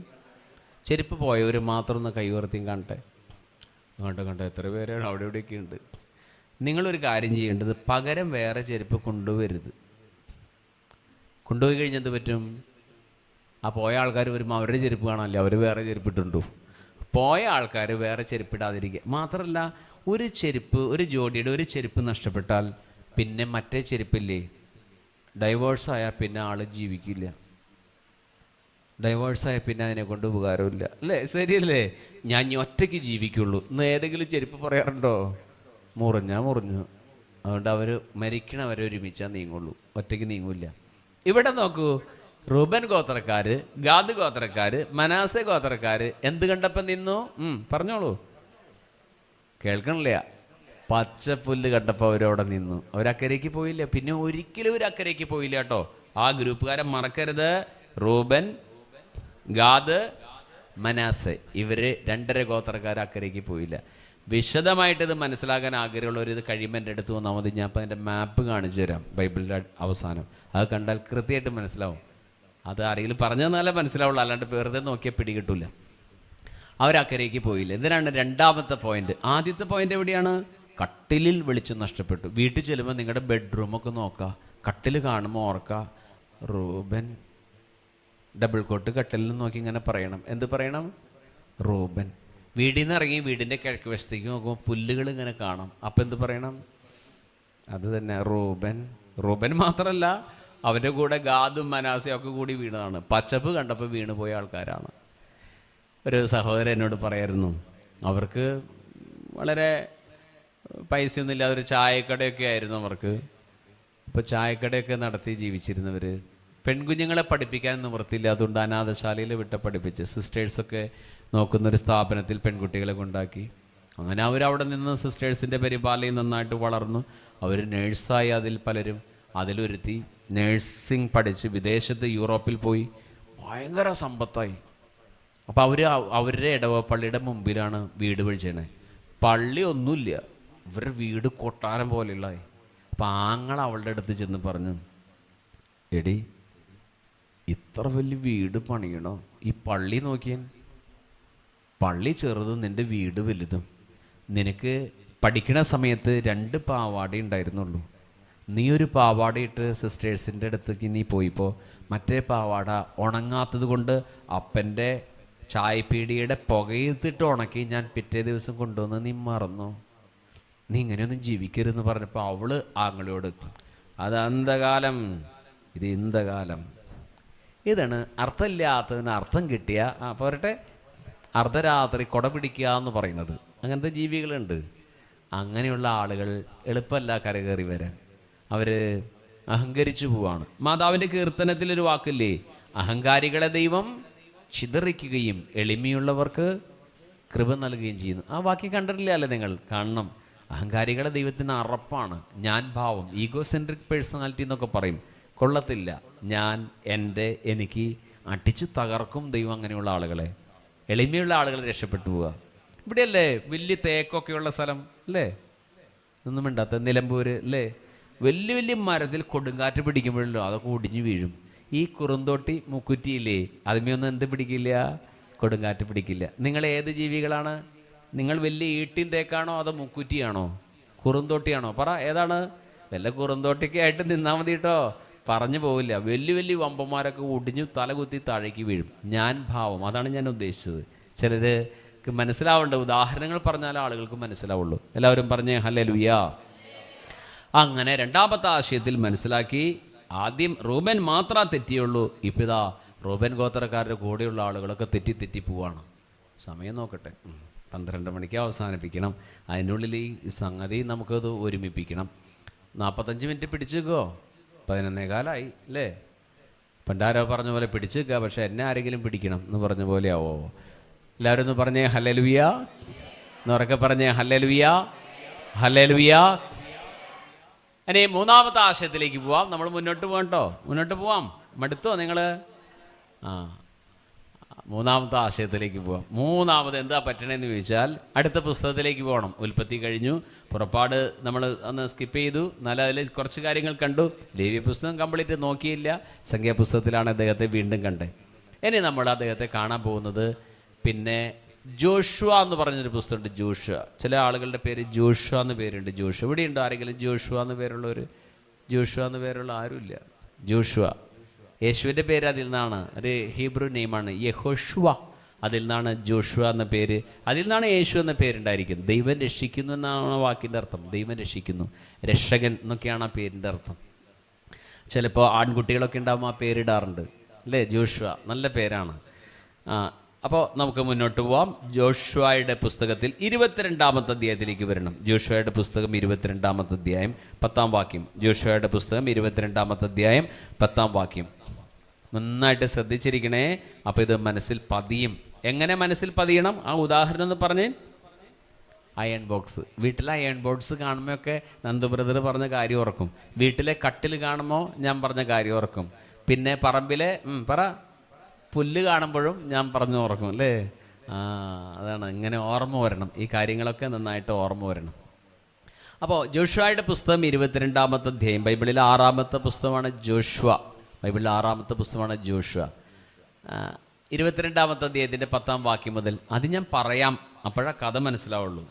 A: ചെരുപ്പ് പോയവർ മാത്രം ഒന്ന് കൈവർത്തിയും കാണട്ടെ. കണ്ടോ എത്ര പേരാണ് അവിടെ ഇവിടെയൊക്കെ ഉണ്ട്. നിങ്ങളൊരു കാര്യം ചെയ്യേണ്ടത്, പകരം വേറെ ചെരുപ്പ് കൊണ്ടുവരരുത്. കൊണ്ടുപോയി കഴിഞ്ഞാൽ എന്ത് പറ്റും? ആ പോയ ആൾക്കാർ വരുമ്പോൾ അവരുടെ ചെരുപ്പ് കാണാമല്ലോ, അവർ വേറെ ചെരുപ്പിട്ടുണ്ടോ. പോയ ആൾക്കാർ വേറെ ചെരുപ്പിടാതിരിക്കുക. മാത്രമല്ല, ഒരു ചെരുപ്പ്, ഒരു ജോഡിയുടെ ഒരു ചെരുപ്പ് നഷ്ടപ്പെട്ടാൽ പിന്നെ മറ്റേ ചെരുപ്പില്ലേ, ഡൈവേഴ്സായാൽ പിന്നെ ആൾ ജീവിക്കില്ല. ഡൈവേഴ്സായാൽ പിന്നെ അതിനെ കൊണ്ട് ഉപകാരമില്ല, അല്ലേ? ശരിയല്ലേ? ഞാൻ ഇനി ഒറ്റയ്ക്ക് ജീവിക്കുള്ളൂ എന്ന് ഏതെങ്കിലും ചെരുപ്പ് പറയാറുണ്ടോ? മുറിഞ്ഞു. അതുകൊണ്ട് അവർ മരിക്കണവരെ ഒരുമിച്ചാൽ നീങ്ങുള്ളൂ, ഒറ്റയ്ക്ക് നീങ്ങില്ല. ഇവിടെ നോക്കൂ, റൂബൻ ഗോത്രക്കാർ, ഗാദ് ഗോത്രക്കാർ, മനാസെ ഗോത്രക്കാർ എന്ത് കണ്ടപ്പം നിന്നു? പറഞ്ഞോളൂ. കേൾക്കണില്ല. പച്ചപ്പുല്ല് കണ്ടപ്പോൾ അവരവിടെ നിന്നു. അവരക്കരയ്ക്ക് പോയില്ല. പിന്നെ ഒരിക്കലും ഒരു അക്കരയ്ക്ക് പോയില്ല കേട്ടോ. ആ ഗ്രൂപ്പുകാരെ മറക്കരുത്. റൂബൻ, ഗാദ്, മനാസെ, ഇവർ 2.5 ഗോത്രക്കാർ അക്കരയ്ക്ക് പോയില്ല. വിശദമായിട്ടിത് മനസ്സിലാക്കാൻ ആഗ്രഹമുള്ളവർ ഇത് കഴിയുമ്പോൾ എൻ്റെ അടുത്ത് വന്നാൽ മതി. ഞാൻ അപ്പോൾ അതിൻ്റെ മാപ്പ് കാണിച്ചു തരാം, ബൈബിളിൻ്റെ അവസാനം. അത് കണ്ടാൽ കൃത്യമായിട്ട് മനസ്സിലാവും. അത് ആരെങ്കിലും പറഞ്ഞു തന്നാലേ മനസ്സിലാവുള്ളൂ, അല്ലാണ്ട് വെറുതെ നോക്കിയാൽ പിടികിട്ടില്ല. അവരക്കരയ്ക്ക് പോയില്ല. ഇതിനാണ് 2ാമത്തെ പോയിന്റ്. ആദ്യത്തെ പോയിന്റ് എവിടെയാണ്? കട്ടിലിൽ വെളിച്ചം നഷ്ടപ്പെട്ടു. വീട്ടിൽ ചെല്ലുമ്പോൾ നിങ്ങളുടെ ബെഡ്റൂമൊക്കെ നോക്കുക, കട്ടിൽ കാണുമ്പോൾ ഓർക്കുക, റൂബൻ. ഡബിൾ കോട്ട് കട്ടിലിൽ നോക്കി ഇങ്ങനെ പറയണം. എന്ത് പറയണം? റൂബൻ. വീടിൽ നിന്ന് ഇറങ്ങി വീടിൻ്റെ കിഴക്ക് വശത്തേക്ക് നോക്കുമ്പോൾ പുല്ലുകൾ ഇങ്ങനെ കാണാം. അപ്പം എന്ത് പറയണം? അത് തന്നെ, റൂബൻ. റൂബൻ മാത്രമല്ല, അവൻ്റെ കൂടെ ഗാദും മനാസയും ഒക്കെ കൂടി വീണതാണ്. പച്ചപ്പ് കണ്ടപ്പോൾ വീണ് പോയ ആൾക്കാരാണ്. ഒരു സഹോദരൻ എന്നോട് പറയായിരുന്നു, അവർക്ക് വളരെ പൈസയൊന്നുമില്ല, ഒരു ചായക്കടയൊക്കെ ആയിരുന്നു അവർക്ക്. അപ്പോൾ ചായക്കടയൊക്കെ നടത്തി ജീവിച്ചിരുന്നവർ പെൺകുഞ്ഞുങ്ങളെ പഠിപ്പിക്കാൻ നിവൃത്തിയില്ല. അതുകൊണ്ട് അനാഥശാലയിൽ വിട്ട് പഠിപ്പിച്ച് സിസ്റ്റേഴ്സൊക്കെ നോക്കുന്നൊരു സ്ഥാപനത്തിൽ പെൺകുട്ടികളെ കൊണ്ടാക്കി. അങ്ങനെ അവരവിടെ നിന്ന് സിസ്റ്റേഴ്സിൻ്റെ പരിപാലനയിൽ നന്നായിട്ട് വളർന്നു. അവർ നേഴ്സായി. അതിൽ പലരും, അതിലൊരുത്തി നേഴ്സിംഗ് പഠിച്ച് വിദേശത്ത് യൂറോപ്പിൽ പോയി ഭയങ്കര സമ്പത്തായി. അപ്പോൾ അവരുടെ പള്ളിയുടെ മുമ്പിലാണ് വീട് വിളിച്ചത്. പള്ളി ഒന്നുമില്ല, ഇവരുടെ വീട് കൊട്ടാരം പോലെയുള്ളതായി. അപ്പം ആങ്ങൾ അവളുടെ അടുത്ത് ചെന്ന് പറഞ്ഞു, എടി ഇത്ര വലിയ വീട് പണിയണോ? ഈ പള്ളി നോക്കിയാൻ, പള്ളി ചെറുതും നിൻ്റെ വീട് വലുതും. നിനക്ക് പഠിക്കണ സമയത്ത് 2 പാവാട ഉണ്ടായിരുന്നുള്ളൂ. നീ ഒരു പാവാട ഇട്ട് സിസ്റ്റേഴ്സിൻ്റെ അടുത്തേക്ക് നീ പോയിപ്പോൾ മറ്റേ പാവാട ഉണങ്ങാത്തത് കൊണ്ട് അപ്പൻ്റെ ചായപ്പീടിയുടെ പുകയത്തിട്ട് ഉണക്കി ഞാൻ പിറ്റേ ദിവസം കൊണ്ടുവന്ന് നീ മറന്നോ? നീ ഇങ്ങനെയൊന്നും ജീവിക്കരുതെന്ന് പറഞ്ഞപ്പോൾ അവള് ആങ്ങളോട്, അത് അന്തകാലം, ഇത് ഇന്തകാലം. ഇതാണ് അർത്ഥമില്ലാത്തതിന് അർത്ഥം കിട്ടിയ പോരട്ടെ, അർദ്ധരാത്രി കൊട പിടിക്കുക എന്ന് പറയുന്നത്. അങ്ങനത്തെ ജീവികളുണ്ട്. അങ്ങനെയുള്ള ആളുകൾ എളുപ്പമല്ല കരകയറി വരാൻ. അവർ അഹങ്കരിച്ചു പോവാണ്. മാതാവിൻ്റെ കീർത്തനത്തിലൊരു വാക്കില്ലേ, അഹങ്കാരികളെ ദൈവം ചിതറിക്കുകയും എളിമയുള്ളവർക്ക് കൃപ നൽകുകയും ചെയ്യുന്നു. ആ വാക്യം കണ്ടിട്ടില്ല അല്ലേ നിങ്ങൾ? കാണണം. അഹങ്കാരികളെ ദൈവത്തിന് അറപ്പാണ്. ഞാൻ ഭാവം, ഈഗോസെൻട്രിക് പേഴ്സണാലിറ്റി എന്നൊക്കെ പറയും. കൊള്ളത്തില്ല. ഞാൻ എൻ്റെ എനിക്ക് അടിച്ചു തകർക്കും ദൈവം അങ്ങനെയുള്ള ആളുകളെ. എളിമയുള്ള ആളുകൾ രക്ഷപ്പെട്ടു പോവുക. ഇവിടെയല്ലേ വലിയ തേക്കൊക്കെയുള്ള സ്ഥലം അല്ലേ? ഒന്നും മിണ്ടാത്ത നിലമ്പൂർ അല്ലേ? വലിയ വലിയ മരത്തിൽ കൊടുങ്കാറ്റ് പിടിക്കുമ്പോഴല്ലോ അതൊക്കെ ഒടിഞ്ഞു വീഴും. ഈ കുറുന്തോട്ടി മുക്കുറ്റിയില്ലേ, അതിമയൊന്നും എന്ത് പിടിക്കില്ല? കൊടുങ്കാറ്റ് പിടിക്കില്ല. നിങ്ങൾ ഏത് ജീവികളാണ്? നിങ്ങൾ വലിയ ഈട്ടിൻ തേക്കാണോ അതോ മുക്കുറ്റിയാണോ കുറുന്തോട്ടിയാണോ? പറ, ഏതാണ്? വല്ല കുറുന്തോട്ടിക്ക് ആയിട്ട് നിന്നാൽ മതി കേട്ടോ, പറഞ്ഞു പോവില്ല. വലിയ വലിയ വമ്പന്മാരൊക്കെ ഒടിഞ്ഞു തലകുത്തി താഴേക്ക് വീഴും. ഞാൻ ഭാവം, അതാണ് ഞാൻ ഉദ്ദേശിച്ചത്. ചിലർക്ക് മനസ്സിലാവേണ്ട ഉദാഹരണങ്ങൾ പറഞ്ഞാൽ ആളുകൾക്ക് മനസ്സിലാവുള്ളൂ. എല്ലാവരും പറഞ്ഞേ ഹല്ലേലൂയ. അങ്ങനെ രണ്ടാമത്തെ ആശയത്തിൽ മനസ്സിലാക്കി. ആദ്യം റൂബൻ മാത്രമേ തെറ്റിയുള്ളൂ. ഇപ്പം ഇതാ റൂബൻ ഗോത്രക്കാരുടെ കൂടെയുള്ള ആളുകളൊക്കെ തെറ്റി പോവാണ്. സമയം നോക്കട്ടെ, 12 മണിക്ക് അവസാനിപ്പിക്കണം. അതിനുള്ളിൽ ഈ സംഗതി നമുക്കത് ഒരുമിപ്പിക്കണം. 45 മിനിറ്റ് പിടിച്ചേക്കോ. 11:15 അല്ലേ? പണ്ടാരോ പറഞ്ഞ പോലെ പിടിച്ചേക്കുക, പക്ഷെ എന്നെ ആരെങ്കിലും പിടിക്കണം എന്ന് പറഞ്ഞ പോലെ ആവോ? എല്ലാവരും ഒന്ന് പറഞ്ഞേ ഹല്ലേലൂയ എന്നുറക്കെ പറഞ്ഞേ ഹല്ലേലൂയ, ഹല്ലേലൂയ. ഇനി മൂന്നാമത്തെ ആശയത്തിലേക്ക് പോവാം. നമ്മൾ മുന്നോട്ട് പോകാം കേട്ടോ, മുന്നോട്ട് പോവാം. മടുത്തോ നിങ്ങൾ? മൂന്നാമത്തെ ആശയത്തിലേക്ക് പോവാം. മൂന്നാമത് എന്താ പറ്റണമെന്ന് ചോദിച്ചാൽ അടുത്ത പുസ്തകത്തിലേക്ക് പോകണം. ഉൽപ്പത്തി കഴിഞ്ഞു, പുറപ്പാട് നമ്മൾ അന്ന് സ്കിപ്പ് ചെയ്തു. എന്നാൽ അതിൽ കുറച്ച് കാര്യങ്ങൾ കണ്ടു. ലേവ്യ പുസ്തകം കംപ്ലീറ്റ് നോക്കിയില്ല. സംഖ്യാപുസ്തകത്തിലാണ് അദ്ദേഹത്തെ വീണ്ടും കണ്ടത്. ഇനി നമ്മൾ അദ്ദേഹത്തെ കാണാൻ പോകുന്നത് പിന്നെ ജോഷുവ എന്ന് പറഞ്ഞൊരു പുസ്തകമുണ്ട്. ജോഷുവ. ചില ആളുകളുടെ പേര് ജോഷുവ എന്ന് പേരുണ്ട്. ജോഷുവ ഇവിടെ ഉണ്ടോ ആരെങ്കിലും ജോഷുവ എന്ന് പേരുള്ളവർ? ജോഷുവ എന്ന് പേരുള്ള ആരുമില്ല. ജോഷുവ യേശുവിൻ്റെ പേര് അതിൽ നിന്നാണ്. ഒരു ഹീബ്രു നെയിമാണ് യഹോഷുവ. അതിൽ നിന്നാണ് ജോഷുവ എന്ന പേര്, അതിൽ നിന്നാണ് യേശു എന്ന പേരുണ്ടായിരിക്കുന്നത്. ദൈവം രക്ഷിക്കുന്നു എന്നാണ് വാക്കിൻ്റെ അർത്ഥം. ദൈവം രക്ഷിക്കുന്നു, രക്ഷകൻ എന്നൊക്കെയാണ് ആ പേരിൻ്റെ അർത്ഥം. ചിലപ്പോൾ ആൺകുട്ടികളൊക്കെ ഉണ്ടാകുമ്പോൾ ആ പേരിടാറുണ്ട് അല്ലേ? ജോഷുവ നല്ല പേരാണ്. അപ്പോൾ നമുക്ക് മുന്നോട്ട് പോവാം. ജോഷുവയുടെ പുസ്തകത്തിൽ 22-ാമത്തെ അധ്യായത്തിലേക്ക് വരണം. ജോഷുവയുടെ പുസ്തകം 22-ാമത്തെ അധ്യായം 10-ാം വാക്യം. ജോഷുവയുടെ പുസ്തകം 22-ാമത്തെ അധ്യായം 10-ാം വാക്യം. നന്നായിട്ട് ശ്രദ്ധിച്ചിരിക്കണേ. അപ്പോൾ ഇത് മനസ്സിൽ പതിയും. എങ്ങനെ മനസ്സിൽ പതിയണം? ആ ഉദാഹരണം എന്ന് പറഞ്ഞ് അയൺ ബോക്സ്. വീട്ടിലെ അയൺ ബോക്സ് കാണുമ്പോഴൊക്കെ നന്ദു ബ്രദർ പറഞ്ഞ കാര്യം ഓർക്കും. വീട്ടിലെ കട്ടിൽ കാണുമ്പോൾ ഞാൻ പറഞ്ഞ കാര്യം ഓർക്കും. പിന്നെ പറമ്പിലെ പുല്ല് കാണുമ്പോഴും ഞാൻ പറഞ്ഞു ഓർക്കും അല്ലേ? അതാണ്, ഇങ്ങനെ ഓർമ്മ വരണം. ഈ കാര്യങ്ങളൊക്കെ നന്നായിട്ട് ഓർമ്മ വരണം. അപ്പോൾ ജോഷുവയുടെ പുസ്തകം 22-ാമത്തെ അധ്യായം. ബൈബിളിലെ 6-ാമത്തെ പുസ്തകമാണ് ജോഷുവ. ബൈബിളിലെ 6-ാമത്തെ പുസ്തകമാണ് ജോഷുവ. 22-ാമത്തെ അധ്യായത്തിൻ്റെ 10-ാം വാക്യം മുതൽ അത് ഞാൻ പറയാം, അപ്പോഴാ കഥ മനസ്സിലാവുള്ളൂ.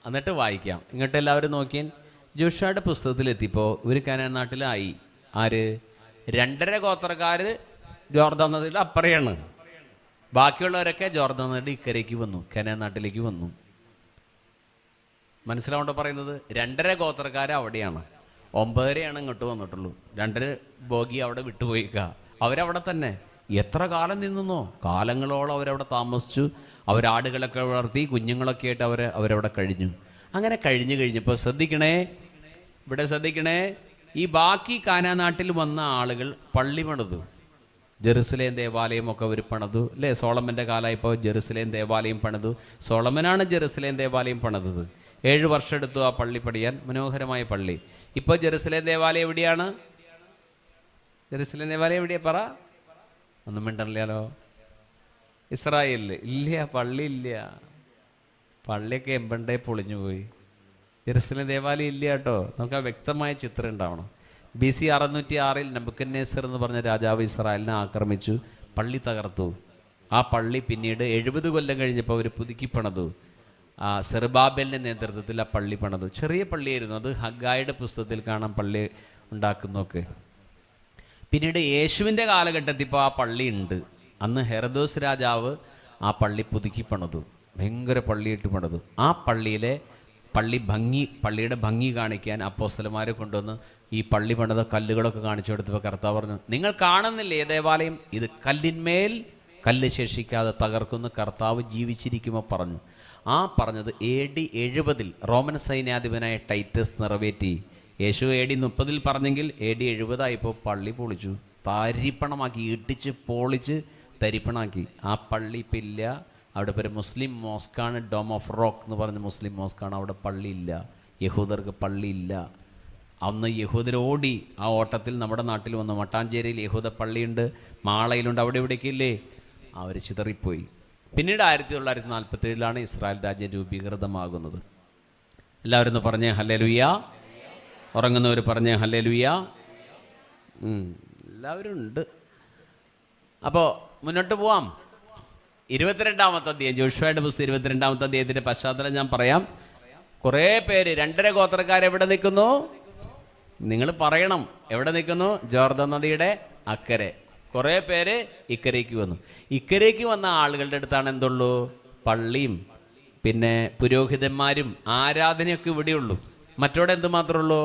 A: എന്നിട്ട് വായിക്കാം. ഇങ്ങോട്ട് എല്ലാവരും നോക്കിയാൽ ജോഷുവയുടെ പുസ്തകത്തിലെത്തിയപ്പോൾ ഒരു കനാൻ നാട്ടിലായി. ആര്? 2.5 ഗോത്രക്കാർ ജോർദാൻ നദിയുടെ അപ്പുറയാണ്. ബാക്കിയുള്ളവരൊക്കെ ജോർദാൻ നദിയുടെ ഇക്കരയ്ക്ക് വന്നു, കനാൻ നാട്ടിലേക്ക് വന്നു. മനസ്സിലാവുണ്ടോ പറയുന്നത്? 2.5 ഗോത്രക്കാർ അവിടെയാണ്, 9.5 ഇങ്ങോട്ട് വന്നിട്ടുള്ളൂ. 2 ബോഗി അവിടെ വിട്ടുപോയിക്കുക. അവരവിടെ തന്നെ എത്ര കാലം നിന്നോ? കാലങ്ങളോളം അവരവിടെ താമസിച്ചു. അവരാടുകളൊക്കെ വളർത്തി കുഞ്ഞുങ്ങളൊക്കെ ആയിട്ട് അവരവിടെ കഴിഞ്ഞു. അങ്ങനെ കഴിഞ്ഞപ്പോൾ ശ്രദ്ധിക്കണേ, ഇവിടെ ശ്രദ്ധിക്കണേ. ഈ ബാക്കി കാനാൻ നാട്ടിൽ വന്ന ആളുകൾ പള്ളി പണിതു. ജെറുസലേം ദേവാലയമൊക്കെ അവർ പണിതു അല്ലേ? സോളമൻ്റെ കാലമായപ്പോൾ ജെറുസലേം ദേവാലയം പണിതു. സോളമനാണ് ജെറുസലേം ദേവാലയം പണിതത്. 7 വർഷം എടുത്തു ആ പള്ളി പണിയാൻ. മനോഹരമായ പള്ളി. ഇപ്പോൾ ജെറുസലേം ദേവാലയം എവിടെയാണ്? ജെറുസലേം ദേവാലയം എവിടെയാണ്? പറ. ഒന്നും മിണ്ടല്ലോ. ഇസ്രായേലിൽ ഇല്ല, പള്ളി ഇല്ല. പള്ളിയൊക്കെ എമ്പണ്ടേ പൊളിഞ്ഞു പോയി. ജെറുസലേം ദേവാലയം ഇല്ല കേട്ടോ. നമുക്ക് ആ വ്യക്തമായ ചിത്രം ഉണ്ടാവണം. BC 606 നെബൂഖദ്നേസർ എന്ന് പറഞ്ഞ രാജാവ് ഇസ്രായേലിനെ ആക്രമിച്ചു, പള്ളി തകർത്തു. ആ പള്ളി പിന്നീട് 70 കൊല്ലം കഴിഞ്ഞപ്പോൾ അവർ പുതുക്കി പണിതു. സെറുബാബേലിൻ്റെ നേതൃത്വത്തിൽ ആ പള്ളി പണിതു. ചെറിയ പള്ളിയായിരുന്നു അത്. ഹഗ്ഗായിയുടെ പുസ്തകത്തിൽ കാണാം പള്ളി ഉണ്ടാക്കുന്നതൊക്കെ. പിന്നീട് യേശുവിൻ്റെ കാലഘട്ടത്തിൽ ഇപ്പോൾ ആ പള്ളി ഉണ്ട്. അന്ന് ഹെറദോസ് രാജാവ് ആ പള്ളി പുതുക്കി പണിതു, ഭയങ്കര പള്ളിയിട്ട് പണിതു. ആ പള്ളിയുടെ ഭംഗി കാണിക്കാൻ അപ്പോസ്തലന്മാരെ കൊണ്ടുവന്ന് ഈ പള്ളി പണിത കല്ലുകളൊക്കെ കാണിച്ചു കൊടുത്തപ്പോൾ കർത്താവ് പറഞ്ഞു, നിങ്ങൾ കാണുന്നില്ലേ ഈ ദേവാലയം? ഇത് കല്ലിന്മേൽ കല്ല് ശേഷിക്കാതെ തകർക്കുന്ന കർത്താവ് ജീവിച്ചിരിക്കുമ്പോൾ പറഞ്ഞു. ആ പറഞ്ഞത് AD 70 റോമൻ സൈന്യാധിപനായ ടൈറ്റസ് നിറവേറ്റി. യേശു AD 30 പറഞ്ഞെങ്കിൽ AD 70 പള്ളി പൊളിച്ചു, തരിപ്പണമാക്കി, ഇടിച്ച് പൊളിച്ച് തരിപ്പണാക്കി. ആ പള്ളി ഇപ്പം ഇല്ല. അവിടെ ഒരു മുസ്ലിം മോസ്കാണ്, ഡോം ഓഫ് റോക്ക് എന്ന് പറഞ്ഞ മുസ്ലിം മോസ്കാണ്. അവിടെ പള്ളിയില്ല, യഹൂദർക്ക് പള്ളിയില്ല. അന്ന് യഹൂദർ ഓടി. ആ ഓട്ടത്തിൽ നമ്മുടെ നാട്ടിൽ വന്നു. മട്ടാഞ്ചേരിയിൽ യഹൂദ പള്ളിയുണ്ട്, മാളയിലുണ്ട്, അവിടെ ഇവിടേക്ക് ഇല്ലേ, അവർ ചിതറിപ്പോയി. പിന്നീട് 1947 ഇസ്രായേൽ രാജ്യം രൂപീകൃതമാകുന്നത്. എല്ലാവരും ഒന്ന് പറഞ്ഞേ ഹല്ലേലൂയ. ഉറങ്ങുന്നവർ പറഞ്ഞേ ഹല്ലേലൂയ. എല്ലാവരും ഉണ്ട്. അപ്പോൾ മുന്നോട്ട് പോവാം. 22-ാമത്തെ അധ്യായം, ജോഷുവയുടെ പുസ്തകം 22-ാമത്തെ അധ്യായത്തിൻ്റെ പശ്ചാത്തലം ഞാൻ പറയാം. കുറേ പേര് 2.5 ഗോത്രക്കാരെവിടെ നിൽക്കുന്നു? നിങ്ങൾ പറയണം, എവിടെ നിൽക്കുന്നു? ജോർദാൻ നദിയുടെ അക്കരെ. കുറേ പേര് ഇക്കരയ്ക്ക് വന്നു. ഇക്കരയ്ക്ക് വന്ന ആളുകളുടെ അടുത്താണ് എന്തുള്ളൂ? പള്ളിയും പിന്നെ പുരോഹിതന്മാരും ആരാധനയൊക്കെ ഇവിടെയുള്ളൂ. മറ്റോടെ എന്ത് മാത്രമേ ഉള്ളൂ?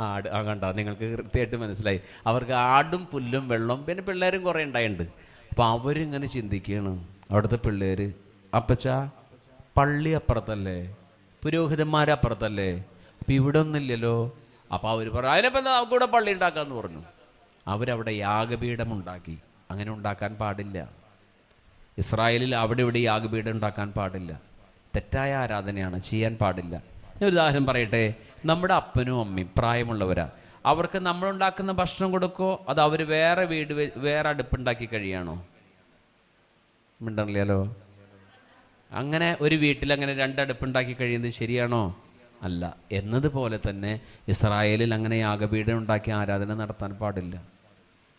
A: ആട്. കണ്ട, നിങ്ങൾക്ക് കൃത്യമായിട്ട് മനസ്സിലായി. അവർക്ക് ആടും പുല്ലും വെള്ളവും പിന്നെ പിള്ളേരും കുറേ ഉണ്ടായിട്ടുണ്ട്. അപ്പോൾ അവരിങ്ങനെ ചിന്തിക്കുകയാണ്, അവിടുത്തെ പിള്ളേർ, അപ്പച്ചാ പള്ളി അപ്പുറത്തല്ലേ, പുരോഹിതന്മാരപ്പുറത്തല്ലേ, അപ്പം ഇവിടെ ഒന്നുമില്ലല്ലോ. അപ്പോൾ അവർ പറഞ്ഞു, അതിനിപ്പോൾ എന്താ കൂടെ പള്ളി ഉണ്ടാക്കാമെന്ന് പറഞ്ഞു. അവരവിടെ യാഗപീഠം ഉണ്ടാക്കി. അങ്ങനെ ഉണ്ടാക്കാൻ പാടില്ല. ഇസ്രായേലിൽ അവിടെ ഇവിടെ യാഗപീഠം ഉണ്ടാക്കാൻ പാടില്ല. തെറ്റായ ആരാധനയാണ്, ചെയ്യാൻ പാടില്ല. ഞാൻ ഒരു ഉദാഹരണം പറയട്ടെ. നമ്മുടെ അപ്പനും അമ്മയും പ്രായമുള്ളവരാ. അവർക്ക് നമ്മളുണ്ടാക്കുന്ന ഭക്ഷണം കൊടുക്കോ, അത് അവർ വേറെ വേറെ അടുപ്പുണ്ടാക്കി കഴിയാണോ? മിണ്ടല്ലോ. അങ്ങനെ ഒരു വീട്ടിൽ അങ്ങനെ 2 അടുപ്പുണ്ടാക്കി കഴിയുന്നത് ശരിയാണോ? അല്ല. എന്നതുപോലെ തന്നെ ഇസ്രായേലിൽ അങ്ങനെ യാഗപീഠം ഉണ്ടാക്കി ആരാധന നടത്താൻ പാടില്ല.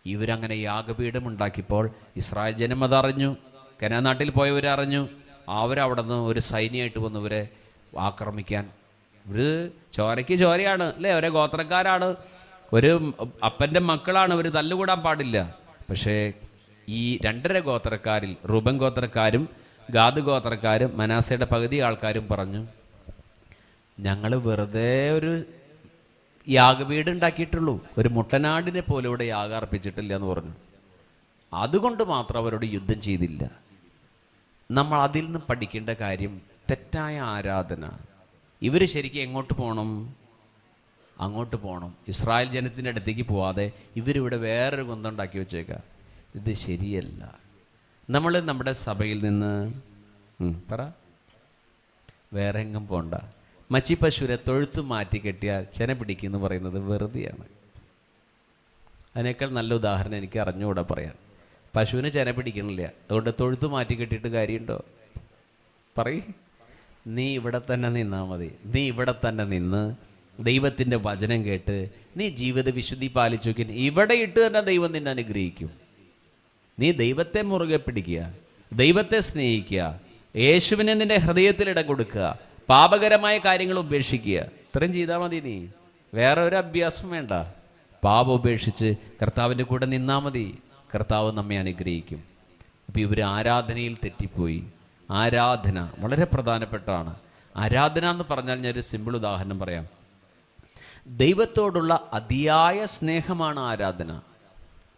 A: ഇവരങ്ങനെ യാഗപീഠം ഉണ്ടാക്കിയപ്പോൾ ഇസ്രായേൽ ജനം അതറിഞ്ഞു. കനാൻ നാട്ടിൽ പോയവരറിഞ്ഞു. അവരവിടെ നിന്ന് ഒരു സൈന്യമായിട്ട് വന്നു ഇവരെ ആക്രമിക്കാൻ. ഇവർ ചോരയ്ക്ക് ചോരയാണ് അല്ലേ, ഒരേ ഗോത്രക്കാരാണ്, ഒരു അപ്പൻ്റെ മക്കളാണ്, ഇവർ തല്ലുകൂടാൻ പാടില്ല. പക്ഷേ ഈ 2.5 ഗോത്രക്കാരിൽ റൂബൻ ഗോത്രക്കാരും ഗാദ് ഗോത്രക്കാരും മനാസയുടെ പകുതി ആൾക്കാരും പറഞ്ഞു, ഞങ്ങൾ വെറുതെ ഒരു യാഗവീട് ഉണ്ടാക്കിയിട്ടുള്ളൂ, ഒരു മുട്ടനാടിനെ പോലെ ഇവിടെ യാഗം അർപ്പിച്ചിട്ടില്ല എന്ന് പറഞ്ഞു. അതുകൊണ്ട് മാത്രം അവരോട് യുദ്ധം ചെയ്തില്ല. നമ്മൾ അതിൽ നിന്ന് പഠിക്കേണ്ട കാര്യം തെറ്റായ ആരാധന. ഇവർ ശരിക്കും എങ്ങോട്ട് പോകണം? അങ്ങോട്ട് പോകണം. ഇസ്രായേൽ ജനത്തിൻ്റെ അടുത്തേക്ക് പോവാതെ ഇവരിവിടെ വേറൊരു കുന്തമുണ്ടാക്കി വെച്ചേക്കുക. ഇത് ശരിയല്ല. നമ്മൾ നമ്മുടെ സഭയിൽ നിന്ന് പറ വേറെ എങ്ങും പോണ്ട. മച്ചി പശുവിനെ തൊഴുത്ത് മാറ്റി കെട്ടിയാൽ ചെന പിടിക്കുമെന്ന് പറയുന്നത് വെറുതെയാണ്. അതിനേക്കാൾ നല്ല ഉദാഹരണം എനിക്ക് അറിഞ്ഞുകൂടെ പറയാൻ. പശുവിന് ചെന പിടിക്കണില്ല, അതുകൊണ്ട് തൊഴുത്ത് മാറ്റി കെട്ടിയിട്ട് കാര്യമുണ്ടോ? നീ ഇവിടെ തന്നെ നിന്നാൽ മതി. നീ ഇവിടെ തന്നെ നിന്ന് ദൈവത്തിൻ്റെ വചനം കേട്ട് നീ ജീവിത വിശുദ്ധി പാലിച്ചു നോക്കി, ഇവിടെ ഇട്ട് തന്നെ ദൈവം നിന്നെ അനുഗ്രഹിക്കും. നീ ദൈവത്തെ മുറുകെ പിടിക്കുക, ദൈവത്തെ സ്നേഹിക്കുക, യേശുവിനെ നിന്റെ ഹൃദയത്തിൽ ഇടം കൊടുക്കുക, പാപകരമായ കാര്യങ്ങൾ ഉപേക്ഷിക്കുക. ഇത്രയും ചെയ്താൽ മതി. നീ വേറെ ഒരു അഭ്യാസം വേണ്ട. പാപം ഉപേക്ഷിച്ച് കർത്താവിൻ്റെ കൂടെ നിന്നാൽ മതി. കർത്താവ് നമ്മെ അനുഗ്രഹിക്കും. അപ്പോൾ ഇവർ ആരാധനയിൽ തെറ്റിപ്പോയി. ആരാധന വളരെ പ്രധാനപ്പെട്ടാണ്. ആരാധന എന്ന് പറഞ്ഞാൽ ഞാനൊരു സിമ്പിൾ ഉദാഹരണം പറയാം. ദൈവത്തോടുള്ള അതിയായ സ്നേഹമാണ് ആരാധന.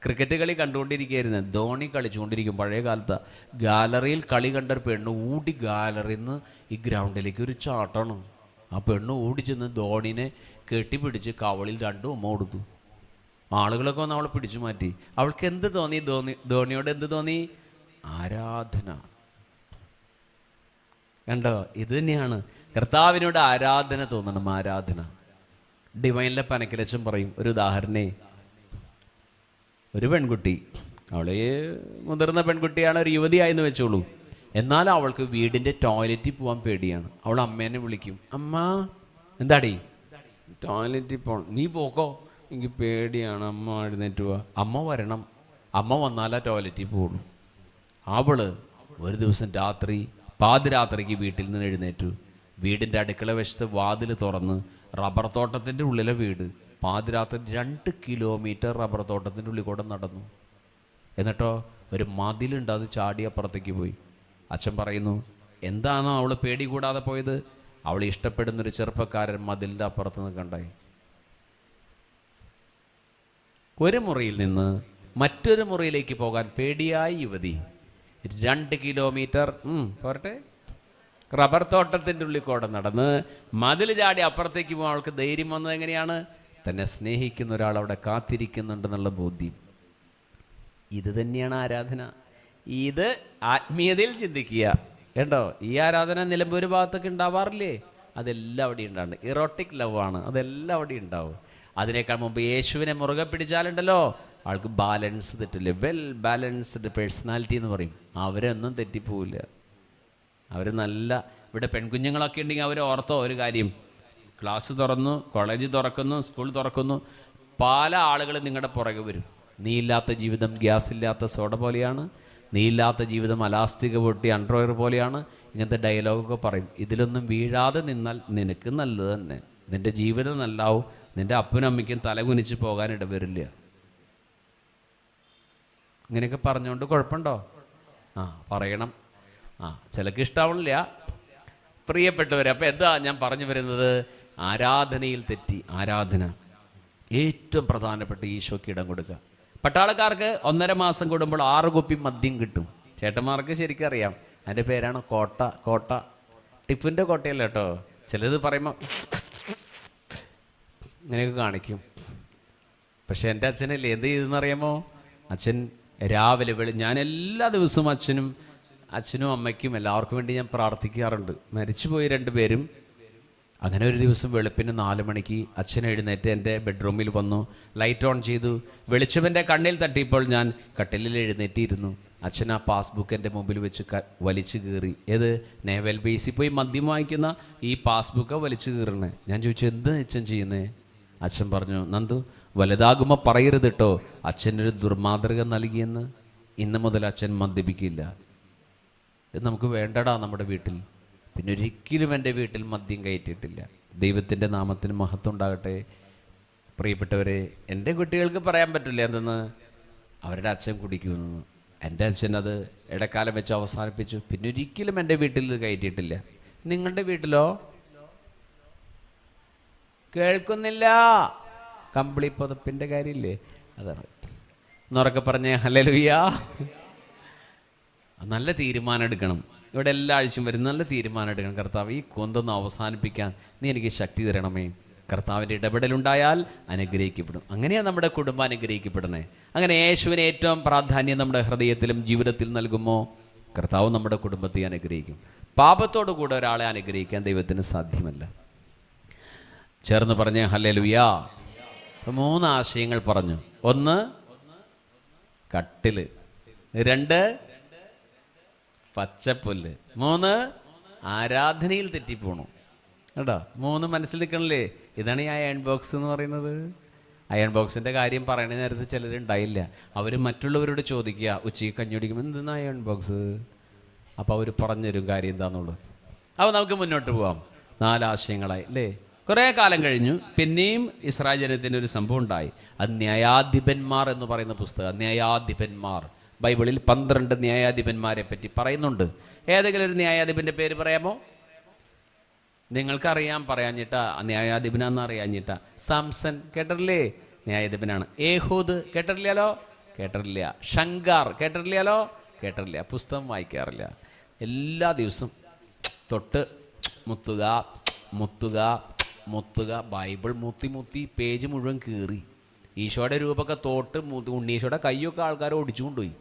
A: ക്രിക്കറ്റ് കളി കണ്ടുകൊണ്ടിരിക്കുകയായിരുന്നു, ധോണി കളിച്ചുകൊണ്ടിരിക്കും. പഴയ കാലത്ത് ഗാലറിയിൽ കളി കണ്ട പെണ്ണ് ഊടി ഗാലറിയിൽ നിന്ന് ഈ ഗ്രൗണ്ടിലേക്ക് ഒരു ചാട്ടണം. ആ പെണ്ണ് ഓടിച്ചെന്ന് ധോണിനെ കെട്ടിപ്പിടിച്ച് കവളിൽ 2 ഉമ്മ കൊടുത്തു. ആളുകളൊക്കെ വന്ന് അവളെ പിടിച്ചു മാറ്റി. അവൾക്ക് എന്ത് തോന്നി? ധോണിയോട് എന്ത് തോന്നി? ആരാധന. കണ്ടോ? ഇത് തന്നെയാണ് കർത്താവിനോട് ആരാധന തോന്നണം. ആരാധന. ഡിവൈനിലെ പനക്കലച്ചൻ പറയും ഒരു ഉദാഹരണേ. ഒരു പെൺകുട്ടി, അവളെ മുതിർന്ന പെൺകുട്ടിയാണ്, ഒരു യുവതിയായെന്ന് വെച്ചോളൂ. എന്നാൽ അവൾക്ക് വീടിൻ്റെ ടോയ്ലറ്റിൽ പോകാൻ പേടിയാണ്. അവൾ അമ്മേനെ വിളിക്കും, അമ്മ എന്താടി ടോയ്ലറ്റിൽ പോകണം. നീ പോക്കോ, എനിക്ക് പേടിയാണ്, അമ്മ എഴുന്നേറ്റ് പോവാ. അമ്മ വരണം. അമ്മ വന്നാലേ ടോയ്ലറ്റിൽ പോകുള്ളൂ. അവള് ഒരു ദിവസം പാതിരാത്രിക്ക് വീട്ടിൽ നിന്ന് എഴുന്നേറ്റു. വീടിൻ്റെ അടുക്കള വശത്ത് വാതിൽ തുറന്ന്, റബ്ബർ തോട്ടത്തിൻ്റെ ഉള്ളിലെ വീട്, പാതിരാത്രി 2 കിലോമീറ്റർ റബ്ബർ തോട്ടത്തിൻ്റെ ഉള്ളിൽ കൂടെ നടന്നു. എന്നിട്ടോ ഒരു മതിലുണ്ട്, അത് ചാടി അപ്പുറത്തേക്ക് പോയി. അച്ഛൻ പറയുന്നു, എന്താണോ അവൾ പേടി കൂടാതെ പോയത്? അവൾ ഇഷ്ടപ്പെടുന്നൊരു ചെറുപ്പക്കാരൻ മതിലിൻ്റെ അപ്പുറത്ത് നിന്ന് കണ്ടായി. ഒരു മുറിയിൽ നിന്ന് മറ്റൊരു മുറിയിലേക്ക് പോകാൻ പേടിയായി യുവതി 2 കിലോമീറ്റർ പോരട്ടെ റബ്ബർ തോട്ടത്തിൻ്റെ ഉള്ളിൽ കൂടെ നടന്ന് മതിൽ ചാടി അപ്പുറത്തേക്ക് പോകാൻ അവൾക്ക് ധൈര്യം വന്നത് എങ്ങനെയാണ്? തന്നെ സ്നേഹിക്കുന്ന ഒരാൾ അവിടെ കാത്തിരിക്കുന്നുണ്ടെന്നുള്ള ബോധ്യം. ഇത് തന്നെയാണ് ആരാധന. ഇത് ആത്മീയതയിൽ ചിന്തിക്കുക കേട്ടോ. ഈ ആരാധന നിലമ്പൂർ ഭാഗത്തൊക്കെ ഉണ്ടാവാറില്ലേ? അതെല്ലാം അവിടെ ഉണ്ടാവും. ഇറോട്ടിക് ലവ് ആണ്, അതെല്ലാം അവിടെ ഉണ്ടാവും. അതിനേക്കാൾ മുമ്പ് യേശുവിനെ മുറുകെ പിടിച്ചാലുണ്ടല്ലോ ആൾക്ക് ബാലൻസ് തെറ്റില്ല. വെൽ ബാലൻസ്ഡ് പേഴ്സണാലിറ്റി എന്ന് പറയും. അവരൊന്നും തെറ്റിപ്പോവില്ല. അവർ നല്ല, ഇവിടെ പെൺകുഞ്ഞുങ്ങളൊക്കെ ഉണ്ടെങ്കിൽ അവർ ഓർത്തോ ഒരു കാര്യം, ക്ലാസ് തുറന്നു, കോളേജ് തുറക്കുന്നു, സ്കൂൾ തുറക്കുന്നു, പല ആളുകൾ നിങ്ങളുടെ പുറകെ വരും. നീ ഇല്ലാത്ത ജീവിതം ഗ്യാസ് ഇല്ലാത്ത സോഡ പോലെയാണ്, നീ ഇല്ലാത്ത ജീവിതം അലാസ്റ്റിക് പൊട്ടി അണ്ടർവെയർ പോലെയാണ്. ഇങ്ങനത്തെ ഡയലോഗൊക്കെ പറയും. ഇതിലൊന്നും വീഴാതെ നിന്നാൽ നിനക്ക് നല്ലത് തന്നെ. നിൻ്റെ ജീവിതം നല്ലാവും. നിൻ്റെ അപ്പനും അമ്മയ്ക്കും തലകുനിച്ച് പോകാൻ ഇടവരില്ല. ഇങ്ങനെയൊക്കെ പറഞ്ഞുകൊണ്ട് കുഴപ്പമുണ്ടോ? പറയണം. ചിലക്ക് ഇഷ്ടാവണില്ല. പ്രിയപ്പെട്ടവരെ, അപ്പോൾ എന്താ ഞാൻ പറഞ്ഞു വരുന്നത്? ആരാധനയിൽ തെറ്റി. ആരാധന ഏറ്റവും പ്രധാനപ്പെട്ട ഈശോയ്ക്ക് ഇടം കൊടുക്കുക. പട്ടാളക്കാർക്ക് 1.5 മാസം കൂടുമ്പോൾ 6 കുപ്പി മദ്യം കിട്ടും. ചേട്ടന്മാർക്ക് ശരിക്കും അറിയാം. അതിൻ്റെ പേരാണ് കോട്ട. കോട്ട ടിപ്പിൻ്റെ കോട്ടയല്ല കേട്ടോ. ചിലത് പറയുമ്പോൾ ഇങ്ങനെയൊക്കെ കാണിക്കും. പക്ഷെ എൻ്റെ അച്ഛനല്ലേ എന്ത് ചെയ്തെന്നറിയാമോ? അച്ഛൻ രാവിലെ ഞാൻ എല്ലാ ദിവസവും അച്ഛനും അമ്മയ്ക്കും എല്ലാവർക്കും വേണ്ടി ഞാൻ പ്രാർത്ഥിക്കാറുണ്ട്. മരിച്ചുപോയി 2 പേരും. അങ്ങനെ ഒരു ദിവസം വെളുപ്പിന് 4 മണിക്ക് അച്ഛൻ എഴുന്നേറ്റ് എൻ്റെ ബെഡ്റൂമിൽ വന്നു, ലൈറ്റ് ഓൺ ചെയ്തു. വെളിച്ചം എൻ്റെ കണ്ണിൽ തട്ടിയപ്പോൾ ഞാൻ കട്ടിലിൽ എഴുന്നേറ്റിയിരുന്നു. അച്ഛൻ ആ പാസ്ബുക്ക് എൻ്റെ മുമ്പിൽ വെച്ച് വലിച്ചു കീറി. ഏത്? നേവൽ ബേസിൽ പോയി മദ്യം വാങ്ങിക്കുന്ന ഈ പാസ്ബുക്ക് വലിച്ചു കീറണേ. ഞാൻ ചോദിച്ചു, എന്ത് അച്ഛൻ ചെയ്യുന്നേ? അച്ഛൻ പറഞ്ഞു, നന്ദു, വലുതാകുമ്പോൾ പറയരുത് കേട്ടോ അച്ഛനൊരു ദുർമാതൃക നൽകിയെന്ന്. ഇന്ന് മുതൽ അച്ഛൻ മദ്യപിക്കില്ല. ഇത് നമുക്ക് വേണ്ടടാ നമ്മുടെ വീട്ടിൽ. പിന്നെ ഒരിക്കലും എൻ്റെ വീട്ടിൽ മദ്യം കയറ്റിയിട്ടില്ല. ദൈവത്തിൻ്റെ നാമത്തിന് മഹത്വം ഉണ്ടാകട്ടെ. പ്രിയപ്പെട്ടവരെ, എൻ്റെ കുട്ടികൾക്ക് പറയാൻ പറ്റില്ല എന്തെന്ന്, അവരുടെ അച്ഛൻ കുടിക്കുമെന്ന്. എൻ്റെ അച്ഛൻ അത് ഇടക്കാലം വെച്ച് അവസാനിപ്പിച്ചു. പിന്നെ ഒരിക്കലും എൻ്റെ വീട്ടിൽ ഇത് കയറ്റിയിട്ടില്ല. നിങ്ങളുടെ വീട്ടിലോ? കേൾക്കുന്നില്ല. കമ്പിളി പുതപ്പിൻ്റെ കാര്യമില്ലേ? അതാണ്. എന്നുറക്കെ പറഞ്ഞേ ഹല്ലേലൂയ. നല്ല തീരുമാനം എടുക്കണം. ഇവിടെ എല്ലാ ആഴ്ചയും വരും. നല്ല തീരുമാനം എടുക്കണം. കർത്താവ്, ഈ കൊന്തൊന്ന് അവസാനിപ്പിക്കാൻ നീ എനിക്ക് ശക്തി തരണമേ. കർത്താവിൻ്റെ ഇടപെടലുണ്ടായാൽ അനുഗ്രഹിക്കപ്പെടും. അങ്ങനെയാണ് നമ്മുടെ കുടുംബം അനുഗ്രഹിക്കപ്പെടണേ. അങ്ങനെ യേശുവിന് ഏറ്റവും പ്രാധാന്യം നമ്മുടെ ഹൃദയത്തിലും ജീവിതത്തിൽ നൽകുമ്പോൾ കർത്താവ് നമ്മുടെ കുടുംബത്തെ അനുഗ്രഹിക്കും. പാപത്തോടു കൂടെ ഒരാളെ അനുഗ്രഹിക്കാൻ ദൈവത്തിന് സാധ്യമല്ല. ചേർന്ന് പറഞ്ഞേ ഹല്ലേലൂയ. 3 ആശയങ്ങൾ പറഞ്ഞു. 1 കട്ടില്, 2 പച്ചപ്പുല്ല്, 3 ആരാധനയിൽ തെറ്റിപ്പോണു കേട്ടോ. 3 മനസ്സിൽ നിൽക്കണില്ലേ? ഇതാണ് ഈ അയൺ ബോക്സ് എന്ന് പറയുന്നത്. അയൺ ബോക്സിൻ്റെ കാര്യം പറയണ നേരത്ത് ചിലരുണ്ടായില്ല. അവർ മറ്റുള്ളവരോട് ചോദിക്കുക, ഉച്ചയ്ക്ക് കഞ്ഞി കുടിക്കുമ്പോൾ എന്തെന്നാ അയൺ ബോക്സ്? അപ്പോൾ അവർ പറഞ്ഞുതരും കാര്യം എന്താണെന്നുള്ളത്. അപ്പോൾ നമുക്ക് മുന്നോട്ട് പോവാം. 4 ആശയങ്ങളായി അല്ലേ? കുറേ കാലം കഴിഞ്ഞു. പിന്നെയും ഇസ്രായേൽ ജനത്തിൻ്റെ ഒരു സംഭവം ഉണ്ടായി. അത് ന്യായാധിപന്മാർ എന്ന് പറയുന്ന പുസ്തകം. ന്യായാധിപന്മാർ ബൈബിളിൽ 12 ന്യായാധിപന്മാരെ പറ്റി പറയുന്നുണ്ട്. ഏതെങ്കിലും ഒരു ന്യായാധിപൻ്റെ പേര് പറയാമോ? നിങ്ങൾക്കറിയാം, പറയാഞ്ഞിട്ടാ. ന്യായാധിപനാന്ന് അറിയാഞ്ഞിട്ടാ. സാംസൺ കേട്ടിട്ടില്ലേ? ന്യായാധിപനാണ്. ഏഹൂദ് കേട്ടിട്ടില്ലല്ലോ? കേട്ടിട്ടില്ല. ഷങ്കാർ കേട്ടിട്ടില്ലല്ലോ? കേട്ടിട്ടില്ല. പുസ്തകം വായിക്കാറില്ല. എല്ലാ ദിവസവും തൊട്ട് മുത്തുക മുത്തുക മുത്തുക. ബൈബിൾ മുത്തി പേജ് മുഴുവൻ കീറി. ഈശോയുടെ രൂപമൊക്കെ തോട്ട് ഉണ്ണീശോയുടെ കൈയൊക്കെ ആൾക്കാർ ഓടിച്ചു കൊണ്ടുപോയി.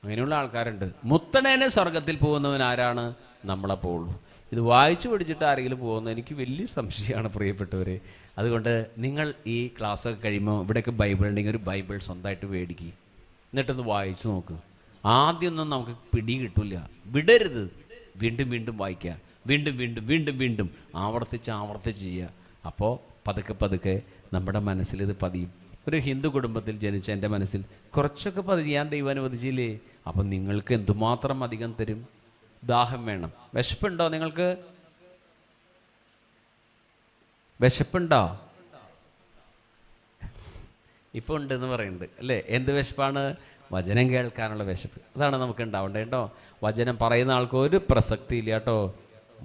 A: അങ്ങനെയുള്ള ആൾക്കാരുണ്ട്. മുത്തണേനെ സ്വർഗത്തിൽ പോകുന്നവൻ ആരാണ്? നമ്മളെ പോകുള്ളൂ. ഇത് വായിച്ചു പഠിച്ചിട്ട് ആരെങ്കിലും പോകുന്നത് എനിക്ക് വലിയ സംശയമാണ് പ്രിയപ്പെട്ടവരെ. അതുകൊണ്ട് നിങ്ങൾ ഈ ക്ലാസ്സൊക്കെ കഴിയുമ്പോൾ ഇവിടെയൊക്കെ ബൈബിൾ ഉണ്ടെങ്കിൽ ഒരു ബൈബിൾ സ്വന്തമായിട്ട് മേടിക്കുക. എന്നിട്ടൊന്ന് വായിച്ചു നോക്ക്. ആദ്യമൊന്നും നമുക്ക് പിടി കിട്ടില്ല. വിടരുത്. വീണ്ടും വീണ്ടും വായിക്കുക. വീണ്ടും വീണ്ടും വീണ്ടും വീണ്ടും ആവർത്തിച്ച് ചെയ്യുക. അപ്പോൾ പതുക്കെ നമ്മുടെ മനസ്സിൽ ഇത് പതിയും. ഒരു ഹിന്ദു കുടുംബത്തിൽ ജനിച്ച എൻ്റെ മനസ്സിൽ കുറച്ചൊക്കെ പതിയാൻ ദൈവം അനുവദിച്ചില്ലേ? അപ്പം നിങ്ങൾക്ക് എന്തുമാത്രം അധികം തരും? ദാഹം വേണം. വിശപ്പുണ്ടോ നിങ്ങൾക്ക്? വിശപ്പുണ്ടോ? ഇപ്പോൾ ഉണ്ടെന്ന് പറയുന്നുണ്ട് അല്ലേ? എന്ത് വിശപ്പാണ്? വചനം കേൾക്കാനുള്ള വിശപ്പ്. അതാണ് നമുക്ക് ഉണ്ടാവേണ്ടത് കേട്ടോ. വചനം പറയുന്ന ആൾക്ക് ഒരു പ്രസക്തി ഇല്ല കേട്ടോ.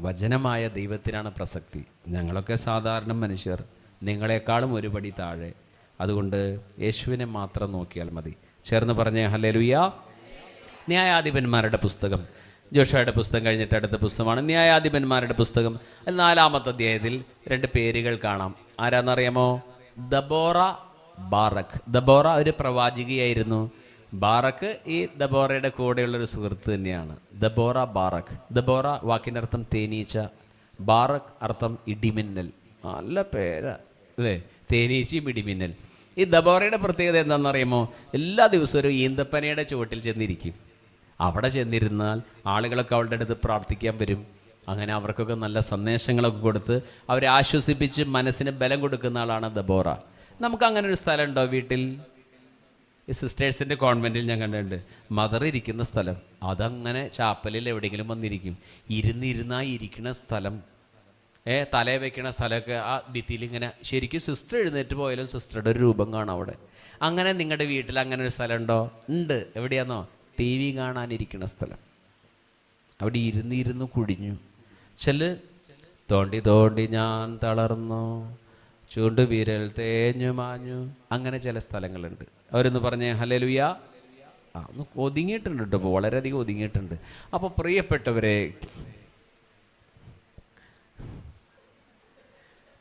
A: വചനമായ ദൈവത്തിനാണ് പ്രസക്തി. ഞങ്ങളൊക്കെ സാധാരണ മനുഷ്യർ, നിങ്ങളെക്കാളും ഒരു പടി താഴെ. അതുകൊണ്ട് യേശുവിനെ മാത്രം നോക്കിയാൽ മതി. ചേർന്ന് പറഞ്ഞേ ഹല്ലേലൂയ. ന്യായാധിപന്മാരുടെ പുസ്തകം ജോഷുവയുടെ പുസ്തകം കഴിഞ്ഞിട്ട് അടുത്ത പുസ്തകമാണ് ന്യായാധിപന്മാരുടെ പുസ്തകം. 4-ാമത്തെ അധ്യായത്തിൽ 2 പേരുകൾ കാണാം. ആരാന്നറിയാമോ? Deborah, Barack. ദബോറ ഒരു പ്രവാചികയായിരുന്നു. ബാറക്ക് ഈ ദബോറയുടെ കൂടെയുള്ളൊരു സുഹൃത്ത് തന്നെയാണ്. Deborah, Barack. ദബോറ വാക്കിൻ്റെ അർത്ഥം തേനീച്ച, ബാറക് അർത്ഥം ഇടിമിന്നൽ. നല്ല പേരാ അല്ലേ, തേനീച്ചയും ഇടിമിന്നൽ. ഈ ദബോറയുടെ പ്രത്യേകത എന്താണെന്നറിയാമോ? എല്ലാ ദിവസവും ഒരു ഈന്തപ്പനയുടെ ചുവട്ടിൽ ചെന്നിരിക്കും. അവിടെ ചെന്നിരുന്നാൽ ആളുകളൊക്കെ അവളുടെ അടുത്ത് പ്രാർത്ഥിക്കാൻ വരും. അങ്ങനെ അവർക്കൊക്കെ നല്ല സന്ദേശങ്ങളൊക്കെ കൊടുത്ത് അവരെ ആശ്വസിപ്പിച്ച് മനസ്സിന് ബലം കൊടുക്കുന്ന ആളാണ് ദബോറ. നമുക്ക് അങ്ങനെ ഒരു സ്ഥലമുണ്ടോ വീട്ടിൽ? ഈ സിസ്റ്റേഴ്സിൻ്റെ കോൺവെൻറ്റിൽ ഞാൻ കണ്ടിട്ടുണ്ട് മദർ ഇരിക്കുന്ന സ്ഥലം. അതങ്ങനെ ചാപ്പലിൽ എവിടെയെങ്കിലും വന്നിരിക്കും. ഇരിക്കുന്ന സ്ഥലം, തലയെ വെക്കണ സ്ഥലമൊക്കെ ആ ഭിത്തിയിൽ ഇങ്ങനെ ശരിക്കും സിസ്റ്റർ എഴുന്നേറ്റ് പോയാലും സിസ്റ്ററുടെ ഒരു രൂപം കാണാം അവിടെ. അങ്ങനെ നിങ്ങളുടെ വീട്ടിൽ അങ്ങനെ ഒരു സ്ഥലം ഉണ്ടോ? ഉണ്ട്. എവിടെയാണെന്നോ? TV കാണാനിരിക്കുന്ന സ്ഥലം. അവിടെ ഇരുന്ന് കുഴിഞ്ഞു. തോണ്ടി തോണ്ടി ഞാൻ തളർന്നു, ചൂണ്ടുവിരൽ തേഞ്ഞു മാഞ്ഞു. അങ്ങനെ ചില സ്ഥലങ്ങളുണ്ട്. അവരൊന്ന് പറഞ്ഞേ ഹല്ലേലൂയ. ഒന്ന് ഒതുങ്ങിയിട്ടുണ്ട് കേട്ടോ, വളരെയധികം ഒതുങ്ങിയിട്ടുണ്ട്. അപ്പോൾ പ്രിയപ്പെട്ടവരെ,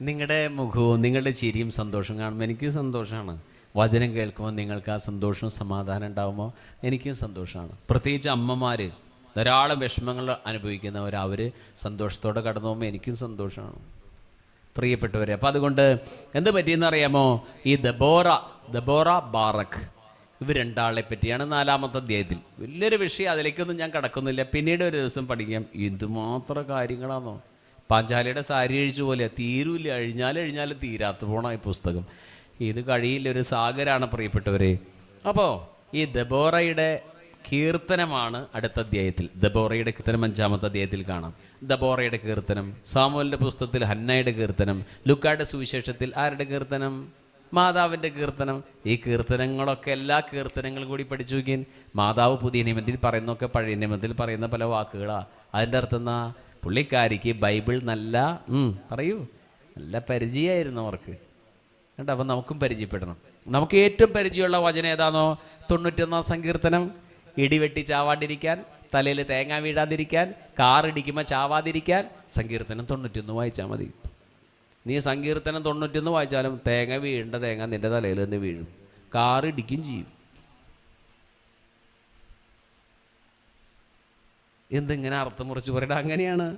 A: നിങ്ങളുടെ മുഖവും നിങ്ങളുടെ ചിരിയും സന്തോഷം കാണുമ്പോൾ എനിക്ക് സന്തോഷമാണ്. വചനം കേൾക്കുമ്പോൾ നിങ്ങൾക്ക് ആ സന്തോഷവും സമാധാനം ഉണ്ടാകുമ്പോൾ എനിക്കും സന്തോഷമാണ്. പ്രത്യേകിച്ച് അമ്മമാർ ധാരാളം വിഷമങ്ങൾ അനുഭവിക്കുന്നവർ, അവർ സന്തോഷത്തോടെ കടന്നു പോകുമ്പോൾ എനിക്കും സന്തോഷമാണ് പ്രിയപ്പെട്ടവരെ. അപ്പോൾ അതുകൊണ്ട് എന്ത് പറ്റിയെന്ന് അറിയാമോ? ഈ ദബോറ, ബാറക്, ഇവർ 2 ആളെ പറ്റിയാണ് 4-ാമത്തെ അധ്യായത്തിൽ. വലിയൊരു വിഷയം, അതിലേക്കൊന്നും ഞാൻ കടക്കുന്നില്ല, പിന്നീട് ഒരു ദിവസം പഠിക്കാം. എന്തുമാത്രം കാര്യങ്ങളാണോ! പാഞ്ചാലിയുടെ സാരി അഴിച്ചു പോലെ തീരൂല്ല, അഴിഞ്ഞാലും തീരാത്ത പോണ ഈ പുസ്തകം. ഇത് കഴിയില്ല, ഒരു സാഗരാണ് പ്രിയപ്പെട്ടവരെ. അപ്പോൾ ഈ ദബോറയുടെ കീർത്തനമാണ് അടുത്ത അധ്യായത്തിൽ. ദബോറയുടെ കീർത്തനം 5-ാമത്തെ അധ്യായത്തിൽ കാണാം. ദബോറയുടെ കീർത്തനം, സാമുവേലിന്റെ പുസ്തകത്തിൽ ഹന്നയുടെ കീർത്തനം, ലൂക്കായുടെ സുവിശേഷത്തിൽ ആരുടെ കീർത്തനം? മാതാവിൻ്റെ കീർത്തനം. ഈ കീർത്തനങ്ങളൊക്കെ എല്ലാ കീർത്തനങ്ങളും കൂടി പഠിച്ചു നോക്കിയാൽ മാതാവ് പുതിയ നിയമത്തിൽ പറയുന്നതൊക്കെ പഴയ നിയമത്തിൽ പറയുന്ന പല വാക്കുകളാണ്. അതിൻ്റെ അർത്ഥം എന്നാ? പുള്ളിക്കാരിക്ക് ബൈബിൾ നല്ല പരിചയമായിരുന്നു അവർക്ക് കേട്ടോ. അപ്പം നമുക്കും പരിചയപ്പെടണം. നമുക്ക് ഏറ്റവും പരിചയമുള്ള വചനം ഏതാണോ? 91-ാം സങ്കീർത്തനം. ഇടിവെട്ടി ചാവാണ്ടിരിക്കാൻ, തലയിൽ തേങ്ങ വീഴാതിരിക്കാൻ, കാറിടിക്കുമ്പോൾ ചാവാതിരിക്കാൻ സങ്കീർത്തനം 91 വായിച്ചാൽ മതി. നീ സങ്കീർത്തനം 91 വായിച്ചാലും തേങ്ങ വീഴേണ്ട തേങ്ങ നിൻ്റെ തലയിൽ തന്നെ വീഴും, കാറിടിക്കും ചെയ്യും. എന്തിങ്ങനെ അർത്ഥം മുറിച്ച് പറയണം? അങ്ങനെയാണ്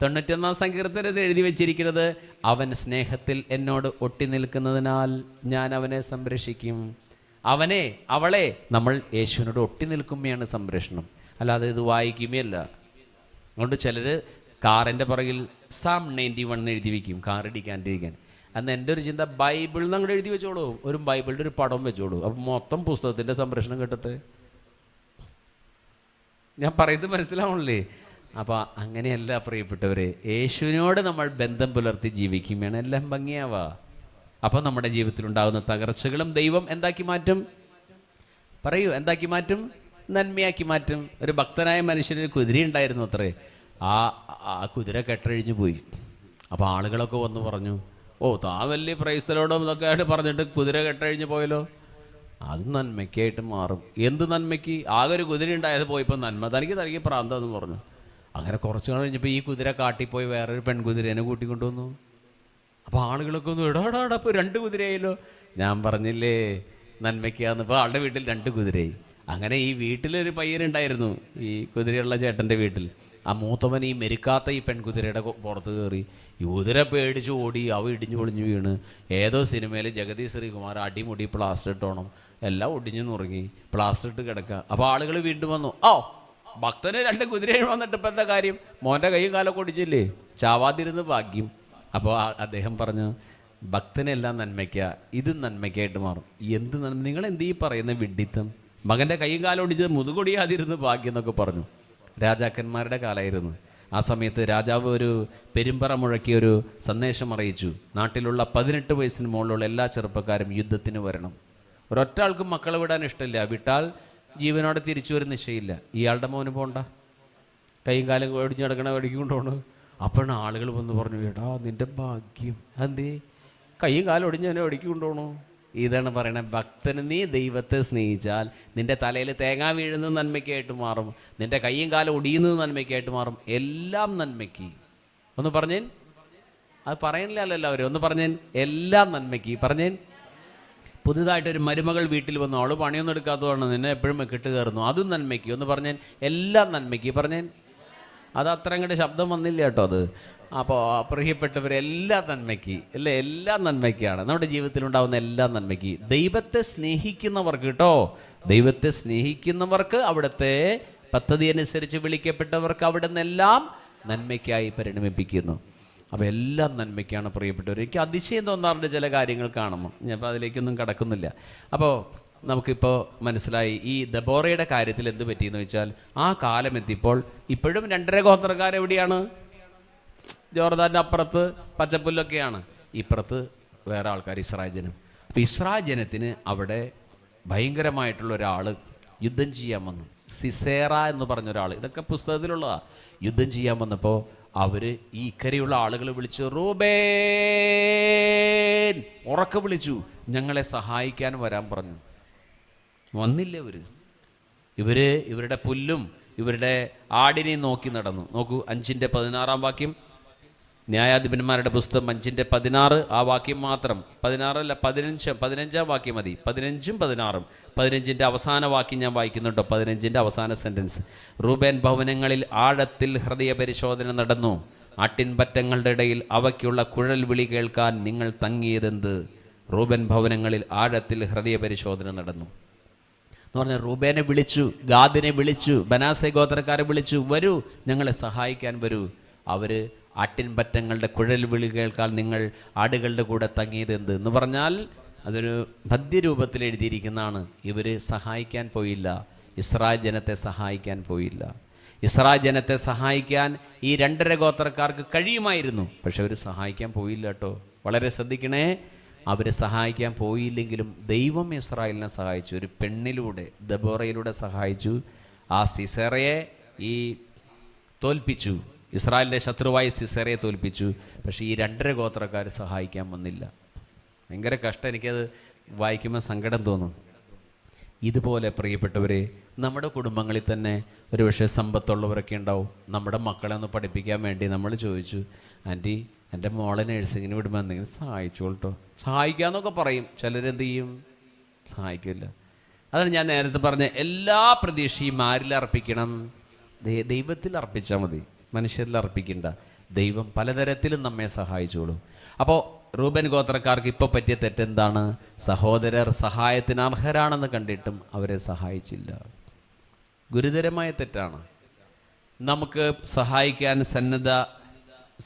A: 91-ാം സങ്കീർത്തനത്തിൽ എഴുതി വെച്ചിരിക്കുന്നത്. അവൻ സ്നേഹത്തിൽ എന്നോട് ഒട്ടി നിൽക്കുന്നതിനാൽ ഞാൻ അവനെ സംരക്ഷിക്കും. അവളെ നമ്മൾ യേശുവിനോട് ഒട്ടി നിൽക്കുമ്പോഴാണ് സംരക്ഷണം, അല്ലാതെ ഇത് വായിക്കുമല്ല. അതുകൊണ്ട് ചിലർ കാറിൻ്റെ പുറകിൽ സാം 91 എഴുതി വയ്ക്കും, കാർ ഇടിക്കാണ്ടിരിക്കാൻ. അന്ന് എൻ്റെ ഒരു ചിന്ത, ബൈബിളിൽ നിന്ന് അങ്ങോട്ട് എഴുതി വെച്ചോളൂ, ഒരു ബൈബിളിൻ്റെ ഒരു പടം വെച്ചോളൂ, അപ്പം മൊത്തം പുസ്തകത്തിൻ്റെ സംരക്ഷണം കിട്ടട്ടെ. ഞാൻ പറയുന്നത് മനസ്സിലാവണല്ലേ? അപ്പോൾ അങ്ങനെയല്ല പ്രിയപ്പെട്ടവരെ, യേശുവിനോട് നമ്മൾ ബന്ധം പുലർത്തി ജീവിക്കുകയാണ് എല്ലാം ഭംഗിയാവുക. അപ്പോൾ നമ്മുടെ ജീവിതത്തിലുണ്ടാകുന്ന തകർച്ചകളും ദൈവം എന്താക്കി മാറ്റും? പറയൂ, എന്താക്കി മാറ്റും? നന്മയാക്കി മാറ്റും. ഒരു ഭക്തനായ മനുഷ്യനൊരു കുതിര ഉണ്ടായിരുന്നു അത്രേ. ആ കുതിര കെട്ടഴിഞ്ഞു പോയി. അപ്പോൾ ആളുകളൊക്കെ വന്ന് പറഞ്ഞു, ഓ താ വലിയ പ്രൈസ്തലോടും ഇതൊക്കെ ആയിട്ട് പറഞ്ഞിട്ട് കുതിര കെട്ടഴിഞ്ഞു പോയല്ലോ. അത് നന്മയ്ക്കായിട്ട് മാറും. എന്ത് നന്മയ്ക്ക്? ആകെ ഒരു കുതിര ഉണ്ടായത് പോയിപ്പോൾ നന്മ, തനിക്ക് പ്രാന്തെന്ന് പറഞ്ഞു. അങ്ങനെ കുറച്ച് കഴിഞ്ഞപ്പോൾ ഈ കുതിര കാട്ടിപ്പോയി വേറൊരു പെൺകുതിരേനെ കൂട്ടിക്കൊണ്ടുവന്നു. അപ്പോൾ ആളുകളൊക്കെ ഒന്ന് ഇടാടാ, അപ്പോൾ 2 കുതിരയായല്ലോ. ഞാൻ പറഞ്ഞില്ലേ നന്മയ്ക്കാന്ന്. ഇപ്പോൾ ആളുടെ വീട്ടിൽ 2 കുതിരയായി. അങ്ങനെ ഈ വീട്ടിലൊരു പയ്യനുണ്ടായിരുന്നു, ഈ കുതിരയുള്ള ചേട്ടൻ്റെ വീട്ടിൽ. ആ മൂത്തവൻ ഈ മെരുക്കാത്ത ഈ പെൺകുതിരയുടെ പുറത്ത് കയറി. ഈ കുതിര പേടിച്ച് ഓടി, അവ ഇടിഞ്ഞു പൊളിഞ്ഞു വീണ്. ഏതോ സിനിമയിൽ ജഗതി ശ്രീകുമാർ അടിമുടി പ്ലാസ്റ്റർ ഇട്ടോണം, എല്ലാം ഒടിഞ്ഞു നുറുങ്ങി, പ്ലാസ്റ്റർ ഇട്ട് കിടക്കുക. അപ്പോൾ ആളുകൾ വീണ്ടും വന്നു, ഭക്തന് 2 കുതിരയും വന്നിട്ട് ഇപ്പം എന്താ കാര്യം? മോൻ്റെ കൈയും കാലൊക്കെ ഒടിച്ചില്ലേ, ചാവാതിരുന്ന് ഭാഗ്യം. അപ്പോൾ അദ്ദേഹം പറഞ്ഞു, ഭക്തനെല്ലാം നന്മയ്ക്കുക, ഇത് നന്മയ്ക്കായിട്ട് മാറും. എന്ത് നന്മ? നിങ്ങൾ എന്ത് ഈ പറയുന്ന വിഡ്ഢിത്തം? മകൻ്റെ കൈയും കാലം ഒടിച്ചത് മുതുകൊടിയാതിരുന്ന് ഭാഗ്യം എന്നൊക്കെ പറഞ്ഞു. രാജാക്കന്മാരുടെ കാലമായിരുന്നു. ആ സമയത്ത് രാജാവ് ഒരു പെരുമ്പറ മുഴക്കി ഒരു സന്ദേശം അറിയിച്ചു. നാട്ടിലുള്ള 18 വയസ്സിന് മുകളിലുള്ള എല്ലാ ചെറുപ്പക്കാരും യുദ്ധത്തിന് വരണം. ഒരൊറ്റ ആൾക്കും മക്കളെ വിടാൻ ഇഷ്ടമില്ല, വിട്ടാൽ ജീവനോടെ തിരിച്ചു വരും നിശ്ചയില്ല. ഇയാളുടെ മോന് പോണ്ട, കൈയും കാലം ഒടിഞ്ഞ് കിടക്കണ വെടിക്ക് കൊണ്ടുപോകണം. അപ്പോഴാണ് ആളുകൾ വന്ന് പറഞ്ഞു, എടാ നിൻ്റെ ഭാഗ്യം, എന്തേ കൈയും കാലം ഒടിഞ്ഞ് എന്നെ വെടിക്ക് കൊണ്ടുപോകണോ? ഇതാണ് പറയണത്, ഭക്തന് നീ ദൈവത്തെ സ്നേഹിച്ചാൽ നിന്റെ തലയിൽ തേങ്ങ വീഴുന്നത് നന്മയ്ക്കായിട്ട് മാറും, നിന്റെ കയ്യും കാലം ഒടിയുന്നത് നന്മയ്ക്കായിട്ട് മാറും, എല്ലാം നന്മയ്ക്ക്. ഒന്ന് പറഞ്ഞേൻ, അത് പറയണില്ലല്ലോ എല്ലാവരും, ഒന്ന് പറഞ്ഞേൻ, എല്ലാം നന്മയ്ക്ക് പറഞ്ഞേൻ. പുതുതായിട്ടൊരു മരുമകൾ വീട്ടിൽ വന്നു, അവൾ പണിയൊന്നും എടുക്കാത്തതാണ്, നിന്നെ എപ്പോഴും കെട്ട് കയറുന്നു, അതും നന്മയ്ക്ക്. ഒന്ന് പറഞ്ഞേൻ, എല്ലാം നന്മയ്ക്ക് പറഞ്ഞേൻ. അത് അത്ര അങ്ങോട്ട് ശബ്ദം വന്നില്ല കേട്ടോ അത്. അപ്പോൾ പ്രിയപ്പെട്ടവരെല്ലാം നന്മയ്ക്ക് അല്ലേ, എല്ലാം നന്മയ്ക്കാണ്. നമ്മുടെ ജീവിതത്തിലുണ്ടാകുന്ന എല്ലാം നന്മയ്ക്ക്. ദൈവത്തെ സ്നേഹിക്കുന്നവർക്ക് കേട്ടോ, ദൈവത്തെ സ്നേഹിക്കുന്നവർക്ക്, അവിടുത്തെ പദ്ധതി അനുസരിച്ച് വിളിക്കപ്പെട്ടവർക്ക് അവിടെ നിന്നെല്ലാം നന്മയ്ക്കായി പരിണമിപ്പിക്കുന്നു. അപ്പോൾ എല്ലാം നന്മയ്ക്കാണ് പ്രിയപ്പെട്ടവർ. എനിക്ക് അതിശയം തോന്നാറുണ്ട് ചില കാര്യങ്ങൾ കാണുമ്പോൾ, ഞാനിപ്പോൾ അതിലേക്കൊന്നും കടക്കുന്നില്ല. അപ്പോൾ നമുക്കിപ്പോൾ മനസ്സിലായി ഈ ദബോറയുടെ കാര്യത്തിൽ എന്ത് പറ്റിയെന്ന് വെച്ചാൽ, ആ കാലം എത്തിയപ്പോൾ ഇപ്പോഴും 2.5 ഗോത്രക്കാരെവിടെയാണ്? ജോർദാൻ്റെ അപ്പുറത്ത് പച്ചപ്പുല്ലൊക്കെയാണ്, ഇപ്പുറത്ത് വേറെ ആൾക്കാർ, ഇസ്രായേൽ ജനം. അപ്പോൾ ഇസ്രായേൽ ജനത്തിന് അവിടെ ഭയങ്കരമായിട്ടുള്ള ഒരാൾ യുദ്ധം ചെയ്യാൻ വന്നു, സിസേറ എന്ന് പറഞ്ഞൊരാൾ. ഇതൊക്കെ പുസ്തകത്തിലുള്ളതാണ്. യുദ്ധം ചെയ്യാൻ വന്നപ്പോൾ അവർ ഈ ഇക്കരെയുള്ള ആളുകൾ വിളിച്ചു, റൂബേൻ, ഉറക്കെ വിളിച്ചു, ഞങ്ങളെ സഹായിക്കാൻ വരാൻ പറഞ്ഞു. വന്നില്ല ഇവരുടെ പുല്ലും ഇവരുടെ ആടിനെയും നോക്കി നടന്നു. നോക്കൂ, 5:16 വാക്യം, ന്യായാധിപന്മാരുടെ പുസ്തകം 5:16, ആ വാക്യം മാത്രം, 16 15 വാക്യം മതി, 15ഉം 16ഉം. 15ൻ്റെ അവസാന വാക്യം ഞാൻ വായിക്കുന്നുണ്ടോ, 15ൻ്റെ അവസാന സെൻറ്റൻസ്. റൂബേൻ ഭവനങ്ങളിൽ ആഴത്തിൽ ഹൃദയ പരിശോധന നടന്നു, ആട്ടിൻപറ്റങ്ങളുടെ ഇടയിൽ അവയ്ക്കുള്ള കുഴൽ വിളി കേൾക്കാൻ നിങ്ങൾ തങ്ങിയതെന്ത്? റൂബേൻ ഭവനങ്ങളിൽ ആഴത്തിൽ ഹൃദയ പരിശോധന നടന്നു എന്ന് പറഞ്ഞാൽ, റൂബേനെ വിളിച്ചു, ഗാദിനെ വിളിച്ചു, ബനാസെ ഗോത്രക്കാരെ വിളിച്ചു, വരൂ ഞങ്ങളെ സഹായിക്കാൻ വരൂ. അവർ ആട്ടിൻപറ്റങ്ങളുടെ കുഴൽ വിളി കേൾക്കാൻ നിങ്ങൾ ആടുകളുടെ കൂടെ തങ്ങിയതെന്ത് എന്ന് പറഞ്ഞാൽ, അതൊരു പദ്യരൂപത്തിൽ എഴുതിയിരിക്കുന്നതാണ്. ഇവർ സഹായിക്കാൻ പോയില്ല, ഇസ്രായേൽ ജനത്തെ സഹായിക്കാൻ പോയില്ല. ഇസ്രായേൽ ജനത്തെ സഹായിക്കാൻ ഈ 2.5 ഗോത്രക്കാർക്ക് കഴിയുമായിരുന്നു, പക്ഷെ അവർ സഹായിക്കാൻ പോയില്ല കേട്ടോ. വളരെ ശ്രദ്ധിക്കണേ, അവർ സഹായിക്കാൻ പോയില്ലെങ്കിലും ദൈവം ഇസ്രായേലിനെ സഹായിച്ചു. ഒരു പെണ്ണിലൂടെ, ദബോറയിലൂടെ സഹായിച്ചു. ആ സിസേറയെ തോൽപ്പിച്ചു, ഇസ്രായേലിൻ്റെ ശത്രുവായി സിസേറയെ തോൽപ്പിച്ചു. പക്ഷേ ഈ 2.5 ഗോത്രക്കാർ സഹായിക്കാൻ വന്നില്ല. ഭയങ്കര കഷ്ടം, എനിക്കത് വായിക്കുമ്പോൾ സങ്കടം തോന്നും. ഇതുപോലെ പ്രിയപ്പെട്ടവരെ, നമ്മുടെ കുടുംബങ്ങളിൽ തന്നെ ഒരു പക്ഷേ സമ്പത്തുള്ളവരൊക്കെ ഉണ്ടാവും. നമ്മുടെ മക്കളെ ഒന്ന് പഠിപ്പിക്കാൻ വേണ്ടി നമ്മൾ ചോദിച്ചു, ആൻറ്റി എൻ്റെ മോളെ നഴ്സിങ്ങിന് വിടുമ്പോൾ എന്തെങ്കിലും സഹായിച്ചോളട്ടോ. സഹായിക്കാമെന്നൊക്കെ പറയും, ചിലരെന്ത് ചെയ്യും? സഹായിക്കില്ല. അതാണ് ഞാൻ നേരത്തെ പറഞ്ഞ, എല്ലാ പ്രതീക്ഷയും ആരിൽ അർപ്പിക്കണം? ദൈവത്തിൽ അർപ്പിച്ചാൽ മതി, മനുഷ്യരിൽ അർപ്പിക്കണ്ട. ദൈവം പലതരത്തിലും നമ്മെ സഹായിച്ചോളും. അപ്പോൾ റൂബൻ ഗോത്രക്കാർക്ക് ഇപ്പോൾ പറ്റിയ തെറ്റെന്താണ്? സഹോദരർ സഹായത്തിന് അർഹരാണെന്ന് കണ്ടിട്ടും അവരെ സഹായിച്ചില്ല. ഗുരുതരമായ തെറ്റാണ്. നമുക്ക്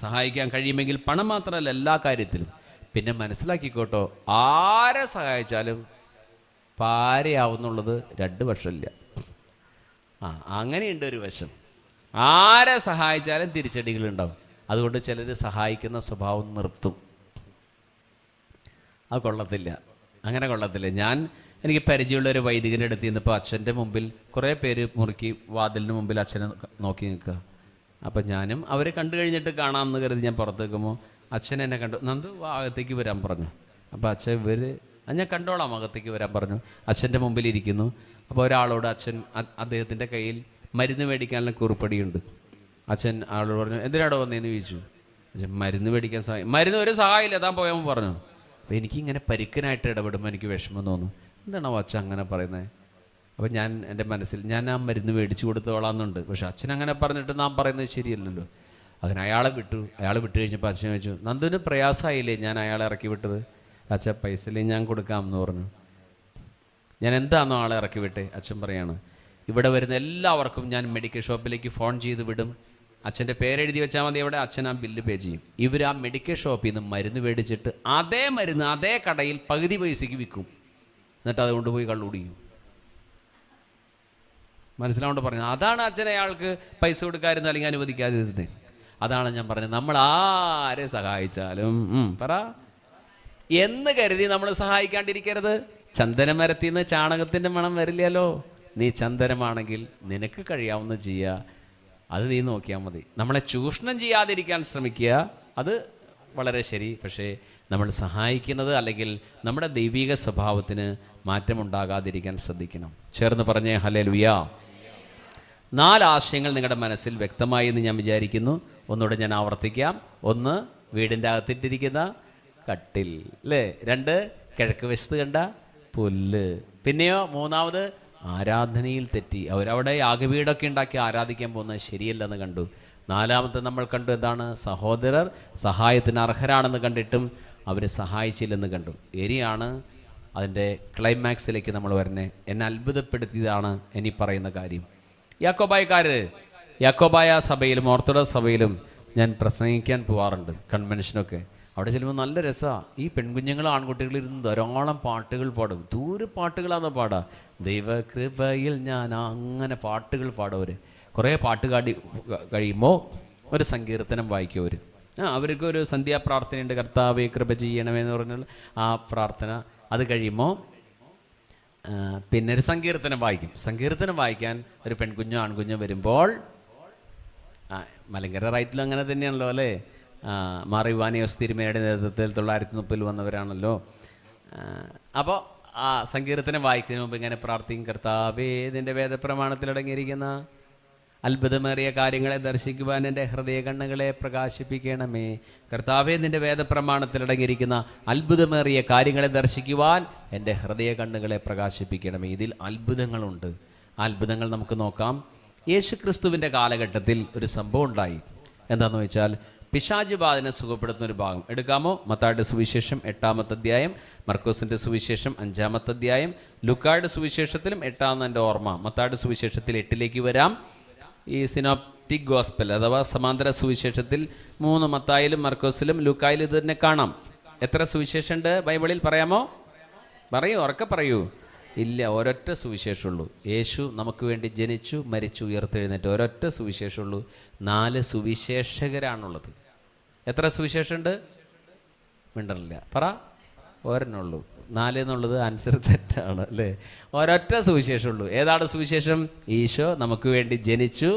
A: സഹായിക്കാൻ കഴിയുമെങ്കിൽ പണം മാത്രമല്ല, എല്ലാ കാര്യത്തിലും. പിന്നെ മനസ്സിലാക്കിക്കോട്ടോ, ആരെ സഹായിച്ചാലും പാരയാവുന്നുള്ളത് 2 വർഷമില്ല. അങ്ങനെയുണ്ട് ഒരു വശം. ആരെ സഹായിച്ചാലും തിരിച്ചടികളുണ്ടാവും. അതുകൊണ്ട് ചിലർ സഹായിക്കുന്ന സ്വഭാവം നിർത്തും. അത് കൊള്ളത്തില്ല, അങ്ങനെ കൊള്ളത്തില്ല. എനിക്ക് പരിചയമുള്ള ഒരു വൈദികൻ്റെ അടുത്ത് നിന്നപ്പോൾ അച്ഛൻ്റെ മുമ്പിൽ കുറേ പേര് മുറുക്കി വാതിലിന് മുമ്പിൽ അച്ഛനെ നോക്കി നിൽക്കുക. അപ്പം ഞാനും അവരെ കണ്ടു കഴിഞ്ഞിട്ട് കാണാമെന്ന് കരുതി ഞാൻ പുറത്ത് നിൽക്കുമ്പോൾ അച്ഛൻ എന്നെ കണ്ടു, നന്ദു അകത്തേക്ക് വരാൻ പറഞ്ഞു. അപ്പോൾ അച്ഛൻ ഞാൻ കണ്ടോളാം, അകത്തേക്ക് വരാൻ പറഞ്ഞു. അച്ഛൻ്റെ മുമ്പിൽ ഇരിക്കുന്നു. അപ്പോൾ ഒരാളോട് അദ്ദേഹത്തിൻ്റെ കയ്യിൽ മരുന്ന് മേടിക്കാനുള്ള കുറിപ്പടിയുണ്ട്. അച്ഛൻ ആളോട് പറഞ്ഞു, എന്തിനാടോ വന്നേന്ന് ചോദിച്ചു. അച്ഛൻ മരുന്ന് മേടിക്കാൻ മരുന്ന് ഒരു സഹായമില്ല, താൻ പോയാൽ പറഞ്ഞു. അപ്പോൾ എനിക്കിങ്ങനെ പരുക്കനായിട്ട് ഇടപെടുമ്പോൾ എനിക്ക് വിഷമം തോന്നും. എന്താണോ അച്ഛൻ അങ്ങനെ പറയുന്നത്? അപ്പോൾ എൻ്റെ മനസ്സിൽ ഞാൻ ആ മരുന്ന് മേടിച്ചു കൊടുത്തോളാമെന്നുണ്ട്. പക്ഷെ അച്ഛൻ അങ്ങനെ പറഞ്ഞിട്ട് നാം പറയുന്നത് ശരിയല്ലല്ലോ. അതിന് അയാളെ വിട്ടു കഴിഞ്ഞപ്പോൾ അച്ഛൻ ചോദിച്ചു, നന്ദുവിന് പ്രയാസമായില്ലേ ഞാൻ അയാളെ ഇറക്കി വിട്ടത്? അച്ഛൻ പൈസയില്ലേ, ഞാൻ കൊടുക്കാമെന്ന് പറഞ്ഞു. ഞാൻ എന്താണെന്നോ ആളെ ഇറക്കി വിട്ടേ? അച്ഛൻ പറയാണ്, ഇവിടെ വരുന്ന എല്ലാവർക്കും ഞാൻ മെഡിക്കൽ ഷോപ്പിലേക്ക് ഫോൺ ചെയ്ത് വിടും, അച്ഛൻ്റെ പേരെഴുതി വെച്ചാൽ മതി, അവിടെ അച്ഛൻ ആ ബില്ല് പേ ചെയ്യും. ഇവർ ആ മെഡിക്കൽ ഷോപ്പിൽ നിന്ന് മരുന്ന് മേടിച്ചിട്ട് അതേ മരുന്ന് അതേ കടയിൽ പകുതി പൈസയ്ക്ക് വിൽക്കും, എന്നിട്ട് അത് കൊണ്ടുപോയി കള്ളുടിക്കും. മനസ്സിലാവേണ്ട പറഞ്ഞു. അതാണ് അച്ഛൻ അയാൾക്ക് പൈസ കൊടുക്കാതിരുന്ന അല്ലെങ്കിൽ അനുവദിക്കാതിരുന്നത്. അതാണ് ഞാൻ പറഞ്ഞത്, നമ്മൾ ആരെ സഹായിച്ചാലും എന്ന് കരുതി നമ്മൾ സഹായിക്കാണ്ടിരിക്കരുത്. ചന്ദനമരത്തിൽ നിന്ന് ചാണകത്തിൻ്റെ മണം വരില്ലല്ലോ. നീ ചന്ദനമാണെങ്കിൽ നിനക്ക് കഴിയാവുന്ന ചെയ്യുക, അത് നീ നോക്കിയാൽ മതി. നമ്മളെ ചൂഷണം ചെയ്യാതിരിക്കാൻ ശ്രമിക്കുക, അത് വളരെ ശരി. പക്ഷേ നമ്മൾ സഹായിക്കുന്നത്, അല്ലെങ്കിൽ നമ്മുടെ ദൈവിക സ്വഭാവത്തിന് മാറ്റമുണ്ടാകാതിരിക്കാൻ ശ്രദ്ധിക്കണം. ചേർന്ന് പറഞ്ഞേ ഹല്ലേലൂയ. 4 ആശയങ്ങൾ നിങ്ങളുടെ മനസ്സിൽ വ്യക്തമായി എന്ന് ഞാൻ വിചാരിക്കുന്നു. ഒന്നുകൂടെ ഞാൻ ആവർത്തിക്കാം. 1, വീടിൻ്റെ അകത്തിട്ടിരിക്കുന്ന കട്ടിൽ, അല്ലേ? 2, കിഴക്ക് വശത്ത് കണ്ട പുല്ല്. പിന്നെയോ 3, ആരാധനയിൽ തെറ്റി. അവരവിടെ യാഗവീടൊക്കെ ഉണ്ടാക്കി ആരാധിക്കാൻ പോകുന്നത് ശരിയല്ലെന്ന് കണ്ടു. 4 നമ്മൾ കണ്ടു എന്താണ്? സഹോദരർ സഹായത്തിന് അർഹരാണെന്ന് കണ്ടിട്ടും അവർ സഹായിച്ചില്ലെന്ന് കണ്ടു. ഇനിയാണ് അതിൻ്റെ ക്ലൈമാക്സിലേക്ക് നമ്മൾ വരുന്നത്. എന്നെ അത്ഭുതപ്പെടുത്തിയതാണ് ഇനി പറയുന്ന കാര്യം. യാക്കോബായ സഭയിലും ഓർത്തഡോക്സ് സഭയിലും ഞാൻ പ്രസംഗിക്കാൻ പോവാറുണ്ട്, കൺവെൻഷനൊക്കെ. അവിടെ ചെല്ലുമ്പോൾ നല്ല രസമാണ്. ഈ പെൺകുഞ്ഞുങ്ങൾ ആൺകുട്ടികളിരുന്ന് ധാരാളം പാട്ടുകൾ പാടും. ദൂരെ പാട്ടുകളാണെന്ന് പാടുക. ദൈവകൃപയിൽ ഞാൻ അങ്ങനെ പാട്ടുകൾ പാടും. കുറേ പാട്ട് കഴിയുമ്പോൾ ഒരു സങ്കീർത്തനം വായിക്കും അവർ. അവർക്കൊരു സന്ധ്യാപ്രാർത്ഥനയുണ്ട്, കർത്താവേ കൃപ ചെയ്യണമെന്ന് പറഞ്ഞാൽ ആ പ്രാർത്ഥന. അത് കഴിയുമ്പോൾ പിന്നെ ഒരു സങ്കീർത്തനം വായിക്കും. സങ്കീർത്തനം വായിക്കാൻ ഒരു പെൺകുഞ്ഞോ ആൺകുഞ്ഞോ വരുമ്പോൾ, മലങ്കര റൈറ്റിലും അങ്ങനെ തന്നെയാണല്ലോ, അല്ലേ? മാർ യുവാനിയോസ് തിരുമേനിയുടെ നേതൃത്വത്തിൽ 1930 വന്നവരാണല്ലോ. അപ്പോൾ ആ സങ്കീർത്തനം വായിക്കുന്നതിന് മുമ്പ് ഇങ്ങനെ പ്രാർത്ഥിക്കും, കർത്താവേ നിൻ്റെ വേദപ്രമാണത്തിലടങ്ങിയിരിക്കുന്ന അത്ഭുതമേറിയ കാര്യങ്ങളെ ദർശിക്കുവാൻ എൻ്റെ ഹൃദയ കണ്ണുകളെ പ്രകാശിപ്പിക്കണമേ. കർത്താവേ നിൻ്റെ വേദപ്രമാണത്തിലടങ്ങിയിരിക്കുന്ന അത്ഭുതമേറിയ കാര്യങ്ങളെ ദർശിക്കുവാൻ എൻ്റെ ഹൃദയ കണ്ണുകളെ പ്രകാശിപ്പിക്കണമേ. ഇതിൽ അത്ഭുതങ്ങളുണ്ട്. ആ അത്ഭുതങ്ങൾ നമുക്ക് നോക്കാം. യേശുക്രിസ്തുവിൻ്റെ കാലഘട്ടത്തിൽ ഒരു സംഭവം ഉണ്ടായി. എന്താണെന്ന് വെച്ചാൽ, പിശാച് ബാധനെ സുഖപ്പെടുത്തുന്ന ഒരു ഭാഗം എടുക്കാമോ? മത്തായിയുടെ സുവിശേഷം 8-ാമത്തെ അധ്യായം, മർക്കോസിൻ്റെ സുവിശേഷം 5-ാമത്തെ അധ്യായം, ലുക്കായുടെ സുവിശേഷത്തിലും 8-ആണെന്ന് എൻ്റെ ഓർമ്മ. മത്തായിയുടെ സുവിശേഷത്തിൽ 8-ലേക്ക് വരാം. ഈ സിനോപ്റ്റിക് ഗോസ്പൽ അഥവാ സമാന്തര സുവിശേഷത്തിൽ 3 മത്തായിലും മർക്കോസിലും ലുക്കായിലും ഇത് തന്നെ കാണാം. എത്ര സുവിശേഷമുണ്ട് ബൈബിളിൽ? പറയാമോ? പറയൂ, ഉറക്കെ പറയൂ. ഇല്ല, ഒരൊറ്റ സുവിശേഷമുള്ളൂ. യേശു നമുക്ക് വേണ്ടി ജനിച്ചു, മരിച്ചു, ഉയർത്തെഴുന്നേറ്റ്. ഒരൊറ്റ സുവിശേഷമുള്ളൂ. 4 സുവിശേഷകരാണുള്ളത്. എത്ര സുവിശേഷമുണ്ട്? മിണ്ടണില്ല, പറ. ഒരെണ്ണുള്ളൂ. 4 എന്നുള്ളത് ആൻസർ തെറ്റാണ്, അല്ലേ? ഒരൊറ്റ സുവിശേഷമുള്ളൂ. ഏതാണ് സുവിശേഷം? ഈശോ നമുക്ക് വേണ്ടി ജനിച്ചു,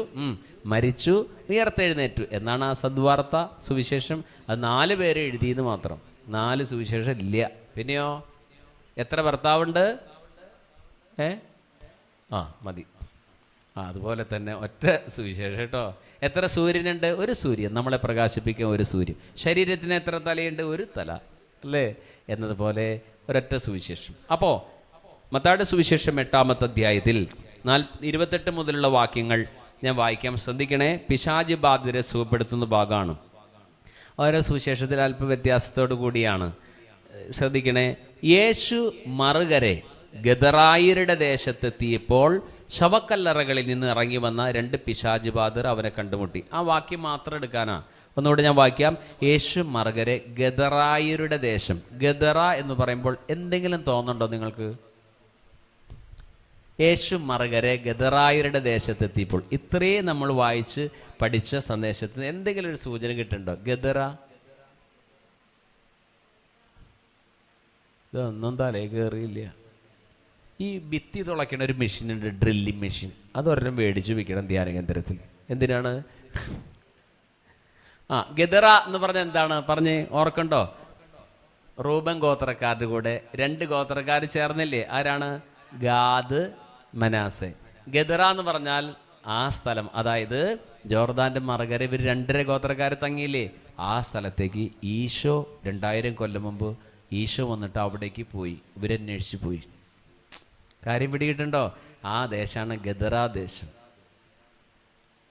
A: മരിച്ചു, ഉയർത്തെഴുന്നേറ്റു എന്നാണ് ആ സദ്വാർത്ത സുവിശേഷം. അത് 4 പേരെ എഴുതിയെന്ന് മാത്രം. 4 സുവിശേഷം ഇല്ല. പിന്നെയോ എത്ര ഭർത്താവുണ്ട്? മതി. അതുപോലെ തന്നെ ഒറ്റ സുവിശേഷം കേട്ടോ. എത്ര സൂര്യനുണ്ട്? ഒരു സൂര്യൻ നമ്മളെ പ്രകാശിപ്പിക്കാൻ ഒരു സൂര്യൻ. ശരീരത്തിന് എത്ര തലയുണ്ട്? ഒരു തല, അല്ലേ? എന്നതുപോലെ ഒരൊറ്റ സുവിശേഷം. അപ്പോൾ മത്തായിയുടെ സുവിശേഷം 8-ാമത്തെ അധ്യായത്തിൽ 28 മുതലുള്ള വാക്യങ്ങൾ ഞാൻ വായിക്കാം, ശ്രദ്ധിക്കണേ. പിശാച് ബാധിതരെ സുഖപ്പെടുത്തുന്ന ഭാഗമാണ്. ഓരോ സുവിശേഷത്തിൽ അല്പ വ്യത്യാസത്തോടു കൂടിയാണ്. ശ്രദ്ധിക്കണേ. യേശു മറുകരെ ഗദറായരുടെ ദേശത്തെത്തിയപ്പോൾ ശവക്കല്ലറകളിൽ നിന്ന് ഇറങ്ങി വന്ന 2 പിശാച് ബാധിതർ അവനെ കണ്ടുമുട്ടി. ആ വാക്യം മാത്രം എടുക്കാനാ. ഒന്നുകൂടെ ഞാൻ വായിക്കാം. യേശു മറുകരെ ഗദറായരുടെ ദേശം. ഗദറ എന്ന് പറയുമ്പോൾ എന്തെങ്കിലും തോന്നുന്നുണ്ടോ നിങ്ങൾക്ക്? യേശു മറുകരെ ഗദറായരുടെ ദേശത്തെത്തിയപ്പോൾ, ഇത്രയും നമ്മൾ വായിച്ച് പഠിച്ച സന്ദേശത്തിന് എന്തെങ്കിലും ഒരു സൂചന കിട്ടുന്നുണ്ടോ? ഗദറ ഇതൊന്നും തലേ കയറിയില്ല. ഈ ഭിത്തി തുളയ്ക്കണ ഒരു മെഷീനുണ്ട്, ഡ്രില്ലിങ് മെഷീൻ. അതൊരെണ്ണം മേടിച്ചു വെക്കണം ധ്യാന കേന്ദ്രത്തിൽ. എന്തിനാണ്? ഗദറ എന്ന് പറഞ്ഞാൽ എന്താണ്? പറഞ്ഞ് ഓർക്കണ്ടോ? റൂബൻ ഗോത്രക്കാരുടെ കൂടെ 2 ഗോത്രക്കാർ ചേർന്നില്ലേ? ആരാണ്? ഗാദ്, മനാസെ. ഗദറ എന്ന് പറഞ്ഞാൽ ആ സ്ഥലം, അതായത് ജോർദാന്റെ മറുകര ഇവർ 2.5 ഗോത്രക്കാർ തങ്ങിയില്ലേ? ആ സ്ഥലത്തേക്ക് ഈശോ 2000 കൊല്ലം മുമ്പ് ഈശോ വന്നിട്ട് അവിടേക്ക് പോയി. ഇവരന്വേഷിച്ച് പോയി. കാര്യം പിടികിട്ടുണ്ടോ? ആ ദേശമാണ് ഗദറ ദേശം.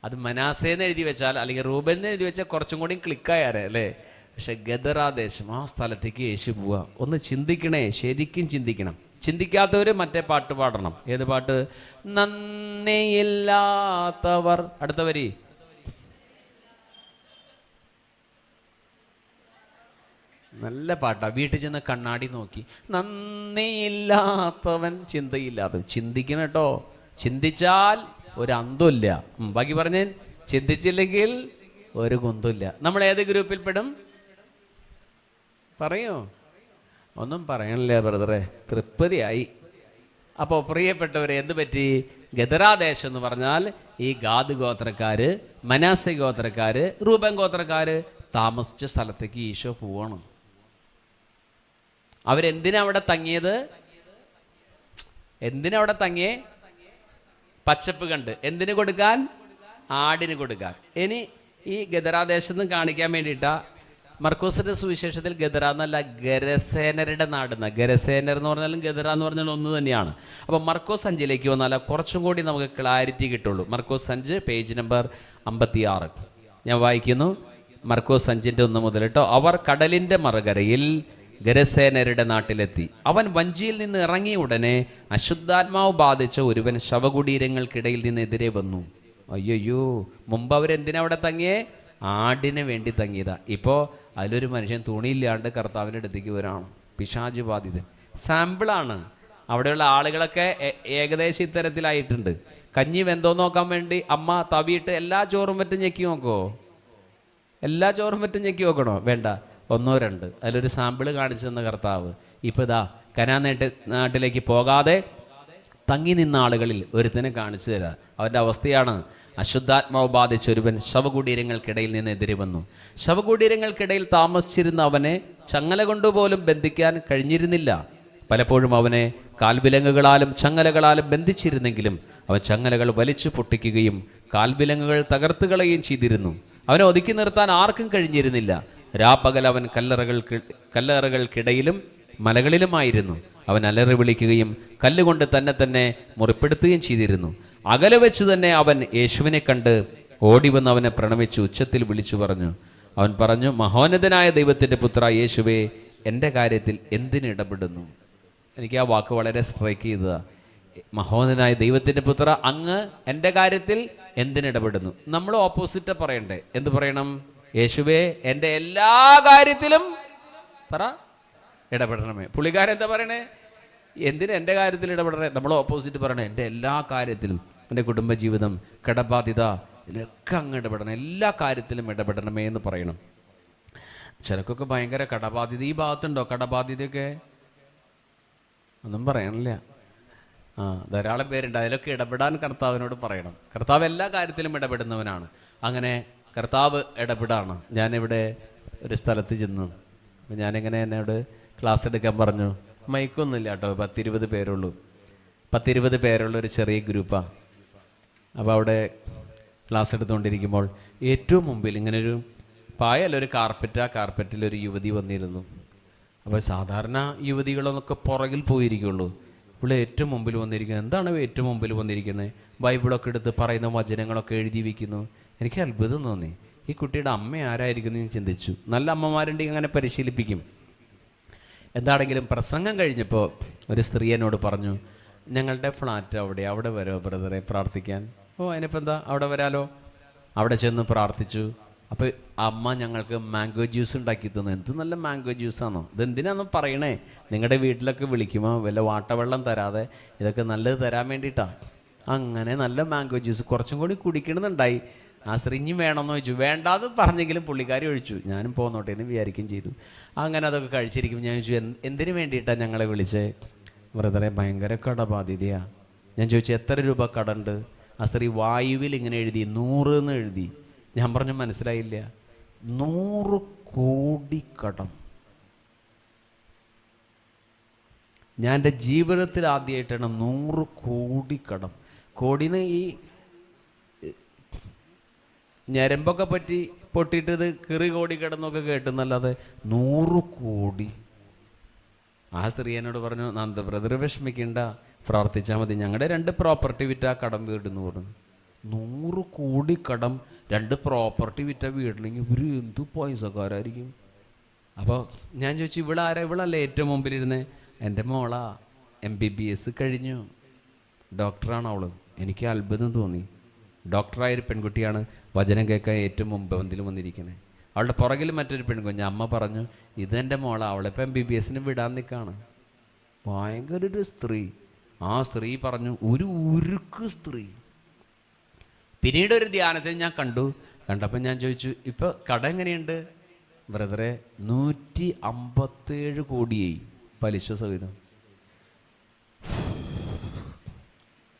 A: അത് മനാസേന്ന് എഴുതി വെച്ചാൽ, അല്ലെങ്കിൽ റൂബൻ എഴുതി വെച്ചാൽ കുറച്ചും കൂടി ക്ലിക്കായാലേ, അല്ലേ? പക്ഷെ ഗദറ ദേശം, ആ സ്ഥലത്തേക്ക് യേശു പോവുക. ഒന്ന് ചിന്തിക്കണേ, ശരിക്കും ചിന്തിക്കണം. ചിന്തിക്കാത്തവർ മറ്റേ പാട്ട് പാടണം. ഏത് പാട്ട്? നന്ദിയില്ലാത്തവർ. അടുത്ത വരി. നല്ല പാട്ടാ. വീട്ടിൽ ചെന്ന് കണ്ണാടി നോക്കി നന്ദിയില്ലാത്തവൻ ചിന്തയില്ലാത്തവൻ. ചിന്തിക്കണം കേട്ടോ. ചിന്തിച്ചാൽ ഒരു അന്തമില്ല. ബാക്കി പറഞ്ഞേ. ചിന്തിച്ചില്ലെങ്കിൽ ഒരു കുന്തമില്ല. നമ്മൾ ഏത് ഗ്രൂപ്പിൽ പെടും? പറയൂ. ഒന്നും പറയണില്ല ബ്രദറെ, തൃപ്തിയായി. അപ്പോൾ പ്രിയപ്പെട്ടവരെ, എന്ത് പറ്റി? ഗദറാദേശം എന്ന് പറഞ്ഞാൽ ഈ ഗാദ് ഗോത്രക്കാര്, മനാസെ ഗോത്രക്കാര്, റൂബൻ ഗോത്രക്കാര് താമസിച്ച സ്ഥലത്തേക്ക് ഈശോ പോവാണ്. അവരെന്തിനാ അവിടെ തങ്ങിയത്? എന്തിനാ അവിടെ തങ്ങിയേ? പച്ചപ്പ് കണ്ട്. എന്തിനു കൊടുക്കാൻ? ആടിന് കൊടുക്കാൻ. ഇനി ഈ ഗദരാദേശം നിന്ന് കാണിക്കാൻ വേണ്ടിയിട്ടാ മർക്കോസിന്റെ സുവിശേഷത്തിൽ ഗദറ എന്നല്ല, ഗരസേനരുടെ നാടെന്ന. ഗരസേനർ എന്ന് പറഞ്ഞാലും ഗദറ എന്ന് പറഞ്ഞാലും ഒന്ന് തന്നെയാണ്. അപ്പോൾ മർക്കോസ് 5 വന്നാൽ കുറച്ചും കൂടി നമുക്ക് ക്ലാരിറ്റി കിട്ടുള്ളൂ. മർക്കോസ് 5 പേജ് നമ്പർ 56 ഞാൻ വായിക്കുന്നു. മർക്കോസ് 5:1 മുതൽ കേട്ടോ. അവർ കടലിന്റെ മറുകരയിൽ ഗരസേനരുടെ നാട്ടിലെത്തി. അവൻ വഞ്ചിയിൽ നിന്ന് ഇറങ്ങിയ ഉടനെ അശുദ്ധാത്മാവ് ബാധിച്ച ഒരുവൻ ശവകുടീരങ്ങൾക്കിടയിൽ നിന്ന് എതിരെ വന്നു. അയ്യോ, മുമ്പ് അവരെന്തിനാ അവിടെ തങ്ങിയേ? ആടിന് വേണ്ടി തങ്ങിയതാ. ഇപ്പോൾ അതിലൊരു മനുഷ്യൻ തുണിയില്ലാണ്ട് കർത്താവിൻ്റെ അടുത്തേക്ക് വരാണ്, പിശാച് ബാധിതൻ. സാമ്പിളാണ്. അവിടെയുള്ള ആളുകളൊക്കെ ഏകദേശം ഇത്തരത്തിലായിട്ടുണ്ട്. കഞ്ഞി വെന്തോ നോക്കാൻ വേണ്ടി അമ്മ തവിയിട്ട് എല്ലാ ചോറും പറ്റും ഞെക്കി നോക്കോ? എല്ലാ ചോറും പറ്റും ഞെക്കി നോക്കണോ? വേണ്ട, 1 or 2. അതിലൊരു സാമ്പിള് കാണിച്ചു തന്ന കർത്താവ്. ഇപ്പോൾ ഇതാ കനാൻ നാട്ടിലേക്ക് പോകാതെ തങ്ങി നിന്ന ആളുകളിൽ ഒരുത്തനെ കാണിച്ചു തരാം. അവൻ്റെ അവസ്ഥയാണ്: അശുദ്ധാത്മാവ് ബാധിച്ച ഒരുവൻ ശവകുടീരങ്ങൾക്കിടയിൽ നിന്ന് എതിരെ വന്നു. ശവകുടീരങ്ങൾക്കിടയിൽ താമസിച്ചിരുന്ന അവനെ ചങ്ങല കൊണ്ടുപോലും ബന്ധിക്കാൻ കഴിഞ്ഞിരുന്നില്ല. പലപ്പോഴും അവനെ കാൽവിലങ്ങുകളാലും ചങ്ങലകളാലും ബന്ധിച്ചിരുന്നെങ്കിലും അവൻ ചങ്ങലകൾ വലിച്ചു പൊട്ടിക്കുകയും കാൽവിലങ്ങുകൾ തകർത്ത് കളയുകയും ചെയ്തിരുന്നു. അവനെ ഒതുക്കി നിർത്താൻ ആർക്കും കഴിഞ്ഞിരുന്നില്ല. രാപ്പകൽ അവൻ കല്ലറകൾക്കിടയിലും മലകളിലുമായിരുന്നു. അവൻ അലറി വിളിക്കുകയും കല്ലുകൊണ്ട് തന്നെ മുറിപ്പെടുത്തുകയും ചെയ്തിരുന്നു. അകലെ വെച്ച് തന്നെ അവൻ യേശുവിനെ കണ്ട് ഓടിവന്ന് അവനെ പ്രണമിച്ച് ഉച്ചത്തിൽ വിളിച്ചു പറഞ്ഞു. അവൻ പറഞ്ഞു, മഹോന്നതനായ ദൈവത്തിൻ്റെ പുത്ര യേശുവേ, എൻ്റെ കാര്യത്തിൽ എന്തിനിടപെടുന്നു? എനിക്ക് ആ വാക്ക് വളരെ സ്ട്രൈക്ക് ചെയ്തതാണ്. മഹോന്നതനായ ദൈവത്തിൻ്റെ പുത്ര, അങ്ങ് എൻ്റെ കാര്യത്തിൽ എന്തിനിടപെടുന്നു? നമ്മൾ ഓപ്പോസിറ്റ് പറയണ്ടേ? എന്ത് പറയണം? യേശുവേ, എൻ്റെ എല്ലാ കാര്യത്തിലും ഇടപെടണമേ. പുള്ളിക്കാരൻ എന്താ പറയണേ? എന്തിന് എൻ്റെ കാര്യത്തിൽ ഇടപെടണേ? നമ്മൾ ഓപ്പോസിറ്റ് പറയണേ, എൻ്റെ എല്ലാ കാര്യത്തിലും, എൻ്റെ കുടുംബജീവിതം, കടബാധ്യത, ഇതിലൊക്കെ അങ്ങ് ഇടപെടണം, എല്ലാ കാര്യത്തിലും ഇടപെടണമേ എന്ന് പറയണം. ചിലക്കൊക്കെ ഭയങ്കര കടബാധ്യത. ഈ ഭാഗത്തുണ്ടോ കടബാധ്യതയൊക്കെ? ഒന്നും പറയണില്ല. ധാരാളം പേരുണ്ട്. അതിലൊക്കെ ഇടപെടാൻ കർത്താവിനോട് പറയണം. കർത്താവ് എല്ലാ കാര്യത്തിലും ഇടപെടുന്നവനാണ്. അങ്ങനെ കർത്താവ് ഇടപെടാണ്. ഞാനിവിടെ ഒരു സ്ഥലത്ത് ചെന്നു. അപ്പം ഞാനിങ്ങനെ എന്നോട് ക്ലാസ് എടുക്കാൻ പറഞ്ഞു. മൈക്കൊന്നുമില്ല കേട്ടോ, 10-20 പേരുള്ളൂ. 10-20 പേരുള്ള ഒരു ചെറിയ ഗ്രൂപ്പാണ്. അപ്പോൾ അവിടെ ക്ലാസ് എടുത്തുകൊണ്ടിരിക്കുമ്പോൾ ഏറ്റവും മുമ്പിൽ ഇങ്ങനൊരു പായല്ല, ഒരു കാർപ്പറ്റ്. ആ കാർപ്പറ്റിൽ ഒരു യുവതി വന്നിരുന്നു. അപ്പോൾ സാധാരണ യുവതികളൊക്കെ പുറകിൽ പോയിരിക്കുള്ളൂ. ഇവിടെ ഏറ്റവും മുമ്പിൽ വന്നിരിക്കുന്നത്. എന്താണ് ഏറ്റവും മുമ്പിൽ വന്നിരിക്കുന്നത്? ബൈബിളൊക്കെ എടുത്ത് പറയുന്ന വചനങ്ങളൊക്കെ എഴുതി വയ്ക്കുന്നു. എനിക്ക് അത്ഭുതം തോന്നി. ഈ കുട്ടിയുടെ അമ്മ ആരായിരിക്കും എന്ന് ചിന്തിച്ചു. നല്ല അമ്മമാരുണ്ടെങ്കിൽ അങ്ങനെ പരിശീലിപ്പിക്കും. എന്താണെങ്കിലും പ്രസംഗം കഴിഞ്ഞപ്പോൾ ഒരു സ്ത്രീ എന്നോട് പറഞ്ഞു, ഞങ്ങളുടെ ഫ്ലാറ്റ് അവിടെ വരുമോ ബ്രദറെ പ്രാർത്ഥിക്കാൻ? ഓ, അതിനിപ്പോൾ എന്താ, അവിടെ വരാലോ. അവിടെ ചെന്ന് പ്രാർത്ഥിച്ചു. അപ്പോൾ അമ്മ ഞങ്ങൾക്ക് മാംഗോ ജ്യൂസ് ഉണ്ടാക്കി തന്നു. എന്ത് നല്ല മാംഗോ ജ്യൂസാണോ! ഇതെന്തിനാണെന്ന് പറയണേ? നിങ്ങളുടെ വീട്ടിലൊക്കെ വിളിക്കുമ്പോൾ വല്ല വാട്ടവെള്ളം തരാതെ ഇതൊക്കെ നല്ലത് തരാൻ വേണ്ടിയിട്ടാണ്. അങ്ങനെ നല്ല മാംഗോ ജ്യൂസ് കുറച്ചും കൂടി കുടിക്കണമെന്നുണ്ടായി. ആ സ്ത്രീ ഇനി വേണമെന്ന് ചോദിച്ചു. വേണ്ടാന്ന് പറഞ്ഞെങ്കിലും പുള്ളിക്കാരി ഒഴിച്ചു. ഞാനും പോന്നോട്ടെ എന്ന് വിചാരിക്കുകയും ചെയ്തു. അങ്ങനെ അതൊക്കെ കഴിച്ചിരിക്കും. ഞാൻ ചോദിച്ചു, എന്തിനു വേണ്ടിയിട്ടാണ് ഞങ്ങളെ വിളിച്ചേ? ബ്രദറെ, ഭയങ്കര കടബാധ്യതയാണ്. ഞാൻ ചോദിച്ചു, എത്ര രൂപ കടണ്ട്? ആ സ്ത്രീ വായുവിൽ ഇങ്ങനെ എഴുതി 100 എന്ന് എഴുതി. ഞാൻ പറഞ്ഞു, മനസ്സിലായില്ല. 100 കോടി കടം. ഞാൻ എൻ്റെ ജീവിതത്തിൽ ആദ്യമായിട്ടാണ് 100 കോടി കടം. കോടിന്ന് ഈ ഞരമ്പൊക്കെ പൊട്ടിയിട്ട് ഇത് കോടി കിടന്നൊക്കെ കേട്ടുന്നല്ലാതെ 100 കോടി. ആ സ്ത്രീ എന്നോട് പറഞ്ഞു, നന്ദ ബ്രദർ വിഷമിക്കണ്ട, പ്രാർത്ഥിച്ചാൽ മതി, ഞങ്ങളുടെ 2 പ്രോപ്പർട്ടി വിറ്റാ കടം വീടുന്നു പറഞ്ഞു. 100 കോടി കടം, 2 പ്രോപ്പർട്ടി വിറ്റ വീടിനെങ്കിൽ ഇവർ എന്തു പൈസക്കാരായിരിക്കും. അപ്പോൾ ഞാൻ ചോദിച്ചു, ഇവളല്ലേ ഏറ്റവും മുമ്പിലിരുന്നേ? എൻ്റെ മോളാ, MBBS കഴിഞ്ഞു, ഡോക്ടറാണ് അവള്. എനിക്ക് അത്ഭുതം തോന്നി. ഡോക്ടറായൊരു പെൺകുട്ടിയാണ് വചനം കേൾക്കാൻ ഏറ്റവും മുമ്പ് എന്തിലും വന്നിരിക്കുന്നത്. അവളുടെ പുറകിൽ മറ്റൊരു പെൺകുഞ്ഞ്. അമ്മ പറഞ്ഞു, ഇതെൻ്റെ മോളാ, അവളിപ്പോൾ MBBSന് വിടാൻ നിൽക്കുകയാണ്. ഭയങ്കര ഒരു സ്ത്രീ. ആ സ്ത്രീ പറഞ്ഞു, ഒരു ഉരുക്ക് സ്ത്രീ. പിന്നീട് ഒരു ധ്യാനത്തിൽ ഞാൻ കണ്ടപ്പോൾ ഞാൻ ചോദിച്ചു, ഇപ്പോൾ കട എങ്ങനെയുണ്ട് ബ്രദറെ? 157 കോടിയായി പലിശ സഹിതം.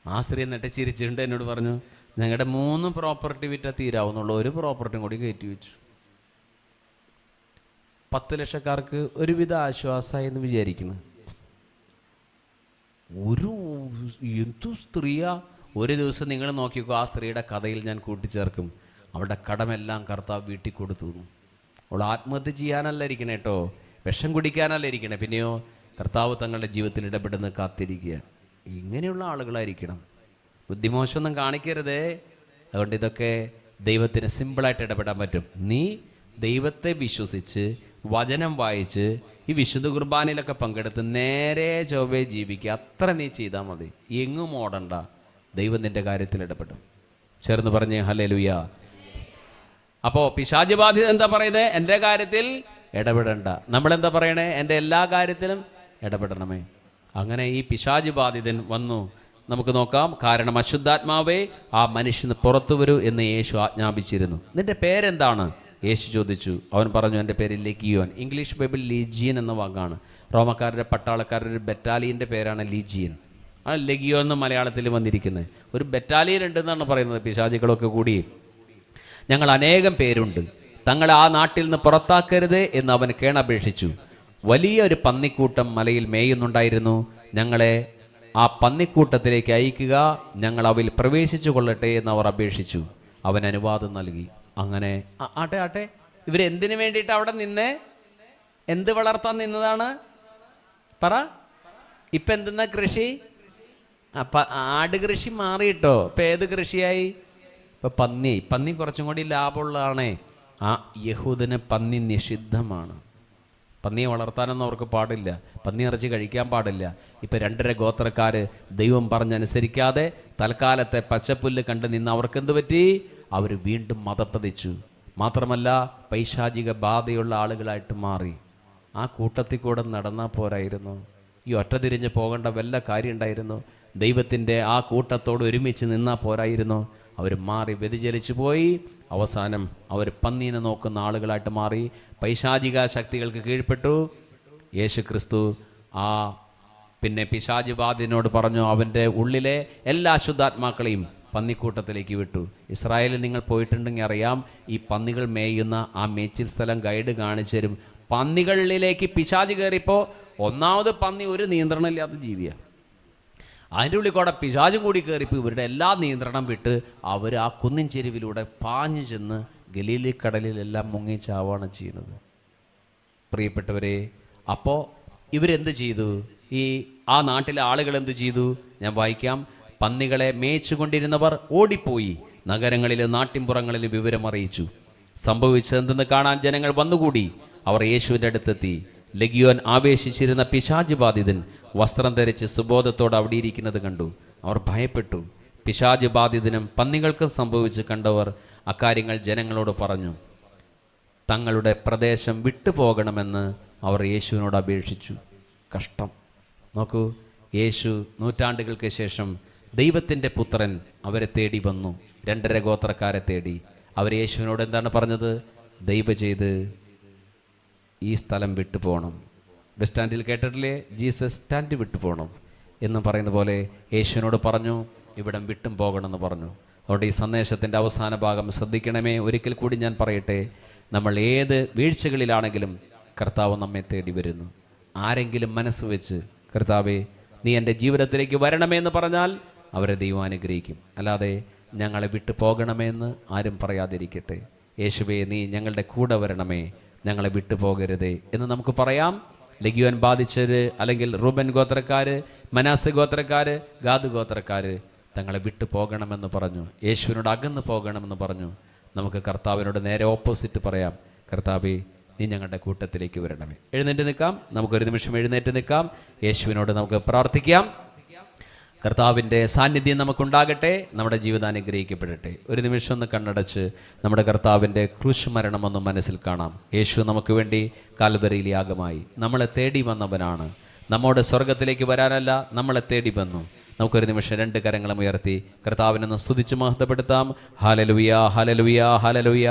A: ആ സ്ത്രീ എന്നിട്ട് ചിരിച്ചിട്ടുണ്ട് എന്നോട് പറഞ്ഞു, ഞങ്ങളുടെ 3 പ്രോപ്പർട്ടി വിറ്റാൽ തീരാവുന്നുള്ളൂ, 1 പ്രോപ്പർട്ടിയും കൂടി കയറ്റി വെച്ചു. 10 ലക്ഷക്കാർക്ക് ഒരുവിധ ആശ്വാസമായി എന്ന് വിചാരിക്കുന്നു. ഒരു എന്തു സ്ത്രീയാ! ഒരു ദിവസം നിങ്ങൾ നോക്കിക്കോ, ആ സ്ത്രീയുടെ കഥയിൽ ഞാൻ കൂട്ടിച്ചേർക്കും. അവളുടെ കടമെല്ലാം കർത്താവ് വീട്ടിൽ കൊടുത്തു. അവൾ ആത്മഹത്യ ചെയ്യാനല്ല ഇരിക്കണേ കേട്ടോ, വിഷം കുടിക്കാനല്ല ഇരിക്കണേ. പിന്നെയോ കർത്താവ് തങ്ങളുടെ ജീവിതത്തിൽ ഇടപെടുന്ന കാത്തിരിക്കുക. ഇങ്ങനെയുള്ള ആളുകളായിരിക്കണം. ബുദ്ധിമോശമൊന്നും കാണിക്കരുതേ. അതുകൊണ്ട് ഇതൊക്കെ ദൈവത്തിന് സിമ്പിളായിട്ട് ഇടപെടാൻ പറ്റും. നീ ദൈവത്തെ വിശ്വസിച്ച് വചനം വായിച്ച് ഈ വിശുദ്ധ കുർബാനയിലൊക്കെ പങ്കെടുത്ത് നേരെ ചൊവ്വേ ജീവിക്കുക. അത്ര നീ ചെയ്താൽ മതി. എങ്ങും ഓടണ്ട. ദൈവം നിൻ്റെ കാര്യത്തിൽ ഇടപെടും. ചേർന്ന് പറഞ്ഞേ ഹല്ലേലൂയ. അപ്പോൾ പിശാച് ബാധ്യത എന്താ പറയുന്നത്? എൻ്റെ കാര്യത്തിൽ ഇടപെടണ്ട. നമ്മളെന്താ പറയണേ? എൻ്റെ എല്ലാ കാര്യത്തിലും ഇടപെടണമേ. അങ്ങനെ ഈ പിശാച് ബാധിതൻ വന്നു. നമുക്ക് നോക്കാം. കാരണം അശുദ്ധാത്മാവേ ആ മനുഷ്യന് പുറത്തു വരൂ എന്ന് യേശു ആജ്ഞാപിച്ചിരുന്നു. നിന്റെ പേരെന്താണ്? യേശു ചോദിച്ചു. അവൻ പറഞ്ഞു, എൻ്റെ പേര് ലെഗിയോൻ. ഇംഗ്ലീഷ് ബൈബിൾ ലീജിയൻ എന്ന വാക്കാണ്. റോമക്കാരുടെ പട്ടാളക്കാരുടെ ഒരു ബറ്റാലിയൻ്റെ പേരാണ് ലീജിയൻ. ആ ലെഗിയോൻ എന്ന് മലയാളത്തിൽ വന്നിരിക്കുന്നത്. ഒരു ബറ്റാലിയൻ ഉണ്ടെന്നാണ് പറയുന്നത്. പിശാചുകളൊക്കെ കൂടി ഞങ്ങൾ അനേകം പേരുണ്ട്, തങ്ങളെ ആ നാട്ടിൽ നിന്ന് പുറത്താക്കരുത് എന്ന് അവൻ കേണപേക്ഷിച്ചു. വലിയൊരു പന്നിക്കൂട്ടം മലയിൽ മേയുന്നുണ്ടായിരുന്നു. ഞങ്ങളെ ആ പന്നിക്കൂട്ടത്തിലേക്ക് അയക്കുക, ഞങ്ങൾ അവയിൽ പ്രവേശിച്ചു കൊള്ളട്ടെ എന്ന് അവർ അപേക്ഷിച്ചു. അവൻ അനുവാദം നൽകി. അങ്ങനെ ആട്ടെ ഇവരെന്തിനു വേണ്ടിയിട്ട് അവിടെ നിന്നേ? എന്ത് വളർത്താൻ നിന്നതാണ് പറ? ഇപ്പം എന്തെന്നാ കൃഷി? ആട് കൃഷി മാറിയിട്ടോ. ഇപ്പം ഏത് കൃഷിയായി? ഇപ്പം പന്നി കുറച്ചും കൂടി ലാഭമുള്ളതാണേ. ആ യഹൂദന് പന്നി നിഷിദ്ധമാണ്. പന്നിയെ വളർത്താനൊന്നും അവർക്ക് പാടില്ല. പന്നി ഇറച്ചി കഴിക്കാൻ പാടില്ല. ഇപ്പം 2.5 ഗോത്രക്കാർ ദൈവം പറഞ്ഞനുസരിക്കാതെ തൽക്കാലത്തെ പച്ചപ്പുല്ല് കണ്ട് നിന്ന് അവർക്കെന്ത് പറ്റി? അവർ വീണ്ടും മതപ്പതിച്ചു. മാത്രമല്ല പൈശാചിക ബാധയുള്ള ആളുകളായിട്ട് മാറി. ആ കൂട്ടത്തിൽ കൂടെ നടന്നാൽ പോരായിരുന്നു? ഈ ഒറ്റ തിരിഞ്ഞ് പോകേണ്ട വല്ല കാര്യം ഉണ്ടായിരുന്നു? ദൈവത്തിൻ്റെ ആ കൂട്ടത്തോട് ഒരുമിച്ച് നിന്നാൽ പോരായിരുന്നു? അവർ മാറി വ്യതിചലിച്ചു പോയി. അവസാനം അവർ പന്നീനെ നോക്കുന്ന ആളുകളായിട്ട് മാറി. പൈശാചിക ശക്തികൾക്ക് കീഴ്പ്പെട്ടു. യേശു ക്രിസ്തു പിന്നെ പിശാചി ബാധിതനോട് പറഞ്ഞു, അവൻ്റെ ഉള്ളിലെ എല്ലാ അശുദ്ധാത്മാക്കളെയും പന്നിക്കൂട്ടത്തിലേക്ക് വിട്ടു. ഇസ്രായേലിൽ നിങ്ങൾ പോയിട്ടുണ്ടെങ്കിൽ അറിയാം, ഈ പന്നികൾ മേയുന്ന ആ മേച്ചിൽ സ്ഥലം ഗൈഡ് കാണിച്ചു തരും. പന്നികളിലേക്ക് പിശാചി കയറിയപ്പോൾ ഒന്നാമത് പന്നി ഒരു നിയന്ത്രണമില്ലാത്ത ജീവിയാണ്. അതിൻ്റെ ഉള്ളിൽ കൂടെ പിശാചും കൂടി കയറിപ്പോൾ ഇവരുടെ എല്ലാ നിയന്ത്രണം വിട്ട് അവർ ആ കുന്നിൻ ചെരുവിലൂടെ പാഞ്ഞു ചെന്ന് ഗലീലി കടലിലെല്ലാം മുങ്ങി ചാവാണ് ചെയ്യുന്നത്. പ്രിയപ്പെട്ടവരെ, അപ്പോൾ ഇവരെന്ത് ചെയ്തു? ആ നാട്ടിലെ ആളുകൾ എന്ത് ചെയ്തു? ഞാൻ വായിക്കാം. പന്നികളെ മേയിച്ചുകൊണ്ടിരുന്നവർ ഓടിപ്പോയി നഗരങ്ങളിലും നാട്ടിൻപുറങ്ങളിലും വിവരം അറിയിച്ചു. സംഭവിച്ചതെന്തെന്ന് കാണാൻ ജനങ്ങൾ വന്നുകൂടി. അവർ യേശുവിൻ്റെ അടുത്തെത്തി. ലെഗിയോൻ ആവേശിച്ചിരുന്ന പിശാച് ബാധിതൻ വസ്ത്രം ധരിച്ച് സുബോധത്തോടെ അവിടെ ഇരിക്കുന്നത് കണ്ടു. അവർ ഭയപ്പെട്ടു. പിശാച് ബാധിതനും പന്നികൾക്കും സംഭവിച്ച് കണ്ടവർ അക്കാര്യങ്ങൾ ജനങ്ങളോട് പറഞ്ഞു. തങ്ങളുടെ പ്രദേശം വിട്ടുപോകണമെന്ന് അവർ യേശുവിനോട് അപേക്ഷിച്ചു. കഷ്ടം. നോക്കൂ, യേശു നൂറ്റാണ്ടുകൾക്ക് ശേഷം ദൈവത്തിൻ്റെ പുത്രൻ അവരെ തേടി വന്നു. 2.5 ഗോത്രക്കാരെ തേടി. അവർ യേശുവിനോട് എന്താണ് പറഞ്ഞത്? ദയവ് ചെയ്ത് ഈ സ്ഥലം വിട്ടു പോകണം. ബസ് സ്റ്റാൻഡിൽ കേട്ടിട്ടില്ലേ? ജീസസ് സ്റ്റാൻഡ് വിട്ടു പോകണം എന്ന് പറയുന്ന പോലെ യേശുവിനോട് പറഞ്ഞു, ഇവിടം വിട്ടും പോകണമെന്ന് പറഞ്ഞു. അതുകൊണ്ട് ഈ സന്ദേശത്തിൻ്റെ അവസാന ഭാഗം ശ്രദ്ധിക്കണമേ. ഒരിക്കൽ കൂടി ഞാൻ പറയട്ടെ, നമ്മൾ ഏത് വീഴ്ചകളിലാണെങ്കിലും കർത്താവ് നമ്മെ തേടി വരുന്നു. ആരെങ്കിലും മനസ്സ് വെച്ച് കർത്താവേ നീ എൻ്റെ ജീവിതത്തിലേക്ക് വരണമേ എന്ന് പറഞ്ഞാൽ അവരെ ദൈവം അനുഗ്രഹിക്കും. അല്ലാതെ ഞങ്ങളെ വിട്ടു പോകണമെന്ന് ആരും പറയാതിരിക്കട്ടെ. യേശുവേ നീ ഞങ്ങളുടെ കൂടെ വരണമേ, ഞങ്ങളെ വിട്ടു പോകരുതേ എന്ന് നമുക്ക് പറയാം. ലെഗിയോൻ ബാധിച്ചവർ, അല്ലെങ്കിൽ റൂബൻ ഗോത്രക്കാർ, മനാസെ ഗോത്രക്കാർ, ഗാദ് ഗോത്രക്കാർ തങ്ങളെ വിട്ടു പോകണമെന്ന് പറഞ്ഞു. യേശുവിനോട് അകന്ന് പോകണമെന്ന് പറഞ്ഞു. നമുക്ക് കർത്താവിനോട് നേരെ ഓപ്പോസിറ്റ് പറയാം. കർത്താവേ നീ ഞങ്ങളുടെ കൂട്ടത്തിലേക്ക് വരണമേ. എഴുന്നേറ്റ് നിൽക്കാം. നമുക്കൊരു നിമിഷം എഴുന്നേറ്റ് നിൽക്കാം. യേശുവിനോട് നമുക്ക് പ്രാർത്ഥിക്കാം. കർത്താവിൻ്റെ സാന്നിധ്യം നമുക്കുണ്ടാകട്ടെ. നമ്മുടെ ജീവിതം അനുഗ്രഹിക്കപ്പെടട്ടെ. ഒരു നിമിഷം ഒന്ന് കണ്ണടച്ച് നമ്മുടെ കർത്താവിൻ്റെ ക്രൂശ് മരണമൊന്നും മനസ്സിൽ കാണാം. യേശു നമുക്ക് വേണ്ടി കാൽവരിയിൽ യാഗമായി നമ്മളെ തേടി വന്നവനാണ്. നമ്മോട് സ്വർഗത്തിലേക്ക് വരാനല്ല, നമ്മളെ തേടി വന്നു. നമുക്കൊരു നിമിഷം 2 കരങ്ങളും ഉയർത്തി കർത്താവിനെ സ്തുതിച്ച് മഹത്വപ്പെടുത്താം. Hallelujah, hallelujah, hallelujah.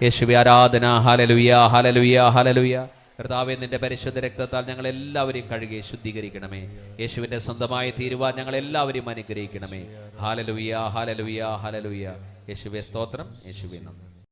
A: യേശുവേ ആരാധന. Hallelujah, hallelujah, hallelujah. കർത്താവേ നിന്റെ പരിശുദ്ധ രക്തത്താൽ ഞങ്ങളെല്ലാവരെയും കഴുകി ശുദ്ധീകരിക്കണമേ. യേശുവിൻ്റെ സ്വന്തമായി തീരുവാൻ ഞങ്ങളെല്ലാവരെയും അനുഗ്രഹിക്കണമേ. Hallelujah, hallelujah, hallelujah. യേശുവേ സ്തോത്രം, യേശുവേ നന്ദി.